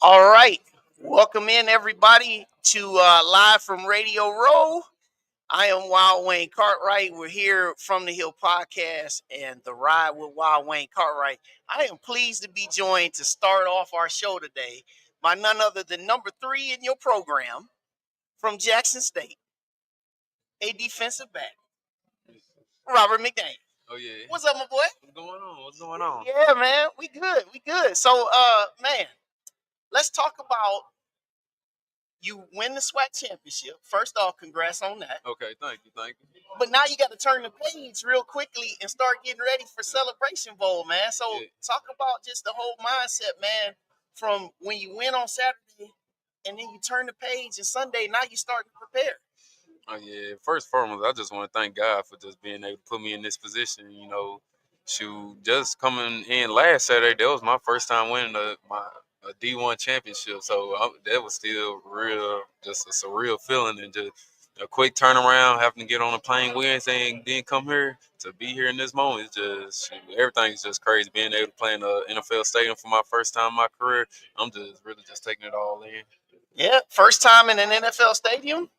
All right. Welcome in, everybody, to Live from Radio Row. I am Wild Wayne Cartwright. We're here from the Hill Podcast and the Ride with Wild Wayne Cartwright. I am pleased to be joined to start off our show today by none other than number 3 in your program from Jackson State, a defensive back, Robert McDaniel. Oh yeah. What's up, my boy? What's going on? What's going on? Yeah, man. We good. So, man, let's talk about you win the SWAC championship. First off, congrats on that. Okay, thank you. But now you got to turn the page real quickly and start getting ready for Celebration Bowl, man. So talk about just the whole mindset, man, from when you win on Saturday and then you turn the page and Sunday, now you start to prepare. Oh yeah. First and foremost, I just want to thank God for just being able to put me in this position. Just coming in last Saturday, that was my first time winning a D1 championship. So that was still real, just a surreal feeling, and just a quick turnaround, having to get on a plane Wednesday and then come here to be here in this moment. It's just everything's just crazy. Being able to play in the NFL stadium for my first time in my career, I'm just really just taking it all in. Yeah, first time in an NFL stadium.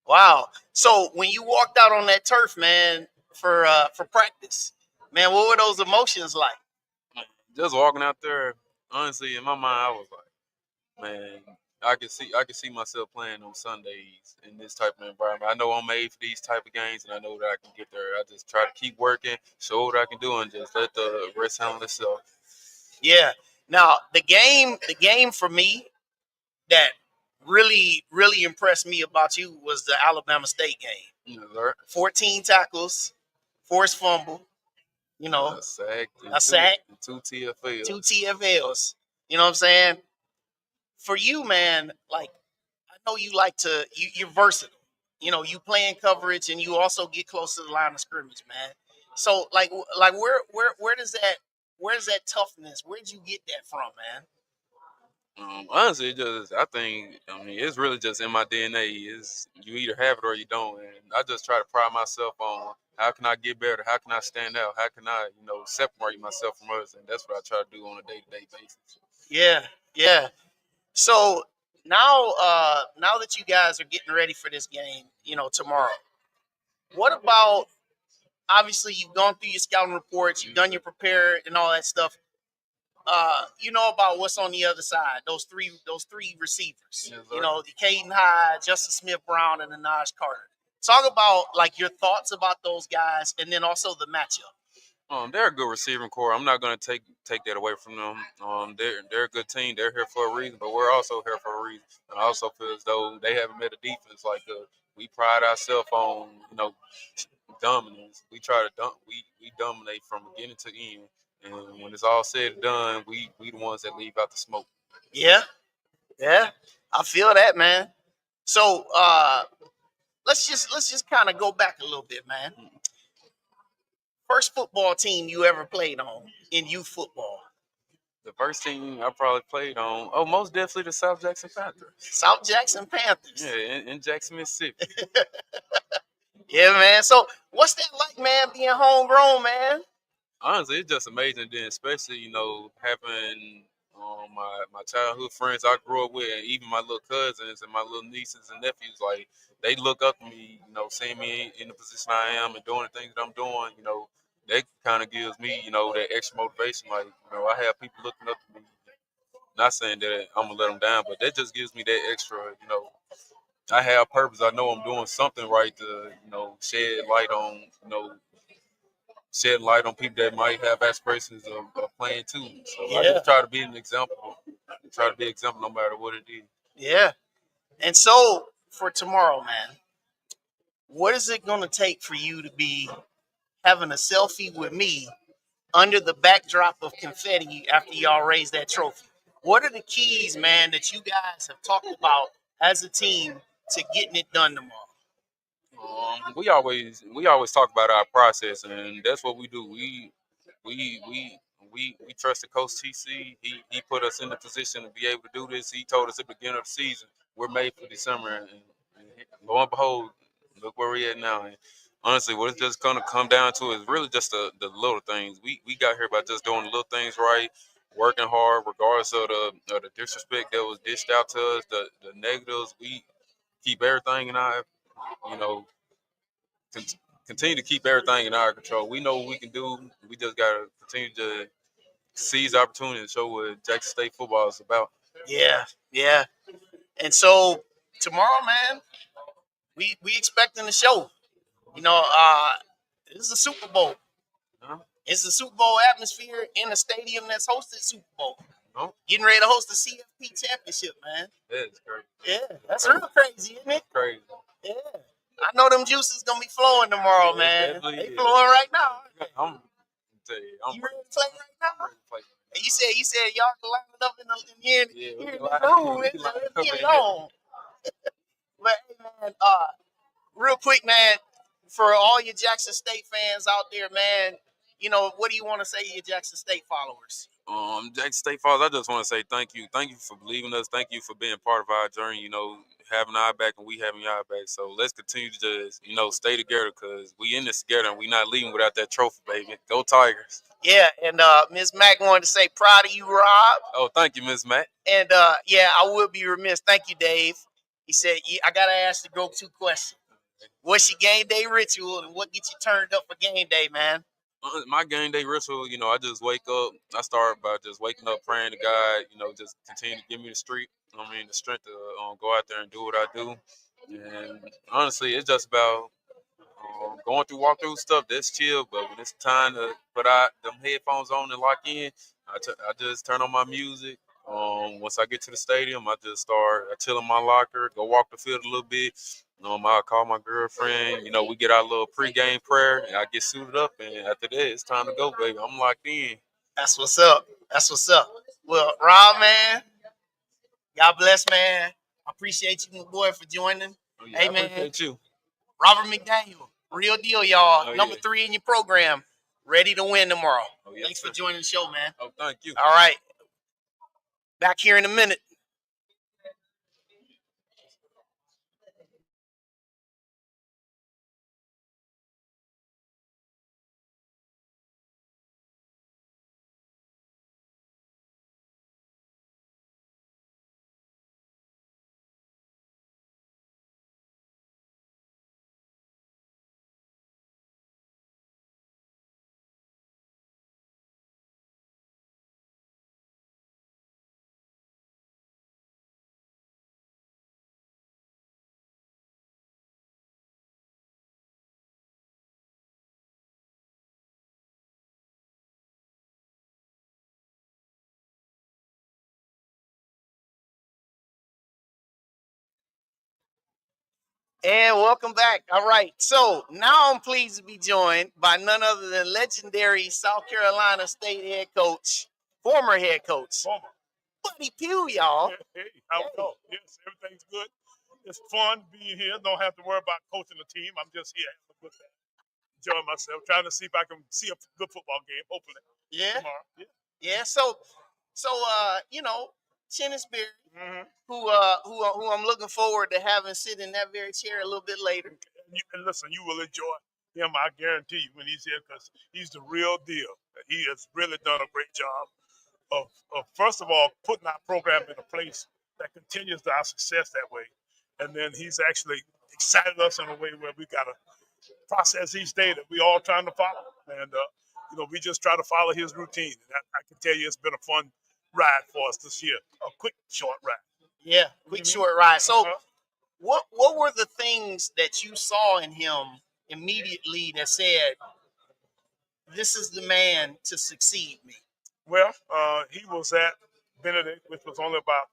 Wow. So when you walked out on that turf, man, for practice, man, what were those emotions like? Just walking out there, honestly, in my mind, I was like, man, I can see myself playing on Sundays in this type of environment. I know I'm made for these type of games, and I know that I can get there. I just try to keep working, show what I can do, and just let the rest handle itself. Yeah. Now the game for me that really impressed me about you was the Alabama State game. 14 tackles, forced fumble, a sack, two TFLs. Two TFLs. You know what I'm saying? For you, man, like I know you like to you're versatile. You play in coverage and you also get close to the line of scrimmage, man. So like where does that toughness? Where'd you get that from, man? Honestly, it's really just in my DNA. Is you either have it or you don't, and I just try to pride myself on how can I get better, how can I stand out, how can I, separate myself from others, and that's what I try to do on a day-to-day basis. Yeah. So now that you guys are getting ready for this game, tomorrow, what about? Obviously, you've gone through your scouting reports, you've done your prepare and all that stuff. You know about what's on the other side. Those three receivers. Yes, the Caden Hyde, Justin Smith Brown, and the Najee Carter. Talk about like your thoughts about those guys, and then also the matchup. They're a good receiving core. I'm not going to take that away from them. They're a good team. They're here for a reason, but we're also here for a reason. And I also feel as though they haven't met a defense like us. We pride ourselves on dominance. We try to we dominate from beginning to end. And when it's all said and done, we the ones that leave out the smoke. Yeah, I feel that, man. So let's just kind of go back a little bit, man. First football team you ever played on in youth football? The first team I probably played on, most definitely the South Jackson Panthers. South Jackson Panthers. Yeah, in Jackson, Mississippi. Yeah, man. So what's that like, man, being homegrown, man? Honestly, it's just amazing. Then, especially having my childhood friends I grew up with, and even my little cousins and my little nieces and nephews, like they look up to me. Seeing me in the position I am and doing the things that I'm doing. That kind of gives me that extra motivation. Like I have people looking up to me. Not saying that I'm gonna let them down, but that just gives me that extra. I have purpose. I know I'm doing something right to shed light on people that might have aspirations of playing too. So I just try to be an example. Try to be an example no matter what it is. Yeah. And so for tomorrow, man, what is it going to take for you to be having a selfie with me under the backdrop of confetti after y'all raise that trophy? What are the keys, man, that you guys have talked about as a team to getting it done tomorrow? We always talk about our process, and that's what we do. We trusted Coach TC. He put us in the position to be able to do this. He told us at the beginning of the season we're made for December, and lo and behold, look where we're at now. And honestly, what it's just gonna come down to is really just the little things. We got here by just doing the little things right. working hard regardless of the disrespect that was dished out to us, the negatives. We keep everything in our, you know, con- continue to keep everything in our control. We know what we can do. We just gotta continue to seize the opportunity and show what Jackson State football is about. Yeah, yeah. And so tomorrow, man, we expecting the show. You know, this is a Super Bowl. Huh? It's a Super Bowl atmosphere in a stadium that's hosted Super Bowl. No? Getting ready to host the CFP championship, man. That is crazy. Yeah, that's real crazy, isn't it? Crazy. Yeah. I know them juices gonna be flowing tomorrow, man. They flowing right now. I'm tell you, You ready to play right now? ready to play. And you said y'all can line it up in here Yeah, in we the can room. line Let's up get in it here. on. But hey, man, real quick, man, for all your Jackson State fans out there, man, you know, what do you want to say to your Jackson State followers? Jackson State Falls, I just want to say thank you. Thank you for believing us. Thank you for being part of our journey, you know, having our back and we having y'all back. So let's continue to just, you know, stay together because we in this together and we not leaving without that trophy, baby. Go Tigers. Yeah, and Ms. Mack wanted to say proud of you, Rob. Oh, thank you, Ms. Matt. And yeah, I would be remiss. Thank you, Dave. He said, I got to ask the go-to question. What's your game day ritual and what gets you turned up for game day, man? My game day ritual, you know, I just wake up. I start by just waking up, praying to God, you know, just continue to give me the the strength to go out there and do what I do. And honestly, it's just about going through walkthrough stuff. That's chill, but when it's time to put out them headphones on and lock in, I just turn on my music. Once I get to the stadium, I just start chill in my locker, go walk the field a little bit. I call my girlfriend. You know, we get our little pregame prayer, and I get suited up. And after that, it's time to go, baby. I'm locked in. That's what's up. That's what's up. Well, Rob, man, God bless, man. I appreciate you, my boy, for joining. Oh, yeah, Hey, I man. appreciate you. Robert McDaniel, real deal, y'all. Oh, Number yeah. 3 in your program, ready to win tomorrow. Oh, yes, Thanks sir. for joining the show, man. Oh, thank you. All right. Back here in a minute. And welcome back. All right. So now I'm pleased to be joined by none other than legendary South Carolina State head coach, former head coach, Buddy Pough, y'all. Hey, how it go? Yes, everything's good. It's fun being here. Don't have to worry about coaching the team. I'm just here having a good time, enjoying myself, trying to see if I can see a good football game. Hopefully, tomorrow. Yeah. So you know, Chennis Mm-hmm. who I'm looking forward to having sit in that very chair a little bit later. And listen, you will enjoy him. I guarantee you when he's here because he's the real deal. He has really done a great job of first of all putting our program in a place that continues our success that way, and then he's actually excited us in a way where we got to process each day that we all trying to follow, and you know, we just try to follow his routine. And I can tell you, it's been a fun ride for us this year. A quick, short ride. Yeah, quick short ride. So Uh-huh. what were the things that you saw in him immediately that said, this is the man to succeed me? Well, he was at Benedict, which was only about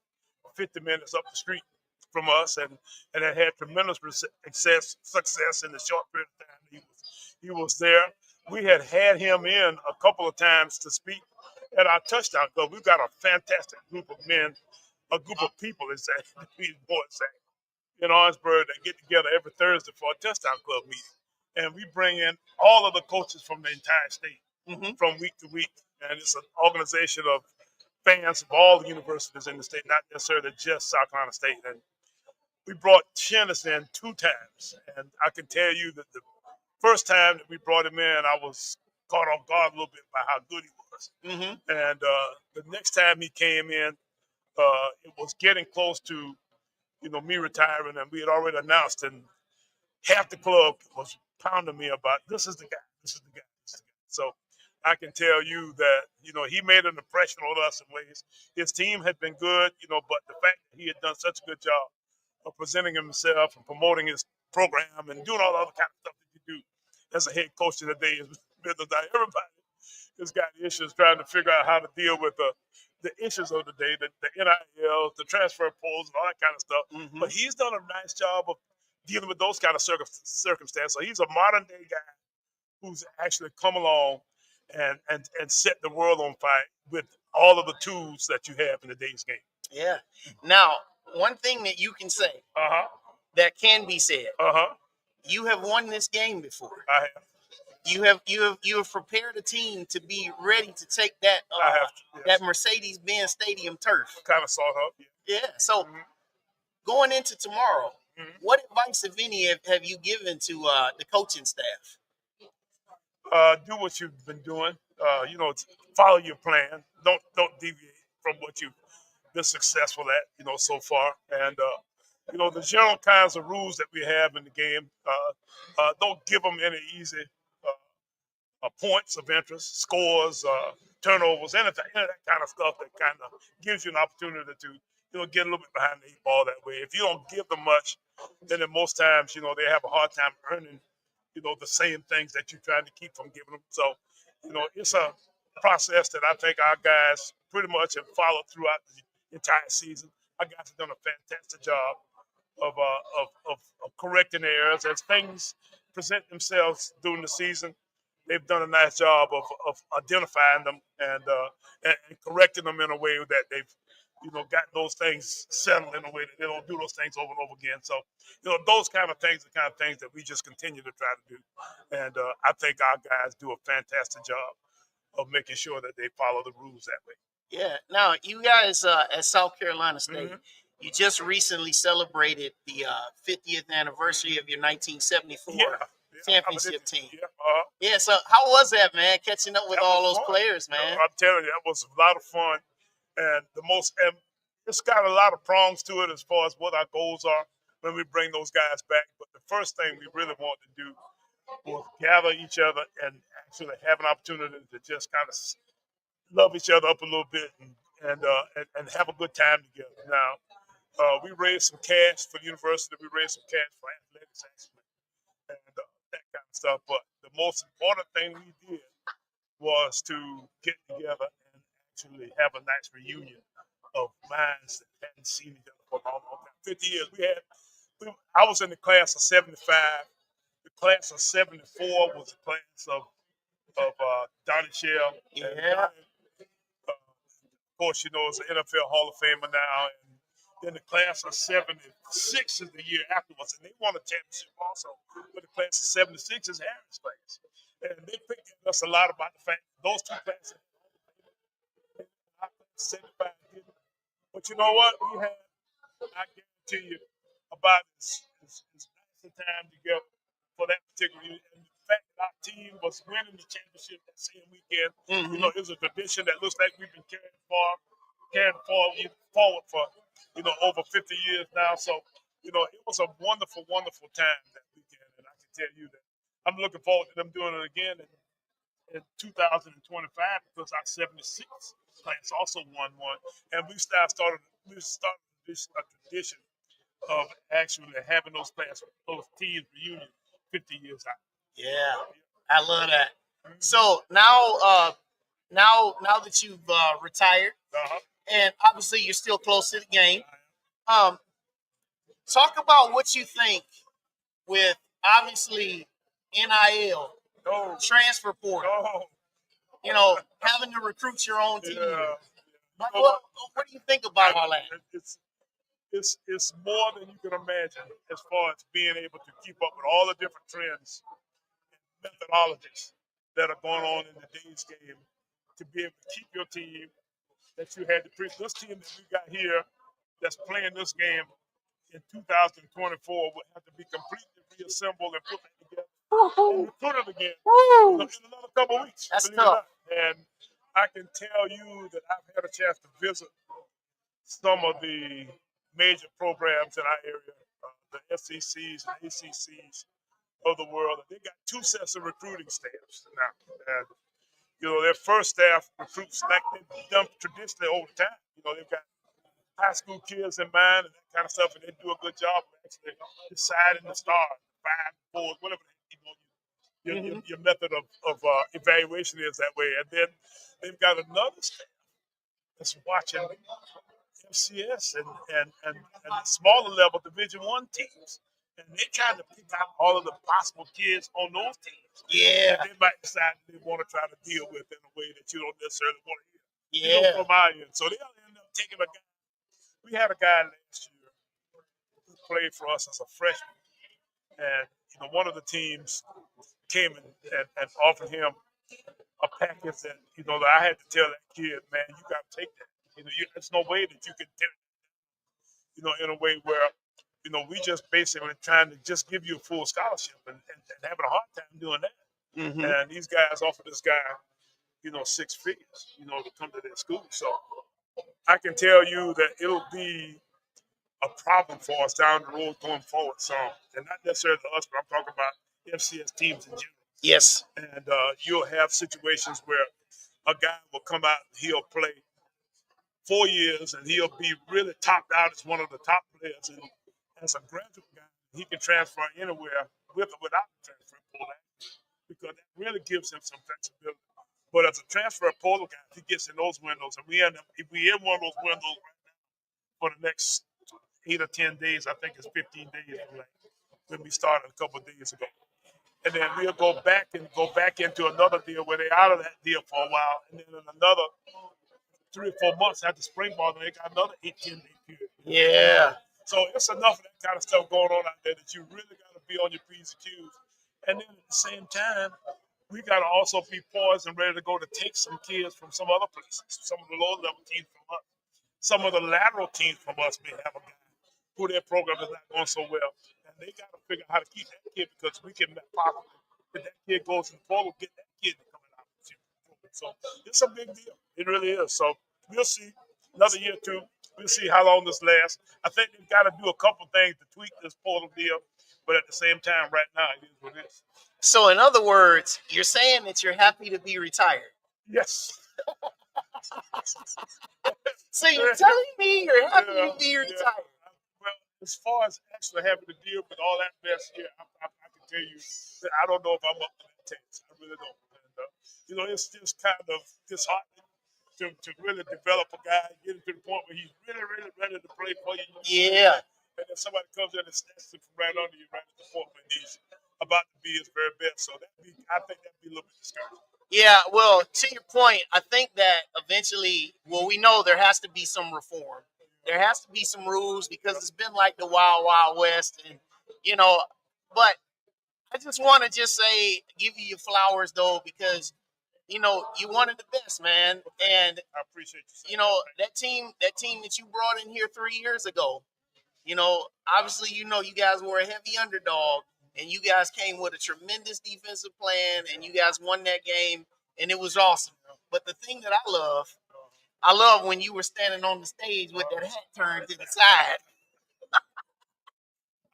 50 minutes up the street from us, and it had tremendous success in the short period of time he was there. We had him in a couple of times to speak at our touchdown club. We've got a fantastic group of men, a group of people, in Orangeburg that get together every Thursday for a touchdown club meeting. And we bring in all of the coaches from the entire state from week to week. And it's an organization of fans of all the universities in the state, not necessarily just South Carolina State. And we brought Chennis in 2 times. And I can tell you that the first time that we brought him in, I was caught off guard a little bit by how good he was. office. Mm-hmm. And the next time he came in, it was getting close to, me retiring, and we had already announced, and half the club was pounding me about, this is the guy, this is the guy, this is the guy. So I can tell you that, he made an impression on us in ways. His team had been good, but the fact that he had done such a good job of presenting himself and promoting his program and doing all the other kind of stuff that you do as a head coach today is business. Everybody has got issues trying to figure out how to deal with the issues of the day, the NILs, the transfer polls, and all that kind of stuff. Mm-hmm. But he's done a nice job of dealing with those kind of circumstances. So he's a modern day guy who's actually come along and set the world on fire with all of the tools that you have in today's game. Yeah. Now, one thing that you can say that can be said, you have won this game before. I have. You have prepared a team to be ready to take that that Mercedes-Benz Stadium turf. Kind of sort of. Yeah. So going into tomorrow, what advice, if any, have you given to the coaching staff? Do what you've been doing. Follow your plan. Don't deviate from what you've been successful at. So far. And the general kinds of rules that we have in the game. Don't give them any easy points of interest, scores, turnovers, anything, any of that kind of stuff that kind of gives you an opportunity to, get a little bit behind the eight ball that way. If you don't give them much, then most times, they have a hard time earning, the same things that you're trying to keep from giving them. So, it's a process that I think our guys pretty much have followed throughout the entire season. Our guys have done a fantastic job of correcting errors as things present themselves during the season. They've done a nice job of identifying them and correcting them in a way that they've, got those things settled in a way that they don't do those things over and over again. So, those kind of things are the kind of things that we just continue to try to do. And I think our guys do a fantastic job of making sure that they follow the rules that way. Yeah. Now, you guys at South Carolina State, you just recently celebrated the 50th anniversary of your 1974 championship team. Yeah. So how was that, man? Catching up with all those players, man. I'm telling you, that was a lot of fun, and it's got a lot of prongs to it as far as what our goals are when we bring those guys back. But the first thing we really wanted to do was gather each other and actually have an opportunity to just kind of love each other up a little bit and have a good time together. Now, we raised some cash for the university. We raised some cash for athletics, actually, and that kind of stuff. But the most important thing we did was to get together and actually have a nice reunion of minds that hadn't seen each other for a long time. 50 years. I was in the class of 75. The class of 74 was the class of Donnie Shell. Yeah. And Donnie, of course, is an NFL Hall of Famer now. And then the class of 76 is the year afterwards, and they won a championship also. But the class of 76 is Harris' class. And they picked us a lot about the fact that those two classes, 75 didn't. But you know what? We had, I guarantee you, about as nice a time together for that particular year. And the fact that our team was winning the championship that same weekend, it was a tradition that looks like we've been carrying forward for, over 50 years now. So, it was a wonderful, wonderful time that weekend. And I can tell you that I'm looking forward to them doing it again in 2025 because our 76 class also won one. And we started this tradition of actually having those teams reunion 50 years out. Yeah, I love that. So now that you've retired, and obviously you're still close to the game, talk about what you think with obviously NIL, transfer portal, having to recruit your own team. What do you think about all that? It's more than you can imagine as far as being able to keep up with all the different trends and methodologies that are going on in today's game to be able to keep your team that you had to preach. This team that we got here that's playing this game in 2024 will have to be completely reassembled and put together and recruited again in another couple of weeks. That's tough. And I can tell you that I've had a chance to visit some of the major programs in our area, the SECs and ACCs of the world. They got two sets of recruiting staffs now. And, their first staff recruits like they've done traditionally over time. They've got high school kids in mind and that kind of stuff, and they do a good job of actually deciding the stars, 5, 4, whatever your method of evaluation is that way. And then they've got another staff that's watching FCS and the smaller level Division I teams. And they try to pick out all of the possible kids on those teams. Yeah. And they might decide they want to try to deal with in a way that you don't necessarily want to hear. Yeah. From our end. So they'll end up taking a guy. We had a guy last year who played for us as a freshman. And one of the teams came and offered him a package that, that I had to tell that kid, man, you got to take that. There's no way that you can do it, in a way where, we just basically trying to just give you a full scholarship and having a hard time doing that. Mm-hmm. And these guys offered this guy, 6 figures, to come to their school. So I can tell you that it'll be a problem for us down the road going forward. So, and not necessarily us, but I'm talking about FCS teams in general. Yes. And you'll have situations where a guy will come out and he'll play 4 years and he'll be really topped out as one of the top players. And as a graduate guy, he can transfer anywhere with or without the transfer portal, because that really gives him some flexibility. But as a transfer portal guy, he gets in those windows, and if we in one of those windows right now for the next 8 or 10 days, I think it's 15 days when we started a couple of days ago. And then we'll go back into another deal where they're out of that deal for a while, and then in another 3 or 4 months after spring ball, they got another 8-10 day period. Yeah. So it's enough of that kind of stuff going on out there that you really got to be on your P's and Q's. And then at the same time, we got to also be poised and ready to go to take some kids from some other places, some of the lower level teams from us. Some of the lateral teams from us may have a guy who their program is not going so well. And they got to figure out how to keep that kid, because we can possibly, if that kid goes in the portal, get that kid coming out. So it's a big deal. It really is. So we'll see. Another year or two. We'll see how long this lasts. I think they've got to do a couple things to tweak this portal deal, but at the same time, right now, it is what it is. So, in other words, you're saying that you're happy to be retired. Yes. So you're telling me you're happy to be retired? Well, as far as actually having to deal with all that mess here, I can tell you that I don't know if I'm up to that task. I really don't. And, it's just kind of disheartening to really develop a guy, get him to the point where he's really, really ready to play for you. Yeah. And then somebody comes in and snatches him from right under you right at the point when he's about to be his very best. So I think that'd be a little bit discouraging. Yeah, well, to your point, I think that eventually, we know there has to be some reform. There has to be some rules, because it's been like the Wild Wild West, and but I just want to say, give you your flowers though, because you wanted the best, man, and I appreciate you. That team that you brought in here 3 years ago, obviously, you guys were a heavy underdog, and you guys came with a tremendous defensive plan, and you guys won that game, and it was awesome. But the thing that I love when you were standing on the stage with that hat turned to the side.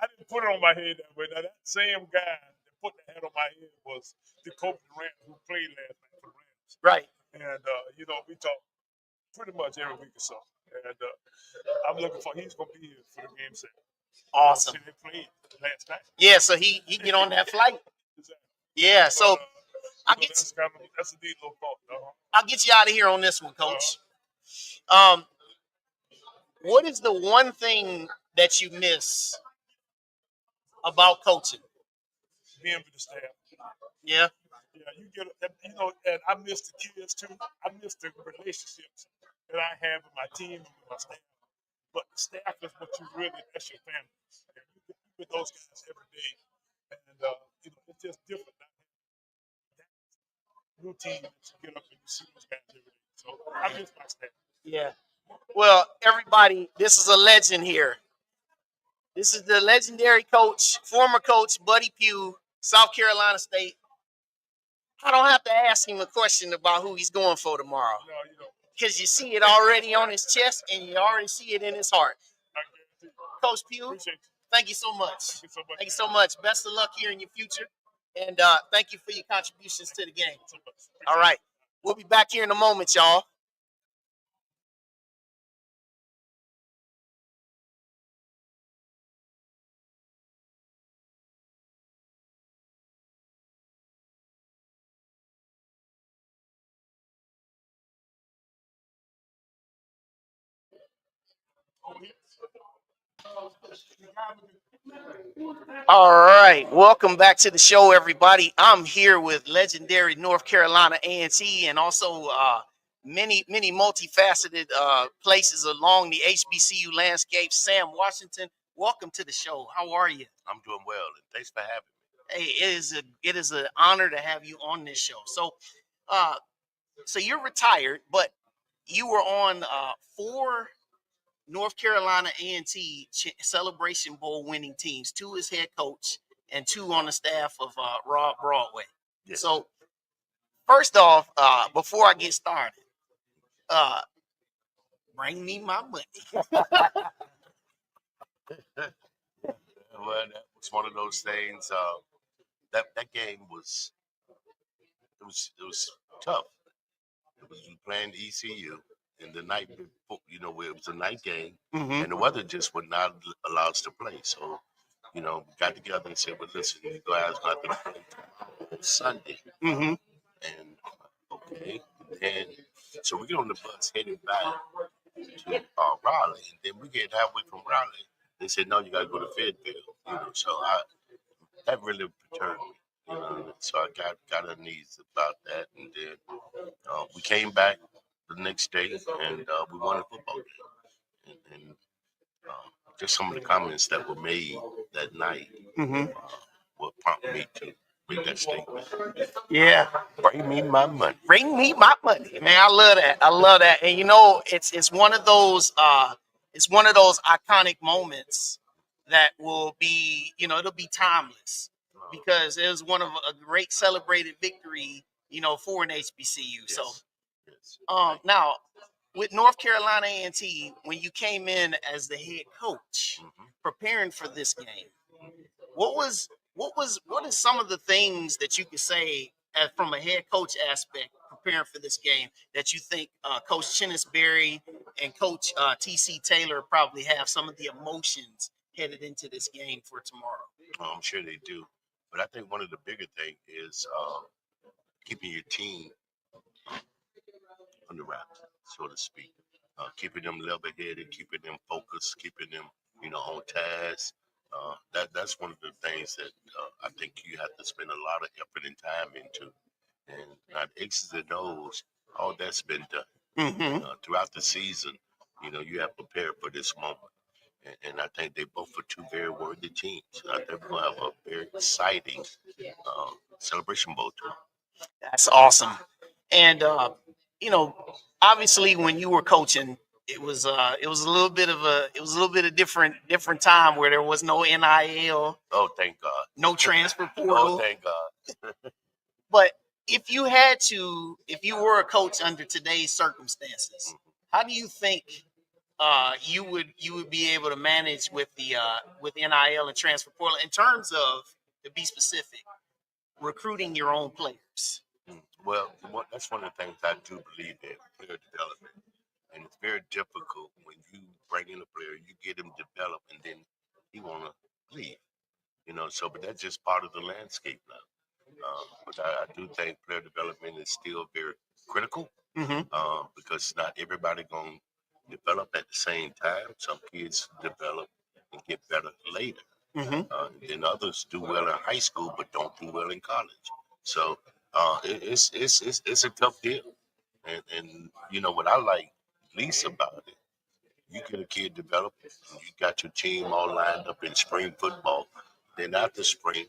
I didn't put it on my head that way. Now, that same guy that put the hat on my head was the coach who played last night for the Rams. Right. And, we talk pretty much every week or so. And I'm looking for, he's going to be here for the game set. Awesome. They played last night. Yeah, so he get on that flight. Exactly. Yeah, so that's a neat little thought. I'll get you out of here on this one, Coach. What is the one thing that you miss about coaching? Being with the staff. Yeah. Yeah, you get, and I miss the kids too. I miss the relationships that I have with my team and with my staff. But the staff is what that's your family. And you with those guys every day. And, it's just different. That routine that you get up and you see those guys every day. So I miss my staff. Yeah. Well, everybody, this is a legend here. This is the legendary coach, former coach, Buddy Pough, South Carolina State. I don't have to ask him a question about who he's going for tomorrow. No, you don't. Because you see it already on his chest and you already see it in his heart. I guarantee you. Coach Pough, Appreciate you. thank you so much. Thank you so much. Thank you so much. Best of luck here in your future. And thank you for your contributions to the game. So much. All right. We'll be back here in a moment, y'all. All right, welcome back to the show, everybody. I'm here with legendary North Carolina A&T and also many multifaceted places along the HBCU landscape. Sam Washington, welcome to the show. How are you? I'm doing well, and thanks for having me. Hey, it is an honor to have you on this show. So you're retired, but you were on 4 North Carolina A&T Celebration Bowl winning teams, 2 as head coach and 2 on the staff of Rob Broadway. Yes. So first off, before I get started, bring me my money. Well, that was one of those things. That game was tough. It was playing ECU in the night. It was a night game, and the weather just would not allow us to play. So, we got together and said, "Well, listen, you guys got to play tomorrow Sunday." And okay, and so we get on the bus heading back to Raleigh, and then we get halfway from Raleigh. They said, "No, you got to go to Fayetteville." So that really perturbed me. So I got uneasy about that, and then we came back the next day, and we won a football game. And just some of the comments that were made that night will prompt me to make that statement. Yeah. Bring me my money. Bring me my money, man. I love that. And it's one of those iconic moments that will be, it'll be timeless because it was one of a great celebrated victory, for an HBCU. Yes. So, Yes. now with North Carolina A&T, when you came in as the head coach, preparing for this game, what are some of the things that you could say from a head coach aspect preparing for this game that you think Coach Chennis and Coach TC Taylor probably have some of the emotions headed into this game for tomorrow? I'm sure they do, but I think one of the bigger things is keeping your team on the wraps, so to speak. Keeping them level-headed, keeping them focused, keeping them, on task. That's one of the things that I think you have to spend a lot of effort and time into. And not X's and O's, all that's been done. Throughout the season, you have prepared for this moment. And I think they both are 2 very worthy teams. I think we're going to have a very exciting Celebration Bowl too. That's awesome. And obviously when you were coaching, it was a little bit of different time where there was no NIL. Oh, thank God. No transfer portal. Oh, thank God. But if you were a coach under today's circumstances, how do you think you would be able to manage with NIL and transfer portal in terms of, to be specific, recruiting your own players? Well, that's one of the things I do believe in, player development. And it's very difficult when you bring in a player, you get him developed, and then he want to leave. But that's just part of the landscape now. But I do think player development is still very critical because not everybody going to develop at the same time. Some kids develop and get better later. And others do well in high school but don't do well in college. So it's a tough deal. And what I like least about it, you get a kid developed, and you got your team all lined up in spring football. Then after spring,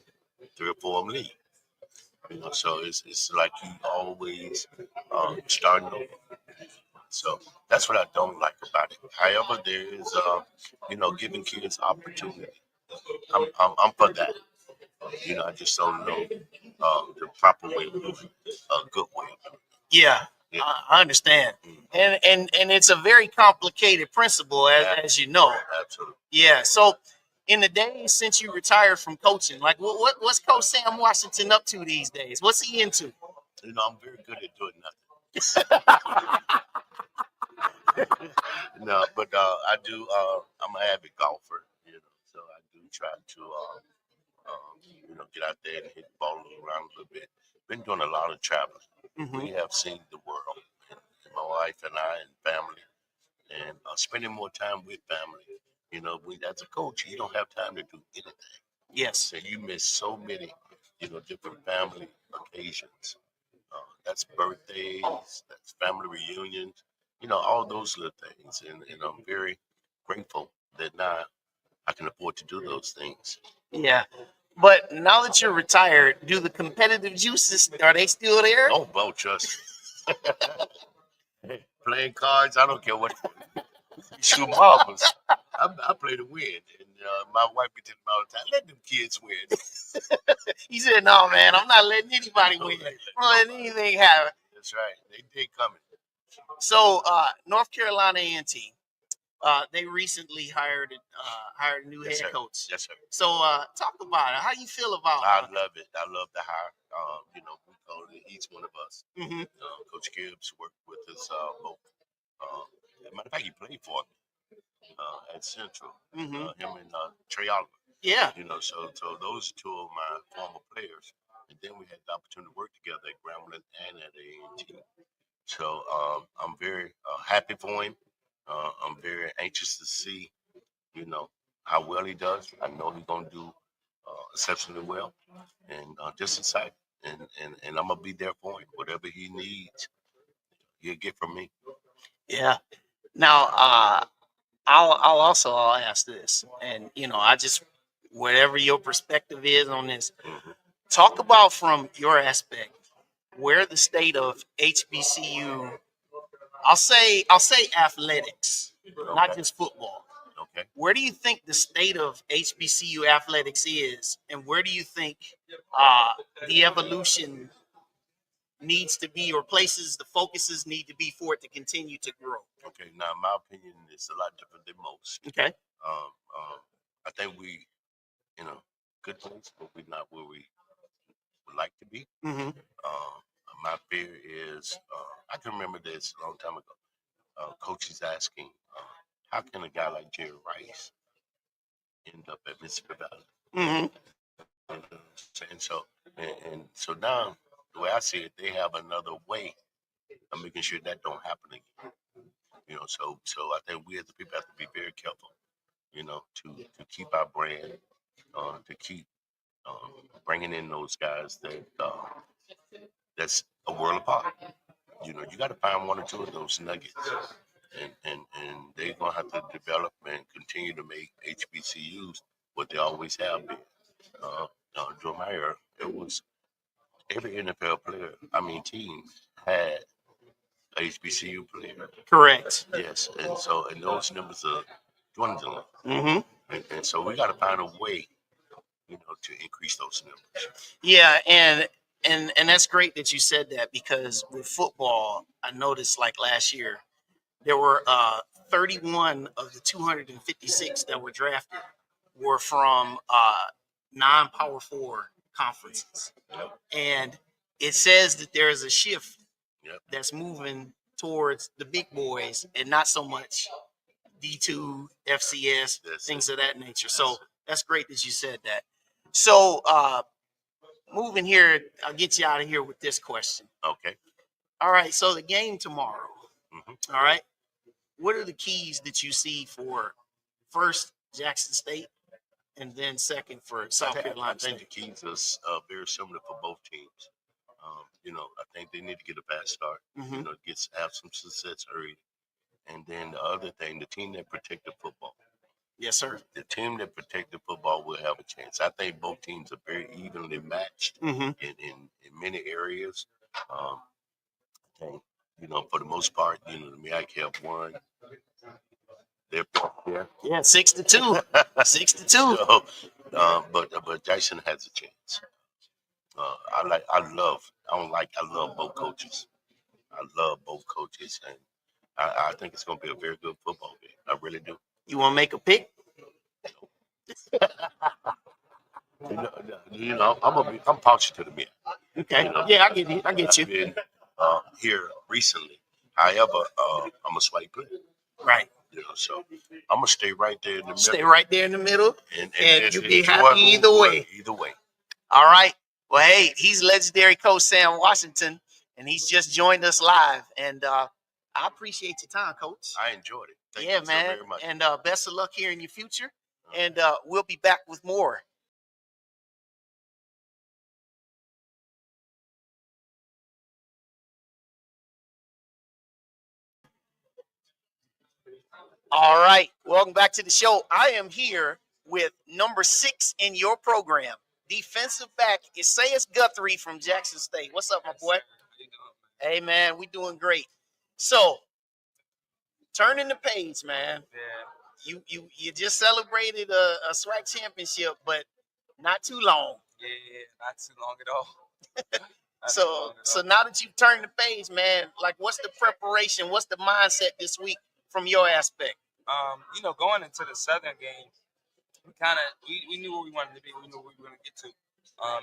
3 or 4 of them leave. So it's like you always starting over. So that's what I don't like about it. However, there is giving kids opportunity. I'm for that. I just don't know the proper way of doing it, a good way of doing it. Yeah, Yeah. I understand. Mhm. And it's a very complicated principle, as you know. Absolutely. Yeah. So, in the days since you retired from coaching, like what's Coach Sam Washington up to these days? What's he into? You know, I'm very good at doing nothing. No, but I do. I'm an avid golfer, you know, so I do try to, you know, get out there and hit the ball around a little bit. Been doing a lot of traveling. Mm-hmm. We have seen the world, and my wife and I, and family, and spending more time with family. You know, as a coach, you don't have time to do anything. Yes. So you miss so many, you know, different family occasions. That's birthdays, that's family reunions, you know, all those little things. And I'm very grateful that now I can afford to do those things. Yeah. But now that you're retired, do the competitive juices, are they still there? Oh, well, trust me. Playing cards, I don't care what. Shoot marbles. I play to win. And my wife be telling me all the time, let them kids win. He said, no, man, I'm not letting anybody win. I'm not letting anything happen. That's right. They coming. So, North Carolina A&T, they recently hired a new Yes, head sir. coach. Yes, sir. So, talk about it. How you feel about I love it. I love the hire. You know, we call it each one of us. Mm-hmm. Coach Gibbs worked with us both. As a matter of fact, he played for me at Central. Mm-hmm. Him and Trei. Yeah. You know, so those two of my former players, and then we had the opportunity to work together at Grambling and at A&T. So I'm very happy for him. I'm very anxious to see, you know, how well he does. I know he's gonna do exceptionally well, and just excited. And I'm gonna be there for him. Whatever he needs, he'll get from me. Yeah. Now, I'll ask this, and I just whatever your perspective is on this, Mm-hmm. talk about from your aspect where the state of HBCU. I'll say athletics, not Okay. just football. Okay. Where do you think the state of HBCU athletics is, and where do you think the evolution needs to be, or places the focuses need to be for it to continue to grow? Okay. Now, my opinion is a lot different than most. Okay. I think we, you know, good place, but we're not where we would like to be. Mm-hmm. My fear is, I can remember this a long time ago. Coaches asking, how can a guy like Jerry Rice end up at Mississippi Valley? Mm-hmm. And so now, the way I see it, they have another way of making sure that don't happen again. You know, so I think we as the people have to be very careful, you know, to keep our brand, to keep bringing in those guys that's a world apart. You know, you got to find one or two of those nuggets, and they're gonna have to develop and continue to make HBCUs what they always have been. During my era, it was every NFL player, team had a HBCU player. Correct. Yes, and those numbers are dwindling, Mm-hmm. and so we got to find a way, you know, to increase those numbers. Yeah, and that's great that you said that, because with football, I noticed like last year there were 31 of the 256 that were drafted were from non-Power 4 conferences, Yep. and it says that there is a shift Yep. that's moving towards the big boys and not so much D2, FCS, That's things it. of that nature. So that's great that you said that. So moving here, I'll get you out of here with this question. Okay. All right, so the game tomorrow. Mm-hmm. All right, what are the keys that you see for first Jackson State and then second for South Carolina I think State? the keys are very similar for both teams. You know, I think they need to get a fast start. Mm-hmm. You know, have some success early, and then the other thing, the team that protect the football. Yes, sir. The team that protect the football will have a chance. I think both teams are very evenly matched Mm-hmm. in many areas. I think, you know, for the most part, you know, the MEAC have won. They're there. Yeah, 6-2. 6-2. So, but Jackson has a chance. I love both coaches. I love both coaches, and I think it's going to be a very good football game. I really do. You want to make a pick? I'm partial to the men. Okay. Yeah, I get you. I get you. I've been here recently. However, I'm a slight player. Right. So I'm gonna stay right there in the middle. Stay right there in the middle, and you'll be enjoy happy either way. Either way. All right. Well, hey, he's legendary coach Sam Washington, and he's just joined us live. And I appreciate your time, Coach. I enjoyed it. Thank Yeah, you man. so very much. And best of luck here in your future. And we'll be back with more. All right. Welcome back to the show. I am here with number 6 in your program, defensive back Esaias Guthrie from Jackson State. What's up, my boy? Hey, man, we doing great. So, turning the page, man. Yeah. You just celebrated a SWAC championship, but not too long. Yeah, not too long at all. So now that you've turned the page, man, like what's the preparation? What's the mindset this week from your aspect? Going into the Southern game, we knew where we wanted to be. We knew where we were going to get to.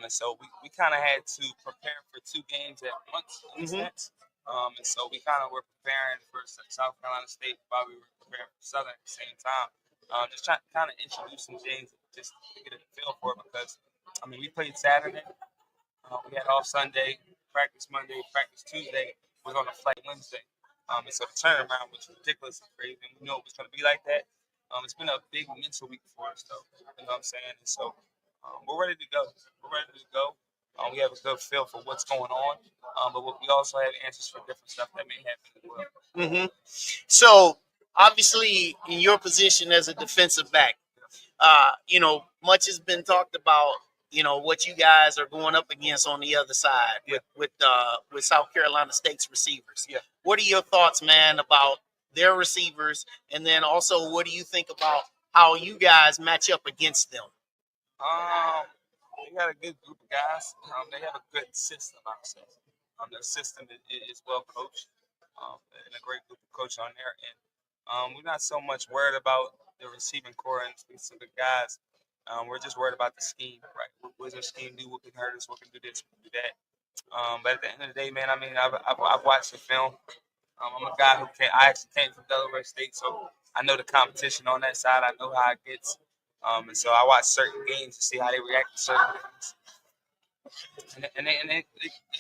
And so we kind of had to prepare for 2 games at once in a sense. And so we kind of were preparing for South Carolina State while we were preparing for Southern at the same time. Just trying to kind of introduce some things just to get a feel for it because, we played Saturday. We had off Sunday, practice Monday, practice Tuesday. Was on a flight Wednesday. And so the turnaround was ridiculous and crazy. And we knew it was going to be like that. It's been a big mental week for us, though. You know what I'm saying? And so we're ready to go. We have a good feel for what's going on. But we also have answers for different stuff that may happen as well. So, obviously, in your position as a defensive back, much has been talked about, what you guys are going up against on the other side with South Carolina State's receivers. Yeah. What are your thoughts, man, about their receivers? And then also, what do you think about how you guys match up against them? They got a good group of guys. They have a good system, I would say. Their system is well coached and a great group of coaches on there. And we're not so much worried about the receiving core and specific guys. We're just worried about the scheme, right? What does their scheme do? What can hurt us? What can do this? What can do that? But at the end of the day, man, I've watched the film. I'm a guy I actually came from Delaware State, so I know the competition on that side. I know how it gets. And so I watch certain games to see how they react to certain things. And they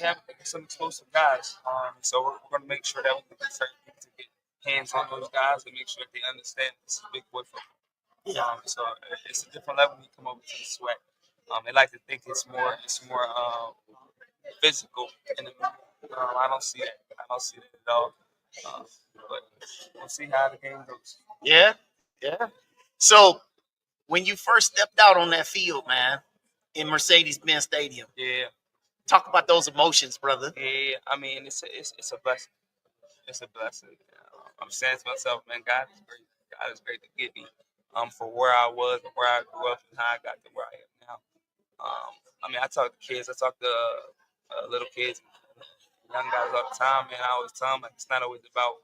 have some explosive guys. So we're going to make sure that we can get certain things to get hands on those guys and make sure that they understand this is big boy football. So it's a different level when you come over to the SWAC. They like to think it's more physical in the middle. I don't see that. I don't see that at all. But we'll see how the game goes. Yeah. So when you first stepped out on that field, man, in Mercedes-Benz Stadium, talk about those emotions, brother. Yeah, it's a blessing. It's a blessing. I'm saying to myself, man, God is great. God is great to get me for where I was, where I grew up, and how I got to where I am now. I talk to kids. I talk to little kids, young guys all the time, man. I always tell them, like, it's not always about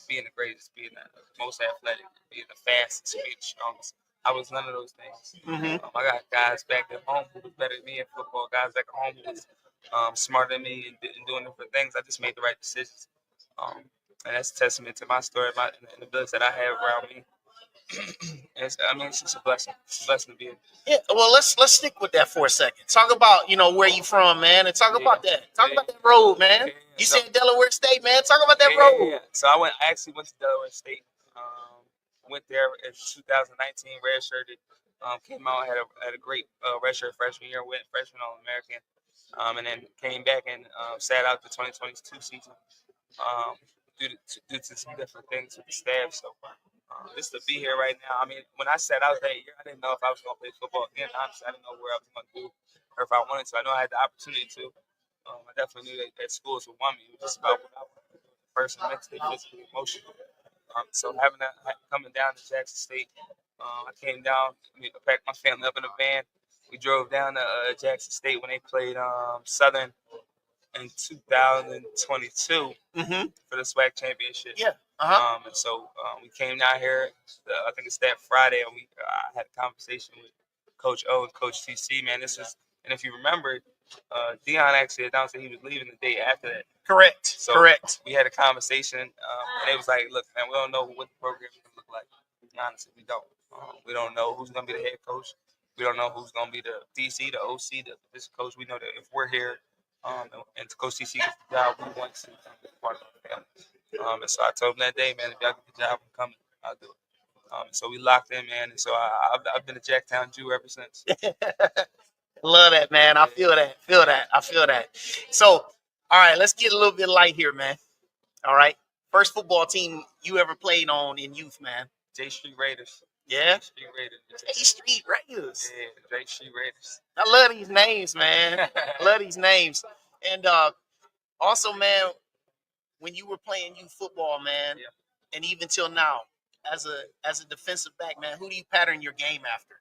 being the greatest, being the most athletic, being the fastest, being the strongest. I was none of those things. I got guys back at home who was better than me in football, guys back at home who was smarter than me and doing different things. I just made the right decisions. And that's a testament to my story, and the abilities that I have around me. It's just a blessing. It's a blessing to be in. Yeah, well, let's stick with that for a second. Talk about, where you from, man, and talk about that. Talk about that road, man. You said Delaware State, man. Talk about that road. Yeah. So I actually went to Delaware State. Went there in 2019, redshirted. Came out, had a great redshirt freshman year, went freshman All-American, and then came back and sat out the 2022 season due to some different things with the staff. So just to be here right now, when I sat out that year, I didn't know if I was going to play football again. Honestly, I didn't know where I was going to do or if I wanted to. I know I had the opportunity to. I definitely knew that schools would want me. It was just about what I wanted to do, personally, mentally, physically, emotionally. So coming down to Jackson State, I came down, packed my family up in a van, We drove down to Jackson State when they played Southern in 2022 for the SWAC championship. Yeah. And so we came down here. I think it's that Friday, and I had a conversation with Coach O and Coach TC. Man, this was, and if you remember, Dion actually announced that he was leaving the day after that. Correct. So Correct. we had a conversation, and it was like, look, man, we don't know what the program is going to look like. Honestly, we don't. We don't know who's going to be the head coach. We don't know who's going to be the DC, the OC, the position coach. We know that if we're here, and Coach TC gets the job, we want to be part of the family. And so I told him that day, man, if y'all get the job, I'm coming. I'll do it. And so we locked in, man. And so I've been a Jacktown Jew ever since. Love that, man. I feel that. I feel that. So, all right, let's get a little bit light here, man. All right. First football team you ever played on in youth, man. J Street Raiders. Yeah? J Street Raiders. J Street Raiders. Yeah, J Street Raiders. I love these names, man. Love these names. And also, man, when you were playing youth football, man, and even till now, as a defensive back, man, who do you pattern your game after?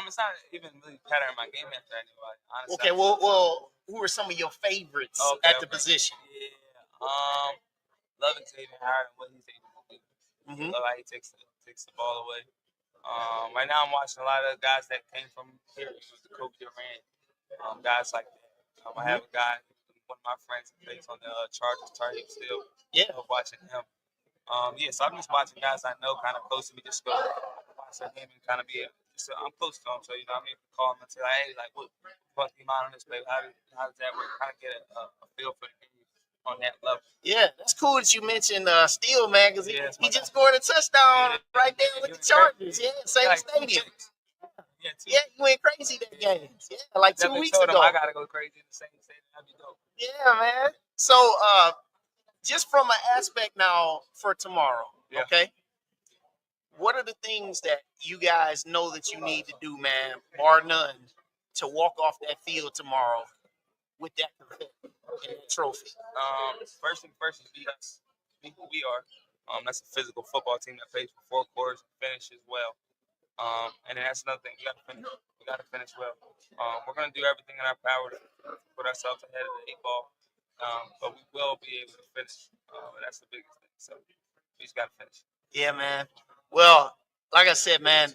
It's not even really patterning my game after anybody, honestly. Okay, well, who are some of your favorites at the position? Yeah. Loving Xavier Howard and what he's able to do. Love how he takes the ball away. Right now I'm watching a lot of guys that came from here, the Kobe Durant, guys like that. I have a guy, one of my friends who plays on the Chargers, Trei still. Yeah. Watching him. So I'm just watching guys I know kind of close to me, just go watch their game and kind of be I'm close to him, so you know I'm able to call him and say, hey, like what came out on this play? How does that work? Kind of get a feel for the game on that level. Yeah, that's cool that you mentioned Steele, man, because he just scored a touchdown right there with the Chargers. Same stadium. Yeah, you went crazy that game. Yeah, like 2 weeks ago. I gotta go crazy in the same stadium. That'd be dope. Yeah, man. So, just from an aspect now for tomorrow, okay? What are the things that you guys know that you need to do, man, bar none, to walk off that field tomorrow with that confetti and that trophy? First thing first is be us. Be who we are. That's a physical football team that plays for 4 quarters and finishes well. And then that's another thing. We got to finish well. We're going to do everything in our power to put ourselves ahead of the 8 ball. But we will be able to finish. And that's the biggest thing. So we just got to finish. Yeah, man. Well, like I said, man,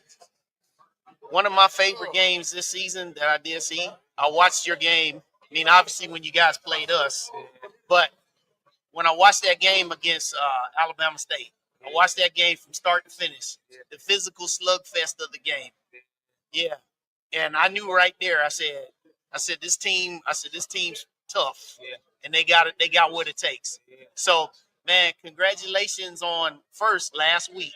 one of my favorite games this season that I did see, I watched your game. I mean, obviously when you guys played us, but when I watched that game against Alabama State, I watched that game from start to finish, the physical slugfest of the game. Yeah. And I knew right there, I said, this team's tough. Yeah. And they got what it takes. Yeah. So, man, congratulations on first last week.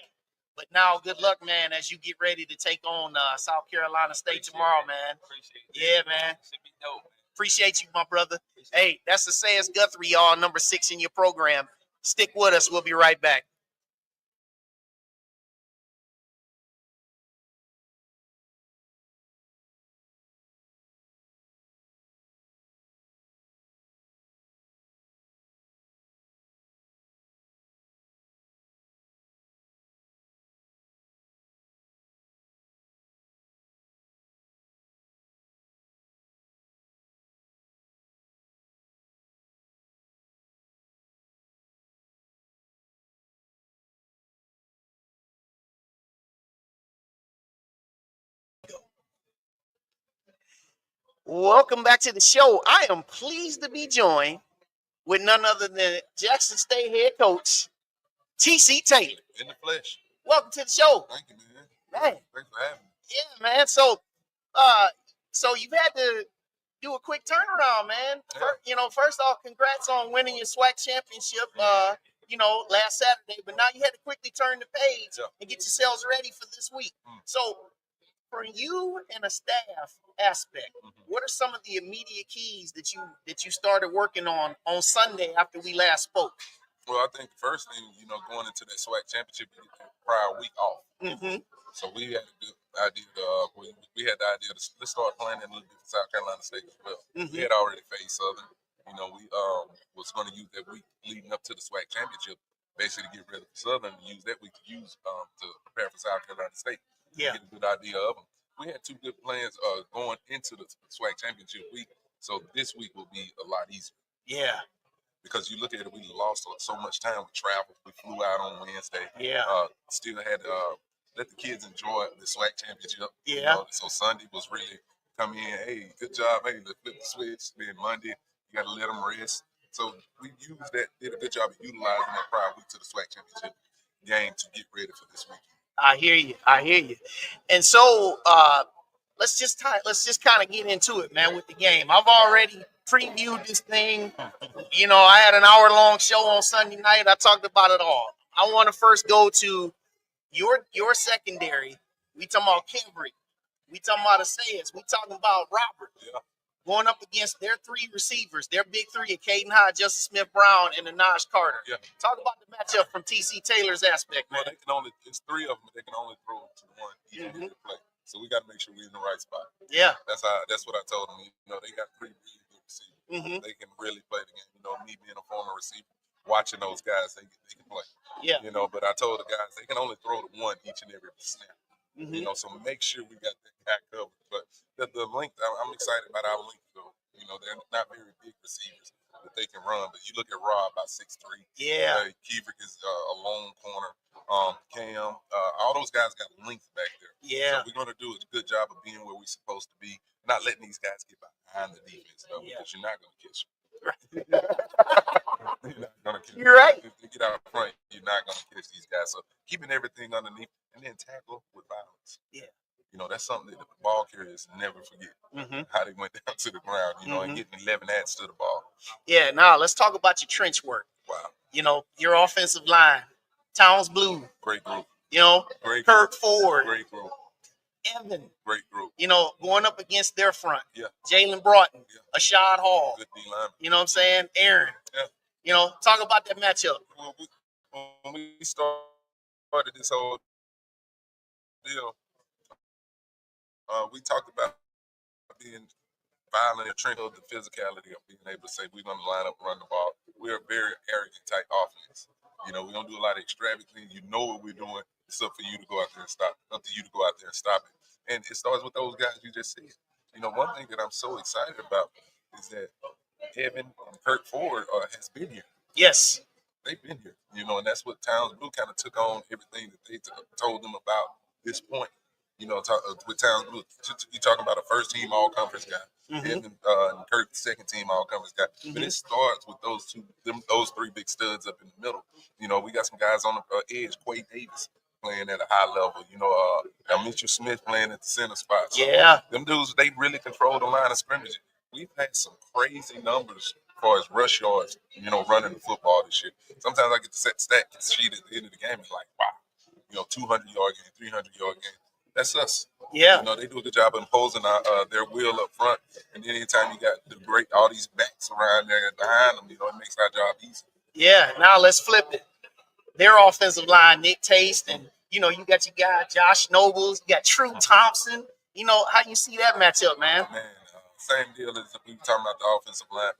But now, good luck, man, as you get ready to take on South Carolina State tomorrow, man. Appreciate it. Yeah, man. Should be dope, man. Appreciate you, my brother. Hey, that's Esaias Guthrie, y'all, number 6 in your program. Stick with us. We'll be right back. Welcome back to the show. I am pleased to be joined with none other than Jackson State head coach, T.C. Taylor. In the flesh. Welcome to the show. Thank you, man. Man. Thanks for having me. Yeah, man. So you've had to do a quick turnaround, man. Yeah. First off, congrats on winning your SWAC championship, last Saturday. But now you had to quickly turn the page and get yourselves ready for this week. So for you and a staff aspect, what are some of the immediate keys that you started working on Sunday after we last spoke? Well, I think the first thing, going into that SWAC championship, you get the prior week off. So we had a good idea. We had the idea to let's start planning a little bit for South Carolina State as well. We had already faced Southern. We was going to use that week leading up to the SWAC championship, basically to get rid of Southern and use that week to prepare for South Carolina State. Yeah. Get a good idea of them. we had two good plans going into the SWAC championship week. So this week will be a lot easier. Yeah. Because you look at it, we lost so much time with travel. We flew out on Wednesday. Yeah. Still had let the kids enjoy the SWAC championship. Yeah. You know? So Sunday was really come in. Hey, good job. Hey, let's flip the switch. Then Monday, you got to let them rest. So we used that. Did a good job of utilizing that prior week to the SWAC championship game to get ready for this weekend. I hear you. And so let's just kind of get into it, man, with the game. I've already previewed this thing. You know, I had an hour-long show on Sunday night. I talked about it all. I want to first go to your secondary. We talking about Kendrick. We talking about Esaias. We talking about Robert. Yeah. Going up against their three receivers, their big three of Caden Hyde, Justice Smith-Brown, and Anaj Carter. Yeah. Talk about the matchup from TC Taylor's aspect, man. Well, it's three of them, but they can only throw to one each and every play. So we got to make sure we're in the right spot. Yeah. That's what I told them. You know, they got three really good receivers. They can really play the game. You know, me being a former receiver, watching those guys, they can play. Yeah. You know, but I told the guys they can only throw to one each and every snap. You know, so make sure we got that guy covered. But the length, I'm excited about our length, though. You know, they're not very big receivers that they can run. But you look at Rob, about 6'3". Yeah. Kevrick is a long corner. Cam, all those guys got length back there. Yeah. So we're going to do a good job of being where we're supposed to be, not letting these guys get behind the defense, though, because you're not going to catch them. You're not going to catch them. You're right. If you get out front, you're not going to catch these guys. So keeping everything underneath and then tackle with violence. Yeah. You know, that's something that the ball carriers never forget, how they went down to the ground, you know, and getting 11 ads to the ball. Yeah, now let's talk about your trench work. Wow. You know, your offensive line, Towns Blue. Great group. You know, Great Kirk group. Ford. Great group. Evan. Great group. You know, going up against their front. Yeah. Jalen Broughton. Yeah. Ashad Hall. Good D line. You know what I'm saying? Aaron. Yeah. You know, talk about that matchup. Well, when we started this whole deal, we talked about being violent and trained of the physicality of being able to say we're going to line up and run the ball. We're a very arrogant type offense. You know, we don't do a lot of extravagant things. You know what we're doing. It's up for you to go out there and stop it. Up to you to go out there and stop it. And it starts with those guys you just said. You know, one thing that I'm so excited about is that Evan and Kirk Ford has been here. Yes. They've been here. You know, and that's what Towns Blue kind of took on everything that they told them about this point. You know, with Towns Blue, you're talking about a first-team all-conference guy. And Kirk, second-team all-conference guy. But it starts with those three big studs up in the middle. You know, we got some guys on the edge, Quay Davis playing at a high level. You know, Mitchell Smith playing at the center spot. So them dudes, they really control the line of scrimmage. We've had some crazy numbers as far as rush yards, you know, running the football this year. Sometimes I get to set stat sheet at the end of the game. It's like, wow, you know, 200-yard game, 300-yard game. That's us. Yeah. You know, they do a good job of imposing their will up front. And then anytime you got all these backs around there behind them, you know, it makes our job easy. Yeah. Now let's flip it. Their offensive line, Nick Taste, and, you know, you got your guy, Josh Nobles, you got True Thompson. You know, how you see that matchup, man? Man, same deal as we were talking about the offensive line.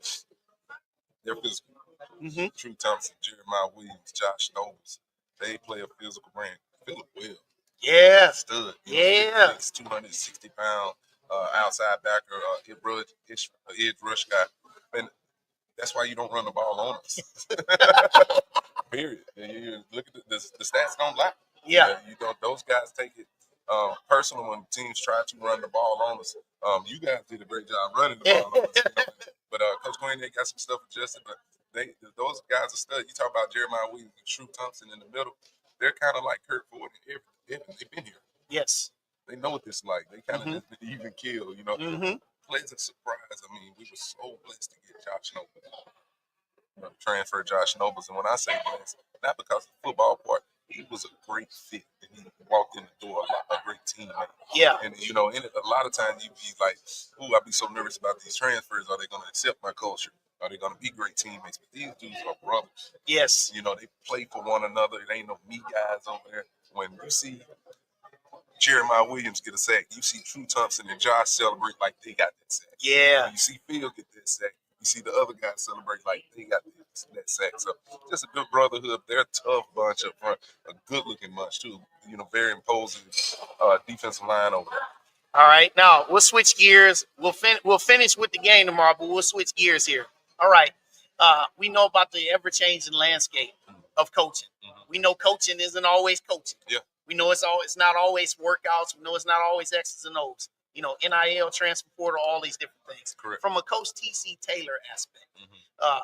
They're physical. True Thompson, Jeremiah Williams, Josh Nobles. They play a physical brand. Philip Will. Yeah. Stud. Yeah. 260-pound outside backer, edge rush guy. And that's why you don't run the ball on us. Period. You look at the stats don't lie. Yeah. You know, those guys take it personal when teams try to run the ball on us. You guys did a great job running the ball on us. You know? But Coach Quinn, they got some stuff adjusted. But those guys are studs. You talk about Jeremiah Williams and True Thompson in the middle. They're kind of like Kirk Ford and Evan. They've been here. Yes. They know what this is like. They kind of just been even kill, you know. Pleasant surprise. I mean, we were so blessed to get Josh Nobles. You know, transfer Josh Nobles. And when I say blessed, not because of the football part, he was a great fit. And he walked in the door a great teammate. Yeah. And, you know, a lot of times you be like, ooh, I'd be so nervous about these transfers. Are they going to accept my culture? Are they going to be great teammates? But these dudes are brothers. Yes. You know, they play for one another. It ain't no me guys over there. When you see Jeremiah Williams get a sack, you see True Thompson and Josh celebrate like they got that sack. Yeah. When you see Phil get that sack, you see the other guys celebrate like they got that sack. So just a good brotherhood. They're a tough bunch up front. A good-looking bunch, too. You know, very imposing defensive line over there. All right, now we'll switch gears. We'll finish with the game tomorrow, but we'll switch gears here. All right, we know about the ever-changing landscape of coaching. We know coaching isn't always coaching. Yeah. We know it's not always workouts. We know it's not always X's and O's. You know, NIL, transfer portal, all these different things. Correct. From a Coach T.C. Taylor aspect, Mm-hmm.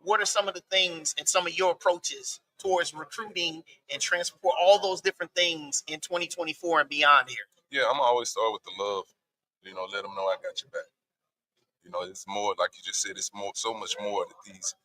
what are some of the things and some of your approaches towards recruiting and transfer portal, all those different things in 2024 and beyond here? Yeah, I'm always start with the love. You know, let them know I got your back. You know, it's more like you just said. It's more, so much more that these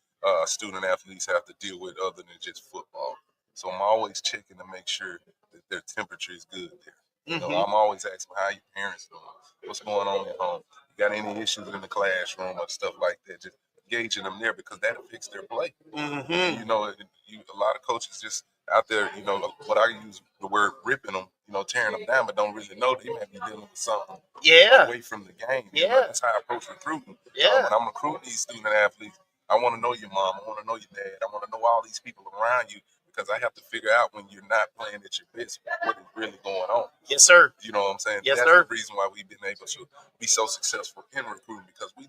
student athletes have to deal with other than just football. So I'm always checking to make sure that their temperature is good there. You know, I'm always asking how your parents doing, what's going on at home. You got any issues in the classroom or stuff like that? Just gauging them there because that affects their play. You know, a lot of coaches just out there, you know, what I use the word ripping them, you know, tearing them down, but don't really know they may be dealing with something away from the game. You know, that's how I approach recruiting. When I'm recruiting these student athletes, I want to know your mom, I want to know your dad, I want to know all these people around you because I have to figure out when you're not playing at your best what is really going on. Yes, sir. You know what I'm saying? Yes, that's sir. the reason why we've been able to be so successful in recruiting because we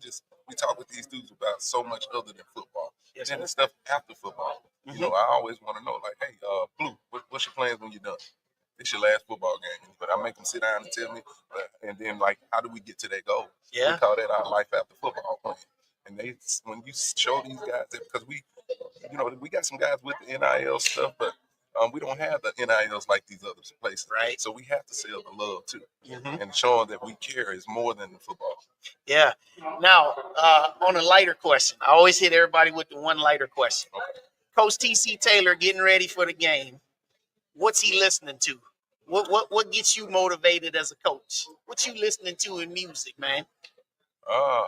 talk with these dudes about so much other than football. Yes, and the stuff after football. You know, I always want to know, like, hey, Blue, what's your plans when you're done? It's your last football game. But I make them sit down and tell me, and then, like, how do we get to that goal? Yeah. We call that our life after football plan. And when you show these guys that, because we got some guys with the NIL stuff, but we don't have the NILs like these other places. Right. So we have to sell the love, too. And showing that we care is more than the football. Yeah. Now, on a lighter question, I always hit everybody with the one lighter question. Okay. Coach T.C. Taylor getting ready for the game. What's he listening to? What gets you motivated as a coach? What you listening to in music, man? I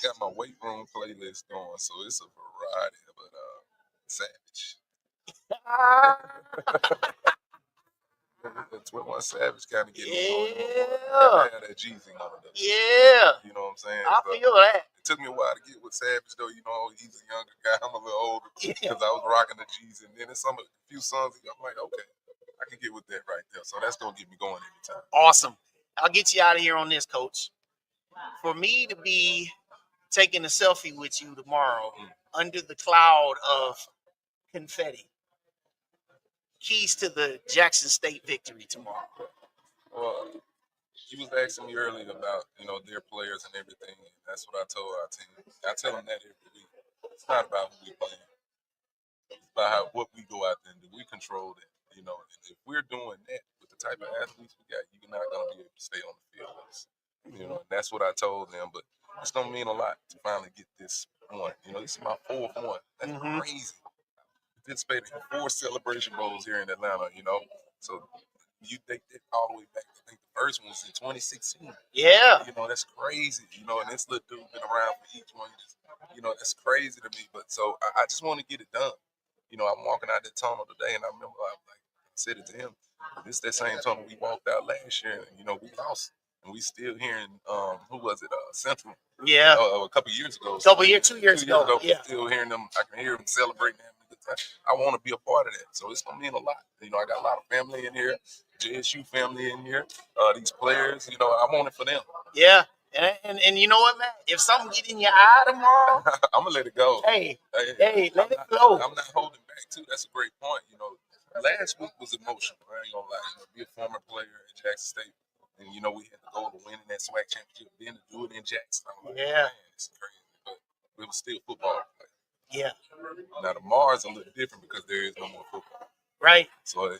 got my weight room playlist going, so it's a variety, but Savage. 21 Savage kind of getting me going. I had that Jeezy on it. Yeah. You know what I'm saying? I feel that. It took me a while to get with Savage, though. You know, he's a younger guy. I'm a little older because I was rocking the Jeezy. And then there's a few songs I'm like, okay, I can get with that right there. So that's going to get me going anytime. Awesome. I'll get you out of here on this, Coach. For me to be taking a selfie with you tomorrow under the cloud of confetti, keys to the Jackson State victory tomorrow. Well, he was asking me earlier about, you know, their players and everything. And that's what I told our team. I tell them that every week. It's not about who we play. It's about what we go out there and do. We control that, you know. And if we're doing that with the type of athletes we got, you're not going to be able to stay on the field with us. You know, and that's what I told them. But it's going to mean a lot to finally get this one. You know, this is my fourth one. That's crazy. Participated in 4 celebration bowls here in Atlanta, you know. So you take that all the way back. I think the first one was in 2016. Yeah. You know, that's crazy. You know, and this little dude been around for each one. You know, that's crazy to me. But so I just want to get it done. You know, I'm walking out that tunnel today, and I remember I said it to him. This that same tunnel we walked out last year, and you know, we lost. And we still hearing, who was it? Central. Yeah. A couple years ago. 2 years ago. Yeah. Still hearing them. I can hear them celebrating them. I want to be a part of that. So it's going to mean a lot. You know, I got a lot of family in here, JSU family in here, these players, you know, I want it for them. Yeah. And you know what, man? If something get in your eye tomorrow, I'm going to let it go. Hey, let it flow. I'm not holding back, too. That's a great point. You know, last week was emotional. I ain't going to lie. You know, be a former player at Jackson State. And, you know, we had to go to winning that SWAC championship, then to do it in Jackson. I'm like, man, it's crazy. But it was still football. Yeah. Now, tomorrow's a little different because there is no more football. Right. So,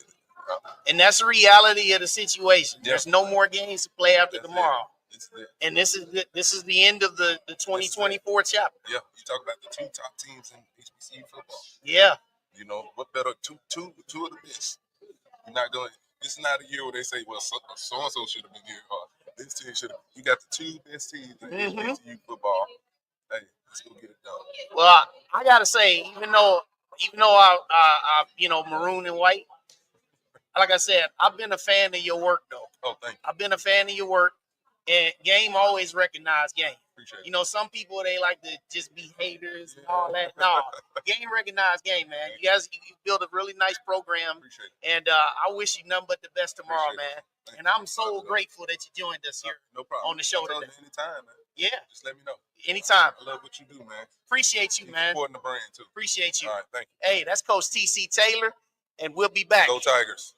and that's the reality of the situation. Yeah. There's no more games to play after tomorrow. It. And this is the end of the 2024 chapter. Yeah. You talk about the 2 top teams in HBCU football. Yeah. You know, what better two of the best. You're not going. This is not a year where they say, well, so and so should have been here. This team should have. You got the 2 best teams in HBCU football. Hey, let's go get it done. Well, I gotta say, even though I you know, maroon and white, like I said, I've been a fan of your work though. Oh, thank you. I've been a fan of your work, and game always recognized game. Appreciate it. You know, some people, they like to just be haters and all that. No, game recognized game, man. You guys, you build a really nice program. Appreciate it. And I wish you nothing but the best tomorrow, Appreciate it. man. And I'm so grateful that you joined us here No problem. on the show I'll today. anytime, man. Yeah. Just let me know. Anytime. I love what you do, man. Appreciate you, Keep man. supporting the brand, too. Appreciate you. All right, thank you. Hey, that's Coach T.C. Taylor, and we'll be back. Go Tigers.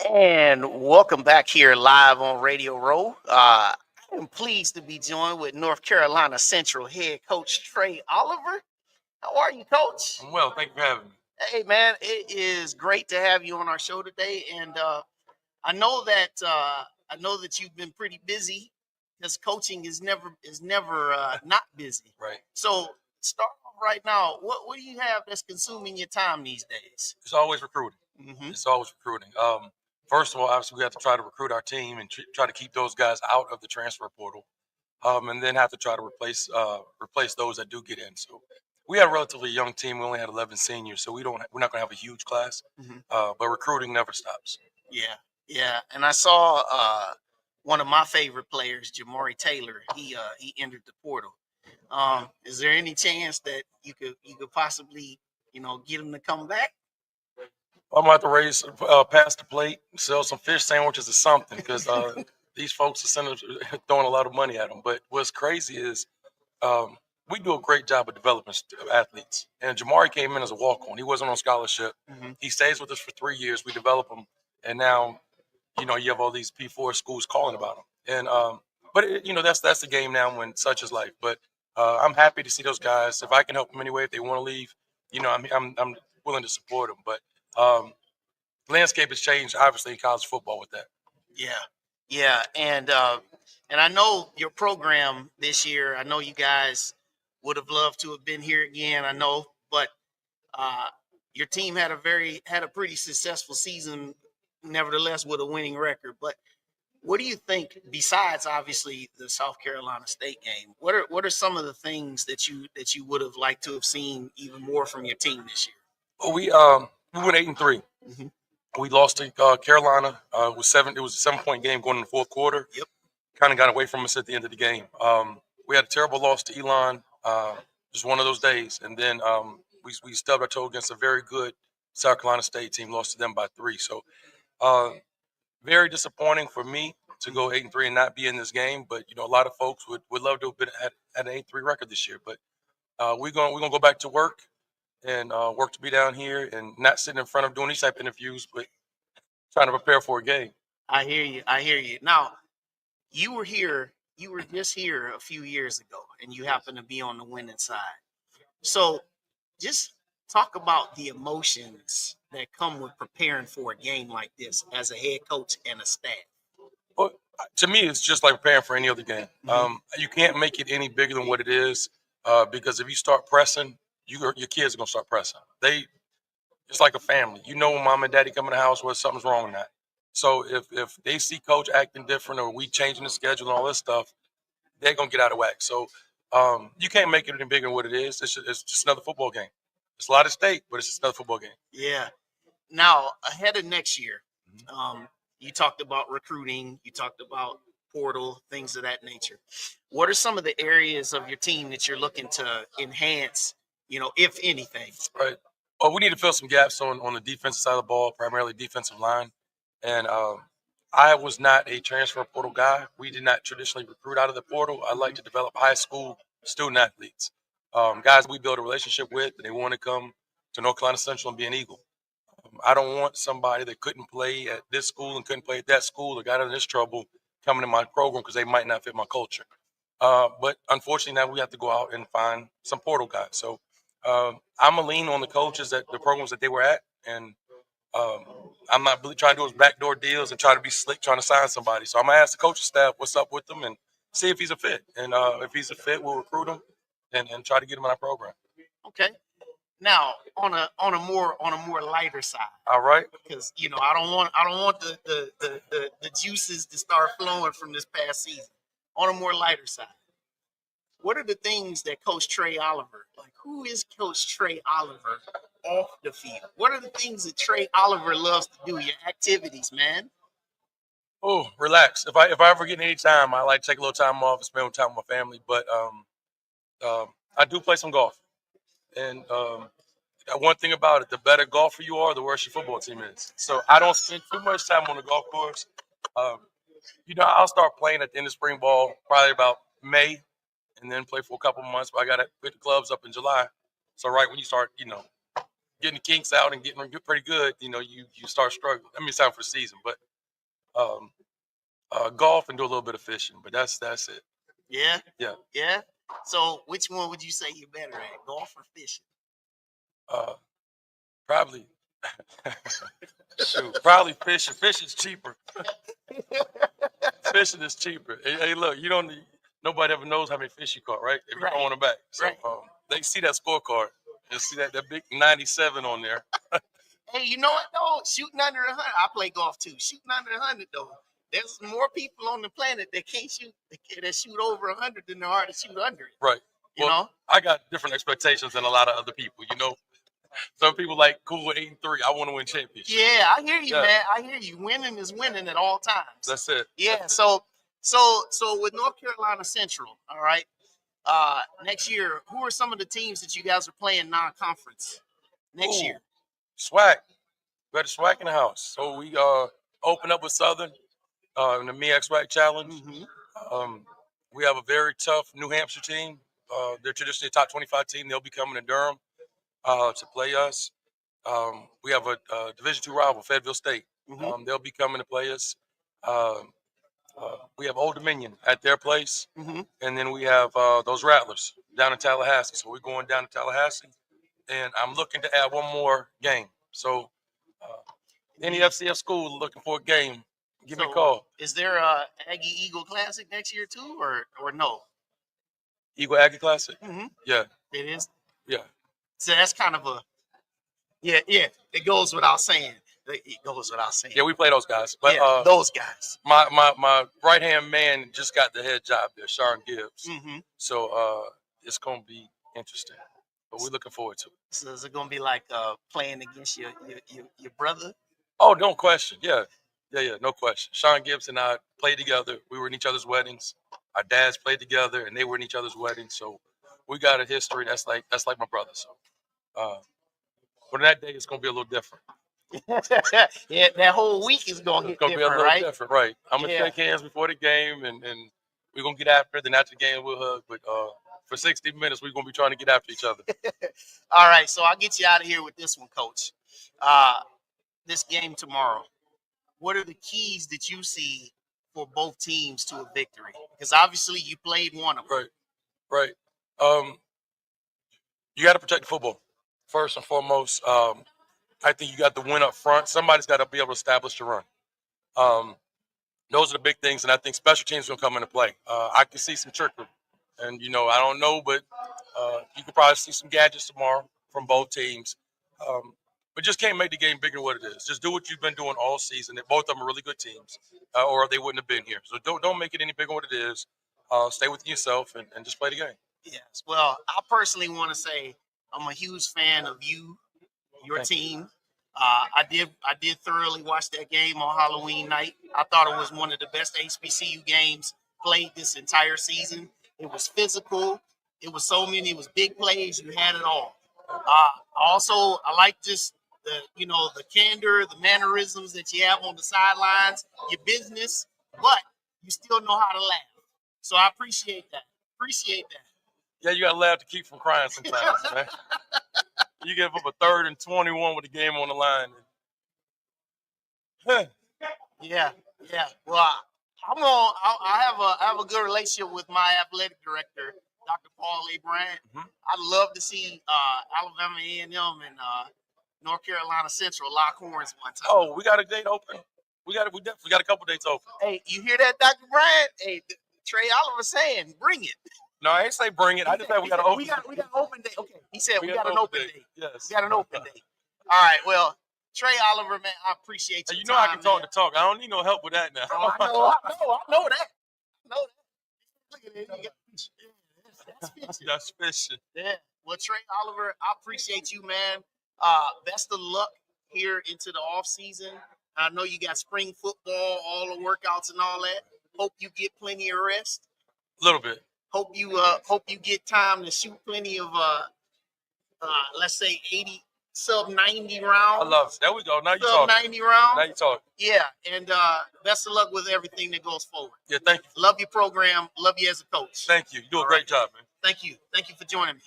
And welcome back here live on Radio Row. I am pleased to be joined with North Carolina Central head coach Trei Oliver. How are you, Coach? I'm well. Thank you for having me. Hey, man, it is great to have you on our show today. And I know that you've been pretty busy because coaching is never not busy. Right. So start off right now. What do you have that's consuming your time these days? It's always recruiting. Mm-hmm. It's always recruiting. First of all, obviously, we have to try to recruit our team and try to keep those guys out of the transfer portal, and then have to try to replace those that do get in. So we have a relatively young team. We only had 11 seniors, so we're not going to have a huge class. Mm-hmm. But recruiting never stops. Yeah. And I saw one of my favorite players, Jamari Taylor. He entered the portal. Is there any chance that you could possibly get him to come back? I'm going to have to pass the plate, sell some fish sandwiches or something, because these folks are throwing a lot of money at them. But what's crazy is we do a great job of developing athletes. And Jamari came in as a walk-on. He wasn't on scholarship. Mm-hmm. He stays with us for 3 years. We develop him, and now, you have all these P4 schools calling about him. And but that's the game now when such is life. But I'm happy to see those guys. If I can help them anyway, if they want to leave, I'm willing to support them. But landscape has changed, obviously, in college football with that. Yeah, and I know your program this year. I know you guys would have loved to have been here again. I know, but your team had a pretty successful season, nevertheless, with a winning record. But what do you think, besides obviously the South Carolina State game? What are some of the things that you would have liked to have seen even more from your team this year? Well, we went 8-3. Mm-hmm. We lost to Carolina. It was a 7-point game going in the fourth quarter. Yep. Kind of got away from us at the end of the game. We had a terrible loss to Elon. Just one of those days. And then we stubbed our toe against a very good South Carolina State team, lost to them by 3. So very disappointing for me to go 8-3 and not be in this game. But, a lot of folks would love to have been at an 8-3 record this year. But we're gonna go back to work and work to be down here and not sitting in front of doing these type of interviews, but trying to prepare for a game. I hear you. Now, you were just here a few years ago, and you happen to be on the winning side. So just talk about the emotions that come with preparing for a game like this as a head coach and a staff. Well, to me, it's just like preparing for any other game. Mm-hmm. You can't make it any bigger than what it is, because if you start pressing, your kids are going to start pressing. It's like a family. When mom and daddy come in the house, whether something's wrong or not. So if they see coach acting different or we changing the schedule and all this stuff, they're going to get out of whack. So you can't make it any bigger than what it is. It's just another football game. It's a lot at stake, but it's just another football game. Yeah. Now, ahead of next year, you talked about recruiting. You talked about portal, things of that nature. What are some of the areas of your team that you're looking to enhance, if anything? Right. Well, we need to fill some gaps on the defensive side of the ball, primarily defensive line. And I was not a transfer portal guy. We did not traditionally recruit out of the portal. I like to develop high school student athletes, guys we build a relationship with, and they want to come to North Carolina Central and be an Eagle. I don't want somebody that couldn't play at this school and couldn't play at that school or got in this trouble coming to my program because they might not fit my culture. But unfortunately, now we have to go out and find some portal guys. So I'm going to lean on the coaches at the programs that they were at. And I'm not really trying to do those backdoor deals and try to be slick trying to sign somebody. So I'm going to ask the coaching staff what's up with them and see if he's a fit. And if he's a fit, we'll recruit him and try to get him in our program. Okay. Now, on a more lighter side. All right. Because I don't want the juices to start flowing from this past season. On a more lighter side, what are the things that Coach Trei Oliver, like who is Coach Trei Oliver off the field? What are the things that Trei Oliver loves to do? Your activities, man. Oh, relax. If I ever get any time, I like to take a little time off and spend time with my family. But I do play some golf. And one thing about it, the better golfer you are, the worse your football team is. So I don't spend too much time on the golf course. I'll start playing at the end of spring ball, probably about May, and then play for a couple months. But I got to pick the clubs up in July. So right when you start, getting the kinks out and getting pretty good, you start struggling. I mean, it's time for the season, but golf and do a little bit of fishing. But that's it. Yeah? Yeah. Yeah? So which one would you say you're better at, golf or fishing? Probably. Probably fishing. Fishing's cheaper. Fishing is cheaper. Hey, look, nobody ever knows how many fish you caught, right? If you throw on the back. So they see that scorecard and see that big 97 on there. Hey, you know what though? Shooting under 100. I play golf too. Shooting under 100 though. There's more people on the planet that can't shoot that shoot over 100 than there are to shoot under it. Right. I got different expectations than a lot of other people. Some people like cool with 8 and 3. I want to win championships. Yeah, I hear you, man. I hear you. Winning is winning at all times. That's it. Yeah. That's so with North Carolina Central, all right. Next year, who are some of the teams that you guys are playing non-conference next year? SWAC. We got a SWAC in the house. So we open up with Southern in the MEAC SWAC Challenge. Mm-hmm. We have a very tough New Hampshire team. They're traditionally a top 25 team. They'll be coming to Durham to play us. We have a Division II rival, Fayetteville State. Mm-hmm. They'll be coming to play us. We have Old Dominion at their place. Mm-hmm. And then we have those Rattlers down in Tallahassee. So we're going down to Tallahassee. And I'm looking to add one more game. So any FCS school looking for a game, give me a call. Is there a Aggie Eagle Classic next year too, or no? Eagle Aggie Classic? Mm-hmm. Yeah. It is? Yeah. So that's kind of it goes without saying. It goes without saying. Yeah, we play those guys. But those guys. My right-hand man just got the head job there, Sean Gibbs. Mm-hmm. So it's going to be interesting. But we're looking forward to it. So is it going to be like playing against your brother? Oh, no question. Yeah, no question. Sean Gibbs and I played together. We were in each other's weddings. Our dads played together, and they were in each other's weddings. So we got a history that's like my brother. So, but that day it's going to be a little different. Yeah, that whole week is going to get different, be a little right? different, right? I'm going to shake hands before the game, and we're going to get after it. Then after the game, we'll hug. But for 60 minutes, we're going to be trying to get after each other. All right, so I'll get you out of here with this one, Coach. This game tomorrow, what are the keys that you see for both teams to a victory? Because obviously you played one of them. Right. You got to protect the football first and foremost. I think you got the win up front. Somebody's got to be able to establish the run. Those are the big things, and I think special teams will come into play. I can see some trickery, and I don't know, but you could probably see some gadgets tomorrow from both teams. But just can't make the game bigger than what it is. Just do what you've been doing all season. Both of them are really good teams, or they wouldn't have been here. So don't make it any bigger than what it is. Stay with yourself and just play the game. Yes. Well, I personally want to say I'm a huge fan of you, your team. I did thoroughly watch that game on Halloween night. I thought it was one of the best HBCU games played this entire season. It was physical. It was so many. It was big plays. You had it all. Also, I like just the candor, the mannerisms that you have on the sidelines, your business, but you still know how to laugh. So I appreciate that. Yeah, you got to laugh to keep from crying sometimes, man. You give up a 3rd and 21 with the game on the line. Yeah. Well, I have a good relationship with my athletic director, Dr. Paul A. Bryant. Mhm. I'd love to see Alabama A&M and North Carolina Central lock horns one time. Oh, we got a date open. We definitely got a couple dates open. Hey, you hear that, Dr. Bryant? Hey, Trey Oliver saying, bring it. No, I ain't say bring it. I just said we got an open. We got an open date. Okay, he said we got an open date. Yes, we got an open date. All right, well, Trey Oliver, man, I appreciate you. You know I can talk the talk. I don't need no help with that now. I know that. Look at it. That's fishing. Yeah. Well, Trey Oliver, I appreciate you, man. Best of luck here into the off season. I know you got spring football, all the workouts and all that. Hope you get plenty of rest. A little bit. Hope you get time to shoot plenty of let's say 80 sub 90 rounds. I love it. There we go. Now you sub talking. 90 rounds. Now you talking. Yeah, and best of luck with everything that goes forward. Yeah, thank you. Love your program. Love you as a coach. Thank you. You do a great job, man. Thank you. Thank you for joining me.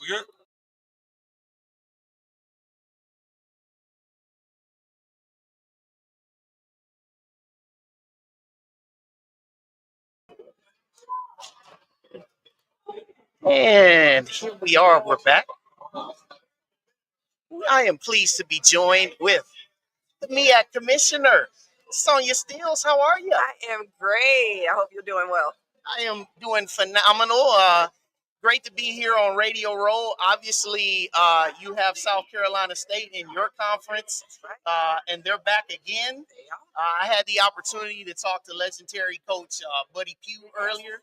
We good? And here we are. We're back. I am pleased to be joined with the MEAC Commissioner, Sonja Steels. How are you? I am great. I hope you're doing well. I am doing phenomenal. Great to be here on Radio Row. Obviously, you have South Carolina State in your conference, and they're back again. I had the opportunity to talk to legendary coach Buddy Pough earlier,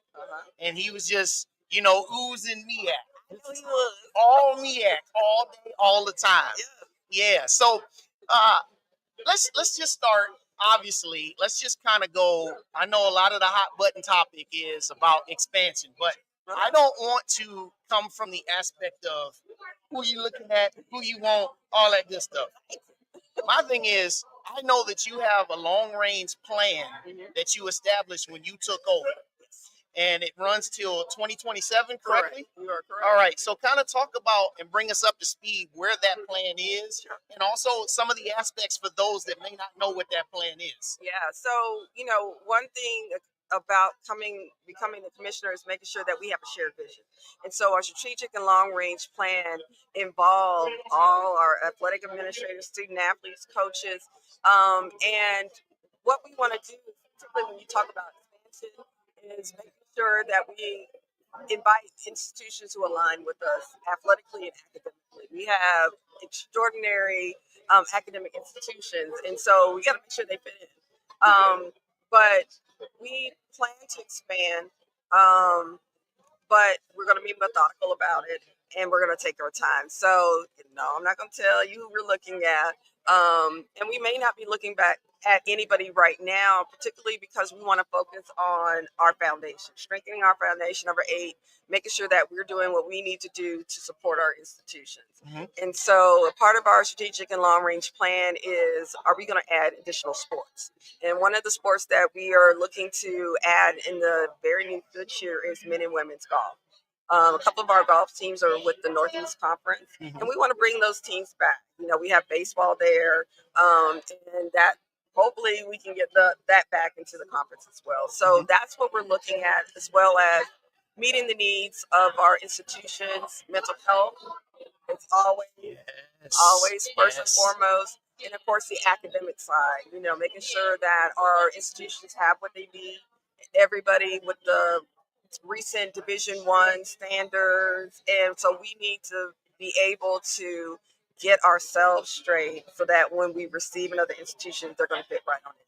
and he was just, oozing MEAC. All MEAC, all day, all the time. Yeah. So let's just start. Obviously, let's just kind of go. I know a lot of the hot button topic is about expansion, but I don't want to come from the aspect of who you looking at, who you want, all that good stuff. My thing is, I know that you have a long-range plan that you established when you took over. And it runs till 2027, correctly? You are correct. All right. So kind of talk about and bring us up to speed where that plan is, and also some of the aspects for those that may not know what that plan is. Yeah. So, one thing about becoming the commissioner is making sure that we have a shared vision. And so our strategic and long-range plan involved all our athletic administrators, student athletes, coaches, and what we want to do, particularly when you talk about expansion, is making sure that we invite institutions who align with us athletically and academically. We have extraordinary academic institutions, and so we got to make sure they fit in. But we plan to expand, but we're going to be methodical about it, and we're going to take our time. So, no, I'm not going to tell you who we're looking at, and we may not be looking back at anybody right now, particularly because we want to focus on our foundation, strengthening our foundation, number 8, making sure that we're doing what we need to do to support our institutions. And so a part of our strategic and long-range plan is, are we going to add additional sports? And one of the sports that we are looking to add in the very near future is men and women's golf. A couple of our golf teams are with the Northeast Conference, and we want to bring those teams back. We have baseball there, and that hopefully we can get that back into the conference as well. So that's what we're looking at, as well as meeting the needs of our institutions. Mental health is always first and foremost, and of course the academic side. Making sure that our institutions have what they need. Everybody with the recent Division I standards, and so we need to be able to get ourselves straight so that when we receive another institution, they're going to fit right on it.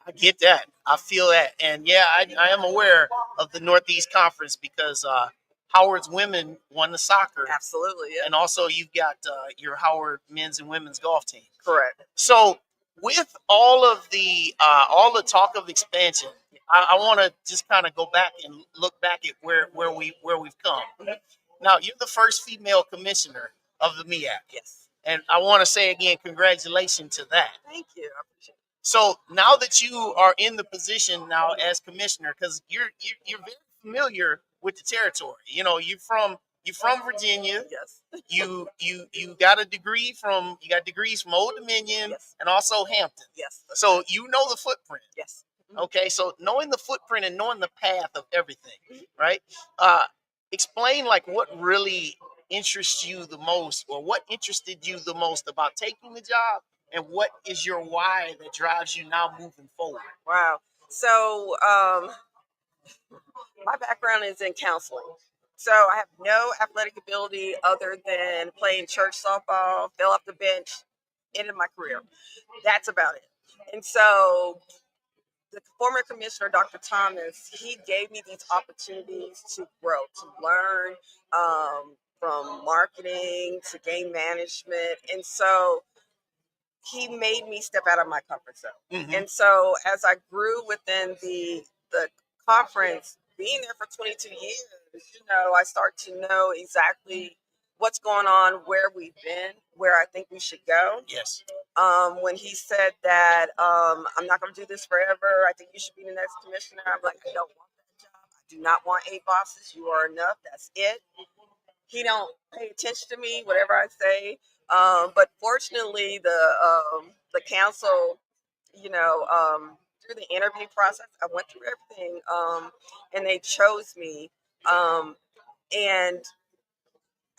I get that. I feel that. And yeah, I am aware of the Northeast Conference because Howard's women won the soccer. Absolutely, yeah. And also you've got your Howard men's and women's golf team. Correct. So with all the talk of expansion, I want to just kind of go back and look back at where we've come. Now, you're the first female commissioner of the MEAC. Yes. And I want to say again, congratulations to that. Thank you. I appreciate it. So now that you are in the position now as commissioner, because you're very familiar with the territory. You know, you're from Virginia. Yes. You got degrees from Old Dominion, yes. and also Hampton. Yes. So you know the footprint. Yes. Okay, so knowing the footprint and knowing the path of everything, right? Explain like what really interests you the most, or what interested you the most about taking the job, and what is your why that drives you now moving forward? Wow. So my background is in counseling. So I have no athletic ability other than playing church softball, fell off the bench, ended my career. That's about it. And so the former commissioner, Dr. Thomas, he gave me these opportunities to grow, to learn from marketing to game management. And so he made me step out of my comfort zone. Mm-hmm. And so as I grew within the conference, being there for 22 years, I start to know exactly what's going on, where we've been, where I think we should go. Yes. When he said that I'm not going to do this forever, I think you should be the next commissioner, I'm like, I don't want that job. I do not want 8 bosses. You are enough. That's it. He don't pay attention to me, whatever I say. But fortunately, the council, through the interview process, I went through everything, and they chose me. And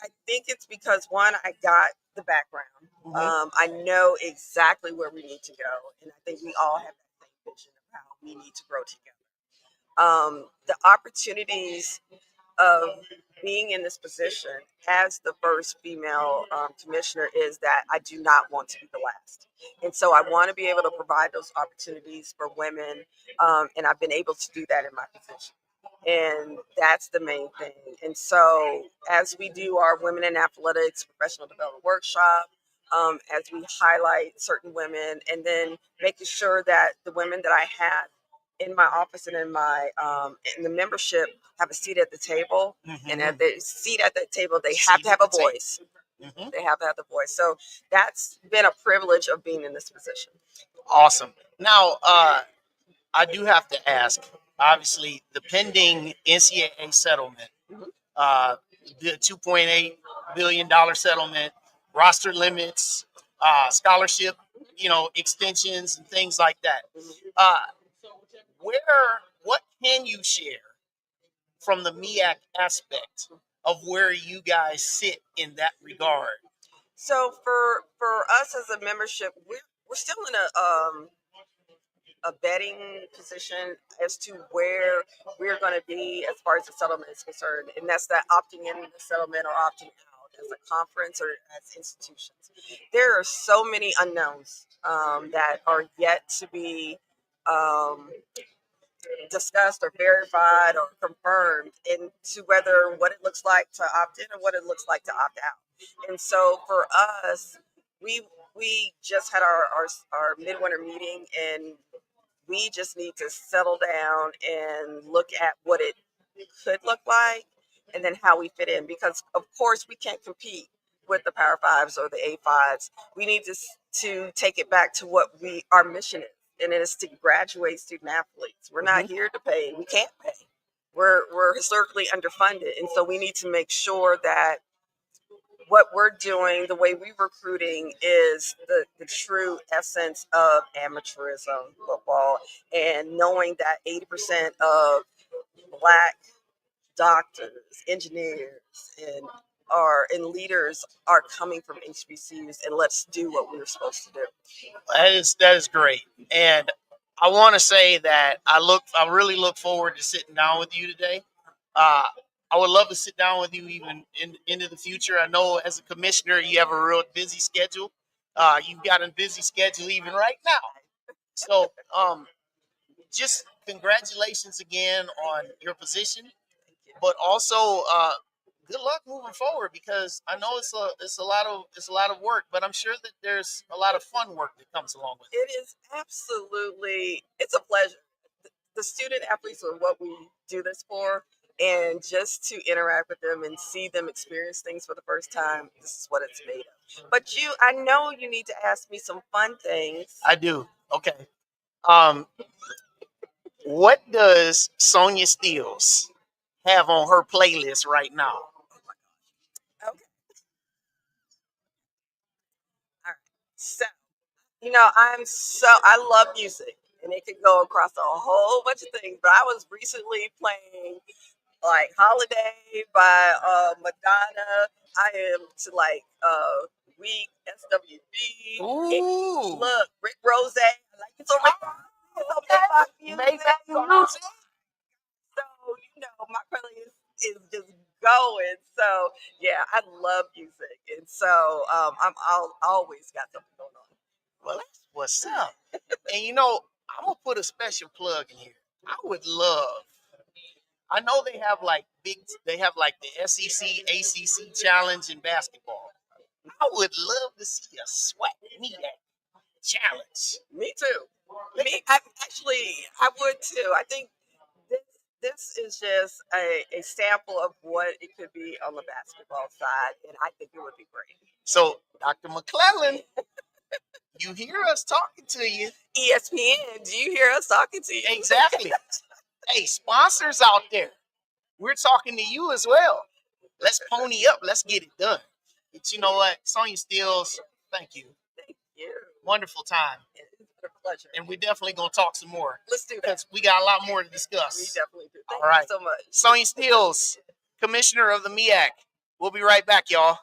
I think it's because, one, I got the background. Mm-hmm. I know exactly where we need to go, and I think we all have that same vision of how we need to grow together. The opportunities of being in this position as the first female commissioner is that I do not want to be the last. And so I want to be able to provide those opportunities for women, and I've been able to do that in my position. And that's the main thing. And so as we do our Women in Athletics professional development workshop, as we highlight certain women, and then making sure that the women that I have in my office and in my in the membership have a seat at the table, Mm-hmm. and at the seat at that table, they have to have a voice. Mm-hmm. They have to have the voice. So that's been a privilege of being in this position. Awesome. Now, I do have to ask, obviously, the pending NCAA settlement, the $2.8 billion settlement, roster limits, scholarship, extensions and things like that. What can you share from the MEAC aspect of where you guys sit in that regard? So for us as a membership, we're still in a betting position as to where we're going to be as far as the settlement is concerned, and that's that opting in the settlement or opting out as a conference or as institutions. There are so many unknowns that are yet to be discussed or verified or confirmed into whether what it looks like to opt in and what it looks like to opt out. And so for us, we just had our midwinter meeting, and we just need to settle down and look at what it could look like and then how we fit in, because of course we can't compete with the Power Fives or the A5s. We need to take it back to what our mission is, and it is to graduate student athletes. We're not here to pay. We can't pay. We're historically underfunded, and so we need to make sure that what we're doing, the way we're recruiting, is the true essence of amateurism football, and knowing that 80% of Black doctors, engineers, and leaders are coming from HBCUs, and let's do what we were supposed to do. That is great, and I want to say that I really look forward to sitting down with you today. I would love to sit down with you even into the future. I know as a commissioner, you have a real busy schedule. You've got a busy schedule even right now. So just congratulations again on your position, but also good luck moving forward, because I know it's a lot of work, but I'm sure that there's a lot of fun work that comes along with it. It is absolutely, it's a pleasure. The student athletes are what we do this for. And just to interact with them and see them experience things for the first time, this is what it's made of. But I know you need to ask me some fun things. I do. Okay. What does Sonja Steels have on her playlist right now? Okay. All right. So, I love music, and it could go across a whole bunch of things. But I was recently playing like Holiday by Madonna. I am to like Weak, SWB. Ooh. Look, Rick Rose. I like it so much. So Maybach music. So my playlist is just going. So yeah, I love music, and so I'll always got something going on. Well, that's what's up. And I'm gonna put a special plug in here. I would love. I know they have like the SEC ACC challenge in basketball. I would love to see a SWAT MEAC challenge. Me too. I would too. I think this is just a sample of what it could be on the basketball side, and I think it would be great. So, Dr. McClellan, you hear us talking to you. ESPN, do you hear us talking to you? Exactly. Hey, sponsors out there, we're talking to you as well. Let's pony up. Let's get it done. But you know what? Sonja Steels, thank you. Thank you. Wonderful time. It's been a pleasure. And we're definitely going to talk some more. Let's do that. Because we got a lot more to discuss. We definitely do. Thank All right. you so much. Sonja Steels, Commissioner of the MEAC. We'll be right back, y'all.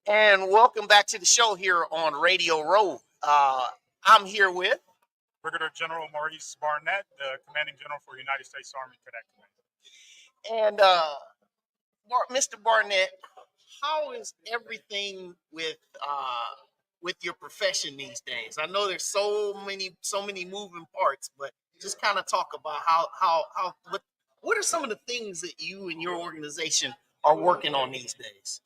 And welcome back to the show here on Radio Row. I'm here with Brigadier General Maurice Barnett, the Commanding General for United States Army Cadet Command. and Mr. Barnett. How is everything with your profession these days? I know there's so many moving parts, but just kind of talk about what are some of the things that you and your organization are working on these days?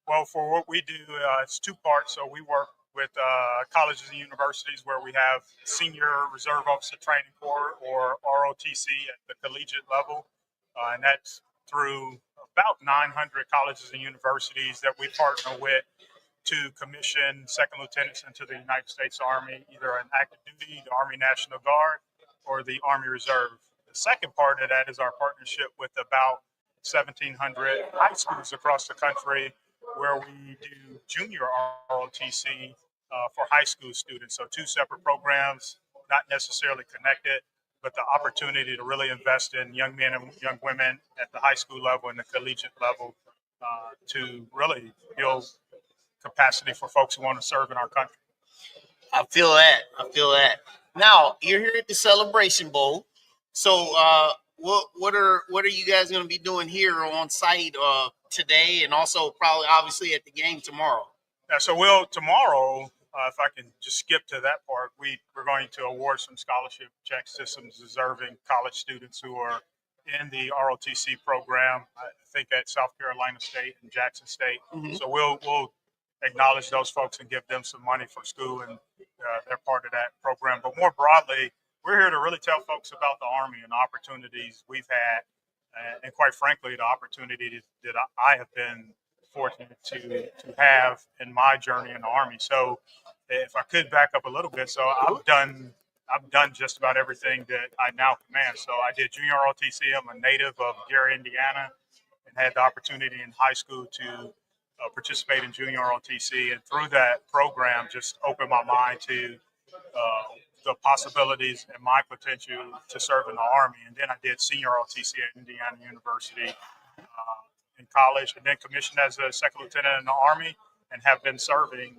Well, for what we do, it's two parts. So we work with colleges and universities where we have Senior Reserve Officer Training Corps, or ROTC, at the collegiate level. And that's through about 900 colleges and universities that we partner with to commission second lieutenants into the United States Army, either in active duty, the Army National Guard, or the Army Reserve. The second part of that is our partnership with about 1,700 high schools across the country, where we do junior ROTC for high school students. So 2 separate programs, not necessarily connected, but the opportunity to really invest in young men and young women at the high school level and the collegiate level to really build capacity for folks who want to serve in our country. I feel that. I feel that. Now you're here at the Celebration Bowl. So what are you guys going to be doing here on site today, and also probably obviously at the game tomorrow? Yeah, so tomorrow, if I can just skip to that part, we're going to award some scholarship checks to some deserving college students who are in the ROTC program. I think at South Carolina State and Jackson State. Mm-hmm. So we'll acknowledge those folks and give them some money for school, and they're part of that program. But more broadly, we're here to really tell folks about the Army and the opportunities we've had, and quite frankly, the opportunity that I have been fortunate to have in my journey in the Army. So if I could back up a little bit, so I've done just about everything that I now command. So I did junior ROTC. I'm a native of Gary, Indiana, and had the opportunity in high school to participate in junior ROTC, and through that program just opened my mind to the possibilities and my potential to serve in the Army. And then I did senior ROTC at Indiana University in college, and then commissioned as a second lieutenant in the Army, and have been serving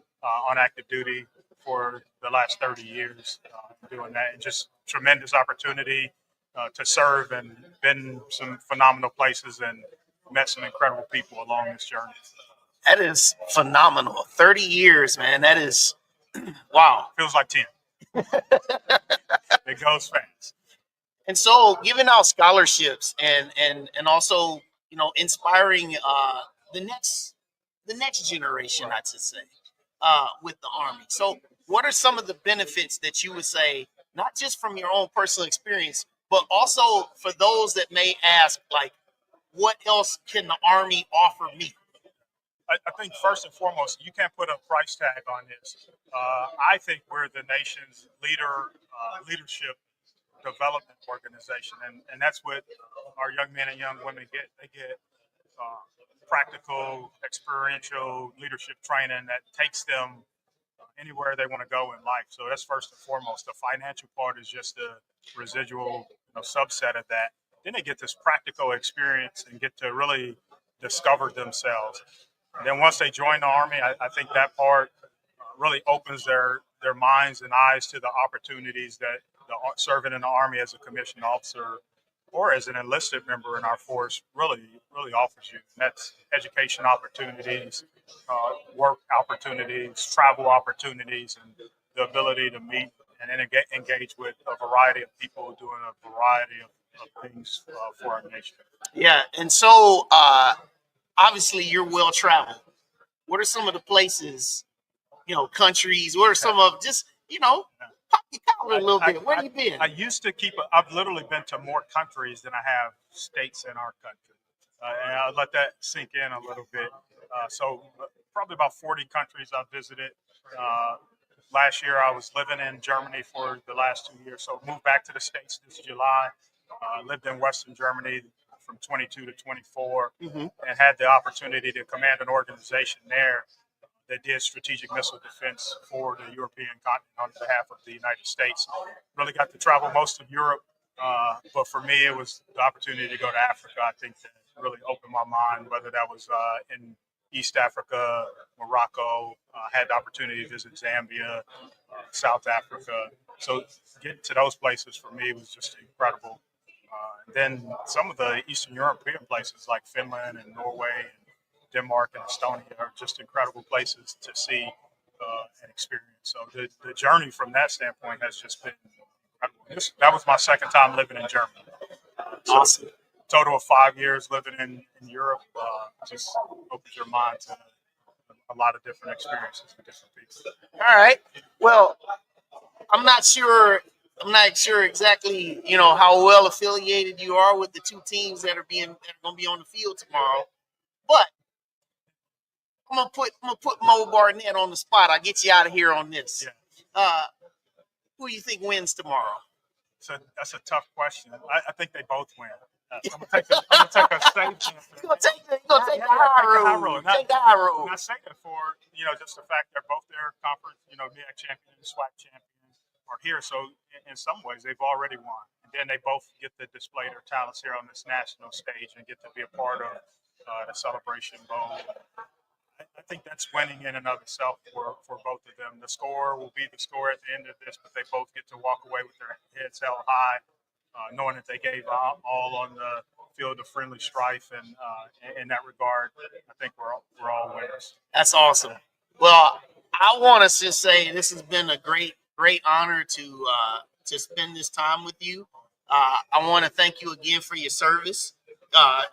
on active duty for the last 30 years doing that. And just tremendous opportunity to serve, and been some phenomenal places and met some incredible people along this journey. That is phenomenal. 30 years, man. That is, wow. Feels like 10. It goes fast. And so giving out scholarships and also, inspiring the next generation, I should say, with the Army. So what are some of the benefits that you would say, not just from your own personal experience, but also for those that may ask, like, what else can the Army offer me? I think first and foremost, you can't put a price tag on this. I think we're the nation's leadership development organization, and that's what our young men and young women get. They get practical, experiential leadership training that takes them anywhere they want to go in life. So that's first and foremost. The financial part is just a residual subset of that. Then they get this practical experience and get to really discover themselves. And then once they join the Army, I think that part really opens their minds and eyes to the opportunities that serving in the Army as a commissioned officer or as an enlisted member in our force really offers you. And that's education opportunities, work opportunities, travel opportunities, and the ability to meet and engage with a variety of people doing a variety of things for our nation. Yeah, and so obviously you're well traveled. What are some of the places, countries? What are some of just, pop your collar a little bit? Where have you been? I used to I've literally been to more countries than I have states in our country. And I'll let that sink in a little bit. So probably about 40 countries I've visited. Last year I was living in Germany for the last 2 years. So moved back to the States this July. Lived in Western Germany from 22 to 24, and had the opportunity to command an organization there that did strategic missile defense for the European continent on behalf of the United States. Really got to travel most of Europe, but for me, it was the opportunity to go to Africa. I think that really opened my mind, whether that was in East Africa, Morocco, had the opportunity to visit Zambia, South Africa. So getting to those places for me was just incredible. Then some of the Eastern European places like Finland and Norway and Denmark and Estonia are just incredible places to see and experience. So the journey from that standpoint has just been incredible. That was my second time living in Germany. Awesome. Total of 5 years living in Europe just opens your mind to a lot of different experiences with different people. All right. Well, I'm not sure exactly, how well affiliated you are with the two teams that are going to be on the field tomorrow. But I'm gonna put Mo Barnett on the spot. I'll get you out of here on this. Yeah. Who do you think wins tomorrow? So that's a tough question. I think they both win. I'm gonna take a safe chance. You're gonna take the high road. Take the high road. And I say that for just the fact they're both their conference, MEAC champions, SWAC champions are here. So in some ways they've already won, and then they both get to display their talents here on this national stage and get to be a part of the Celebration Bowl. I think that's winning in and of itself for both of them. The score will be the score at the end of this, but they both get to walk away with their heads held high, knowing that they gave all on the field of friendly strife. And in that regard, I think we're all winners. That's awesome. Well, I want to just say this has been a great honor to spend this time with you. I want to thank you again for your service.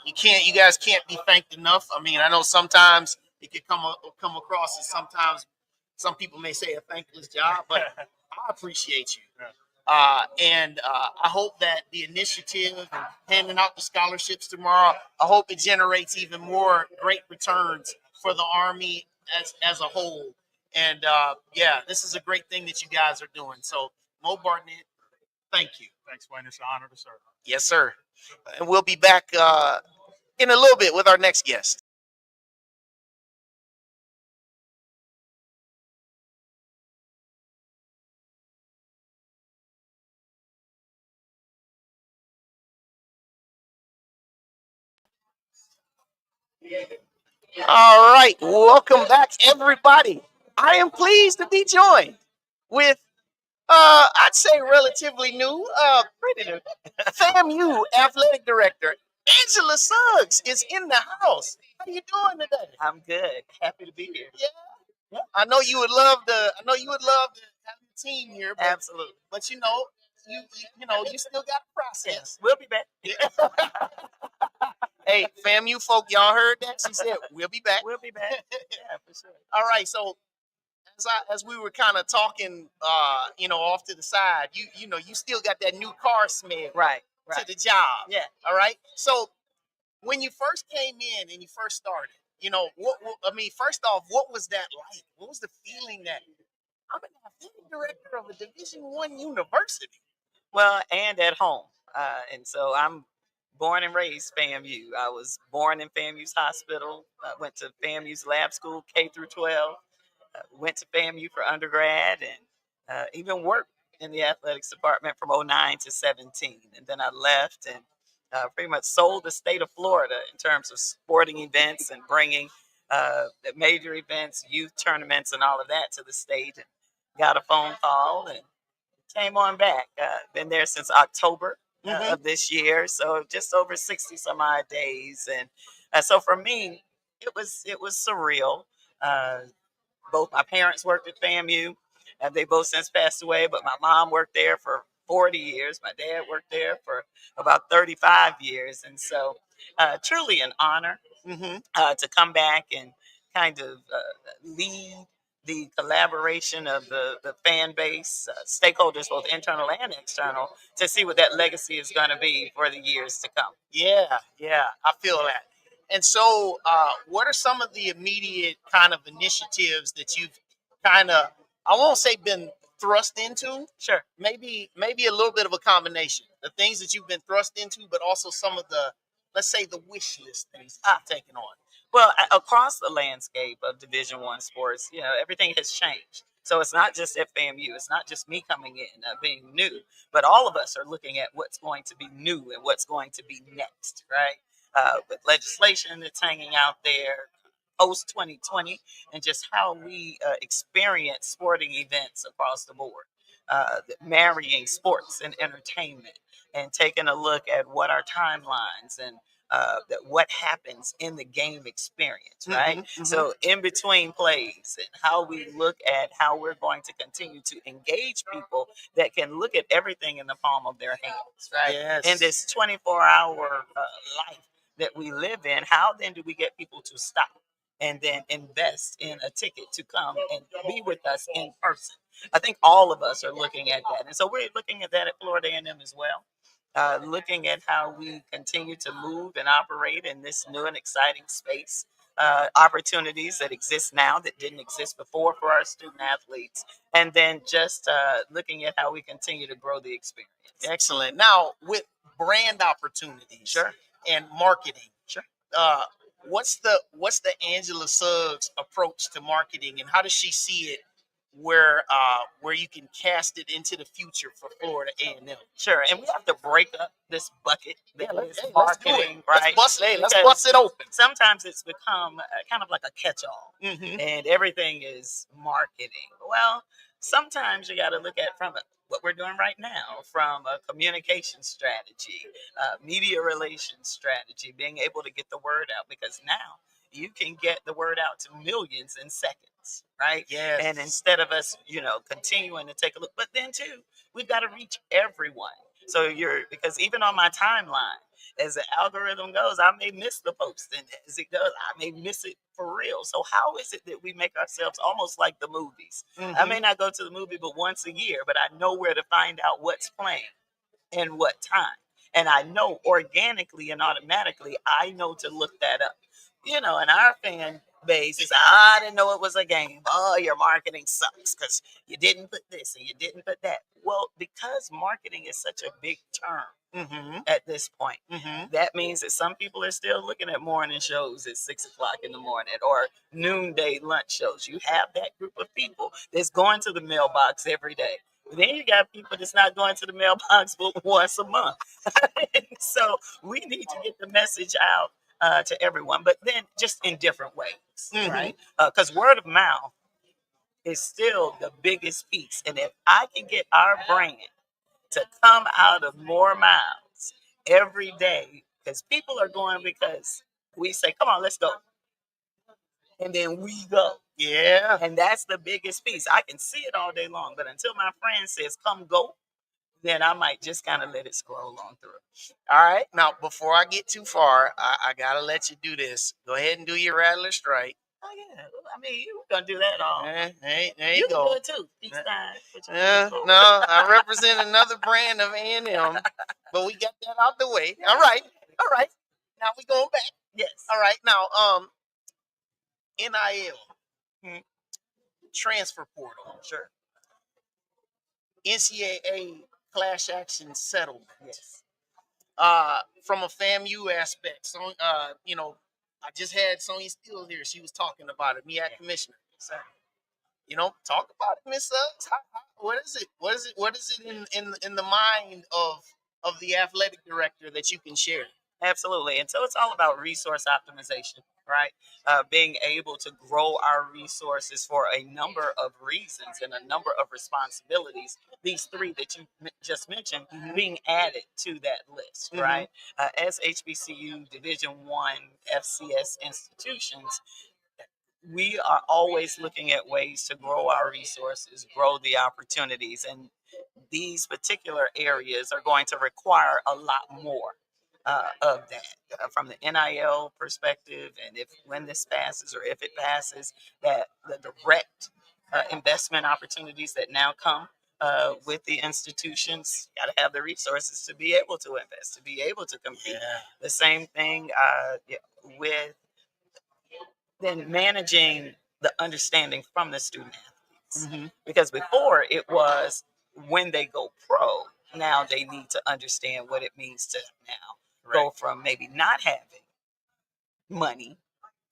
You guys can't be thanked enough. I mean, I know sometimes it could come across as sometimes some people may say a thankless job, but I appreciate you. And I hope that the initiative and handing out the scholarships tomorrow, I hope it generates even more great returns for the Army as a whole. And this is a great thing that you guys are doing. So, Mo Barnett, thank you. Thanks, Wayne. It's an honor to serve. Yes, sir. And we'll be back in a little bit with our next guest. All right, welcome back, everybody. I am pleased to be joined with, I'd say, relatively new, pretty new, FAMU Athletic Director Angela Suggs is in the house. How you doing today? I'm good. Happy to be here. Yeah. I know you would love to. have the team here. But, Absolutely. But you still got a process. We'll be back. Yeah. Hey, FAMU folk, y'all heard that? She said, we'll be back. We'll be back. Yeah, for sure. All right, so as we were kind of talking, off to the side, you still got that new car smell Right. to the job. Yeah. All right. So when you first came in and you first started, first off, what was that like? What was the feeling that I'm an athletic director of a Division I university? Well, and at home. And so I'm born and raised FAMU. I was born in FAMU's hospital. I went to FAMU's lab school, K through 12. Went to FAMU for undergrad and even worked in the athletics department from 09 to 17. And then I left and pretty much sold the state of Florida in terms of sporting events and bringing the major events, youth tournaments, and all of that to the state. And got a phone call and came on back. Been there since October of this year, so just over 60 some odd days. And so for me, it was surreal. Both my parents worked at FAMU. They both since passed away, but my mom worked there for 40 years. My dad worked there for about 35 years. And so truly an honor to come back and kind of lead the collaboration of the fan base, stakeholders, both internal and external, to see what that legacy is going to be for the years to come. Yeah, I feel that. And so what are some of the immediate kind of initiatives that you've kind of, I won't say been thrust into? Sure. Maybe a little bit of a combination. The things that you've been thrust into, but also some of the, let's say, the wish list things that you've taken on. Well, across the landscape of Division I sports, everything has changed. So it's not just at FAMU. It's not just me coming in, being new, but all of us are looking at what's going to be new and what's going to be next, right? With legislation that's hanging out there, post 2020, and just how we experience sporting events across the board, marrying sports and entertainment, and taking a look at what our timelines and what happens in the game experience, right? So in between plays and how we look at how we're going to continue to engage people that can look at everything in the palm of their hands, right? Yes. In this 24-hour life that we live in, how then do we get people to stop and then invest in a ticket to come and be with us in person? I think all of us are looking at that. And so we're looking at that at Florida A&M as well. Looking at how we continue to move and operate in this new and exciting space, opportunities that exist now that didn't exist before for our student athletes, and then just looking at how we continue to grow the experience. Excellent. Now, with brand opportunities Sure. and marketing. Sure. What's the Angela Suggs approach to marketing, and how does she see it where you can cast it into the future for Florida A&M? Sure, and we have to break up this bucket that is Let's do it. marketing, right? Let's bust it open. Sometimes it's become kind of like a catch-all, and everything is marketing. Well, sometimes you got to look at from what we're doing right now, from a communication strategy, media relations strategy, being able to get the word out, because now you can get the word out to millions in seconds, right? Yes. And instead of us, continuing to take a look, but then too, we've got to reach everyone. So because even on my timeline, as the algorithm goes, I may miss the post, and as it goes, I may miss it for real. So how is it that we make ourselves almost like the movies? I may not go to the movie but once a year, but I know where to find out what's playing and what time. And I know organically and automatically, I know to look that up. And our fan base is, I didn't know it was a game. Oh, your marketing sucks because you didn't put this and you didn't put that. Well, because marketing is such a big term at this point, that means that some people are still looking at morning shows at 6 o'clock in the morning or noonday lunch shows. You have that group of people that's going to the mailbox every day. Then you got people that's not going to the mailbox but once a month. So we need to get the message out to everyone, but then just in different ways, right? Because word of mouth is still the biggest piece. And if I can get our brand to come out of more mouths every day, because people are going because we say, come on, let's go. And then we go. Yeah. And that's the biggest piece. I can see it all day long, but until my friend says, come go, then I might just kind of let it scroll on through. All right. Now, before I get too far, I got to let you do this. Go ahead and do your Rattler Strike. Oh, yeah. I mean, you were going to do that all. There You go. can do it too. Peace No, I represent another brand of A&M, but we got that out the way. All right. Now we going back. Yes. All right. Now, NIL, transfer portal. Sure. NCAA class action settlement. Yes. From a FAMU aspect, so I just had Sonja Steele here. She was talking about it. MEAC commissioner. Sir. Talk about it, Miss Suggs. What is it? What is it in the mind of the athletic director that you can share? Absolutely. And so it's all about resource optimization, right? Being able to grow our resources for a number of reasons and a number of responsibilities. These three that you just mentioned being added to that list, right? As HBCU Division I FCS institutions, we are always looking at ways to grow our resources, grow the opportunities, and these particular areas are going to require a lot more of that from the NIL perspective. And when this passes, or if it passes, that the direct investment opportunities that now come with the institutions, got to have the resources to be able to invest, to be able to compete. The same thing with then managing the understanding from the student athletes. Because before it was when they go pro, now they need to understand what it means to now go from maybe not having money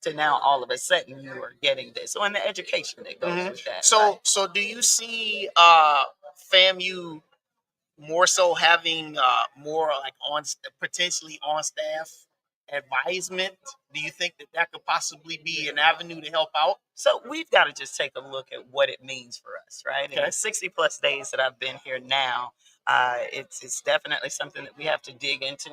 to now all of a sudden you are getting this. So in the education that goes with that. So do you see FAMU more so having more like potentially on staff advisement? Do you think that could possibly be an avenue to help out? So we've got to just take a look at what it means for us, right? In the 60 plus days that I've been here now, it's definitely something that we have to dig into.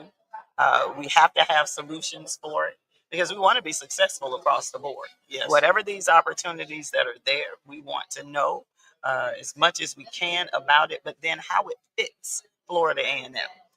We have to have solutions for it because we want to be successful across the board. Yes. Whatever these opportunities that are there, we want to know as much as we can about it, but then how it fits Florida A&M.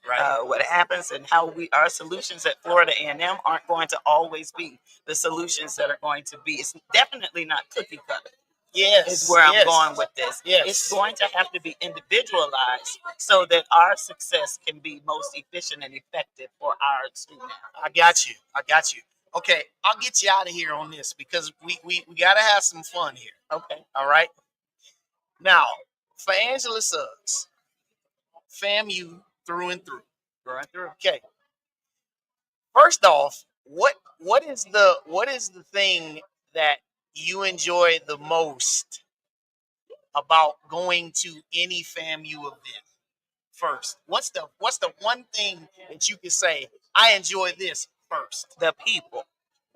Right. What happens and how our solutions at Florida A&M aren't going to always be the solutions that are going to be. It's definitely not cookie cutter. Yes. Is where I'm going with this. Yes. It's going to have to be individualized so that our success can be most efficient and effective for our students. I got you. Okay, I'll get you out of here on this because we got to have some fun here. Okay. All right. Now, for Angela Suggs, FAMU through and through. Growing through. Okay. First off, what is the thing that you enjoy the most about going to any FAMU event? First, what's the one thing that you could say I enjoy this first? The people,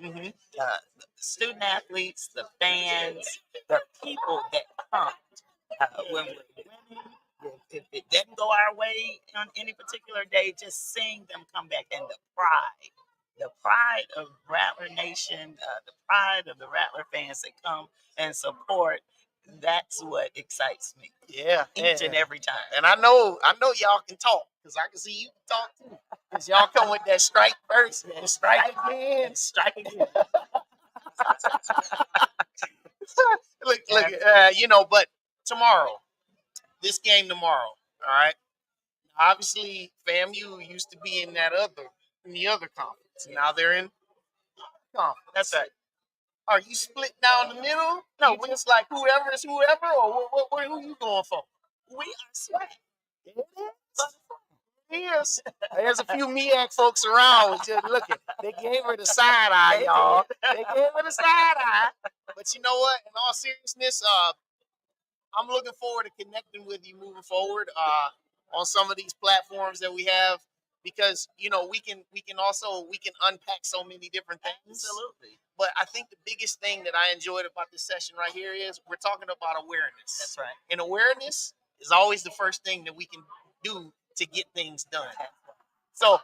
Mm-hmm. the student athletes, the fans, the people that come. When we're winning, if it didn't go our way on any particular day, just seeing them come back and the pride of Rattler Nation, the pride of the Rattler fans that come and support. That's what excites me Yeah, each and every time. And I know y'all can talk because I can see you can talk too. Because y'all come with that strike first and strike again. Strike again. Look, but tomorrow, this game tomorrow, all right. Obviously, FAMU used to be in the other conference. Now they're in conference. That's right. Are you split down the middle? No, we just like whoever is whoever, or who you going for? We are SWAC. Yes. There's a few MEAC folks around just looking. They gave her the side eye, y'all. They gave her the side eye. But you know what? In all seriousness, I'm looking forward to connecting with you moving forward on some of these platforms that we have, because we can unpack so many different things. Absolutely. But I think the biggest thing that I enjoyed about this session right here is we're talking about awareness. That's right. And awareness is always the first thing that we can do to get things done. So,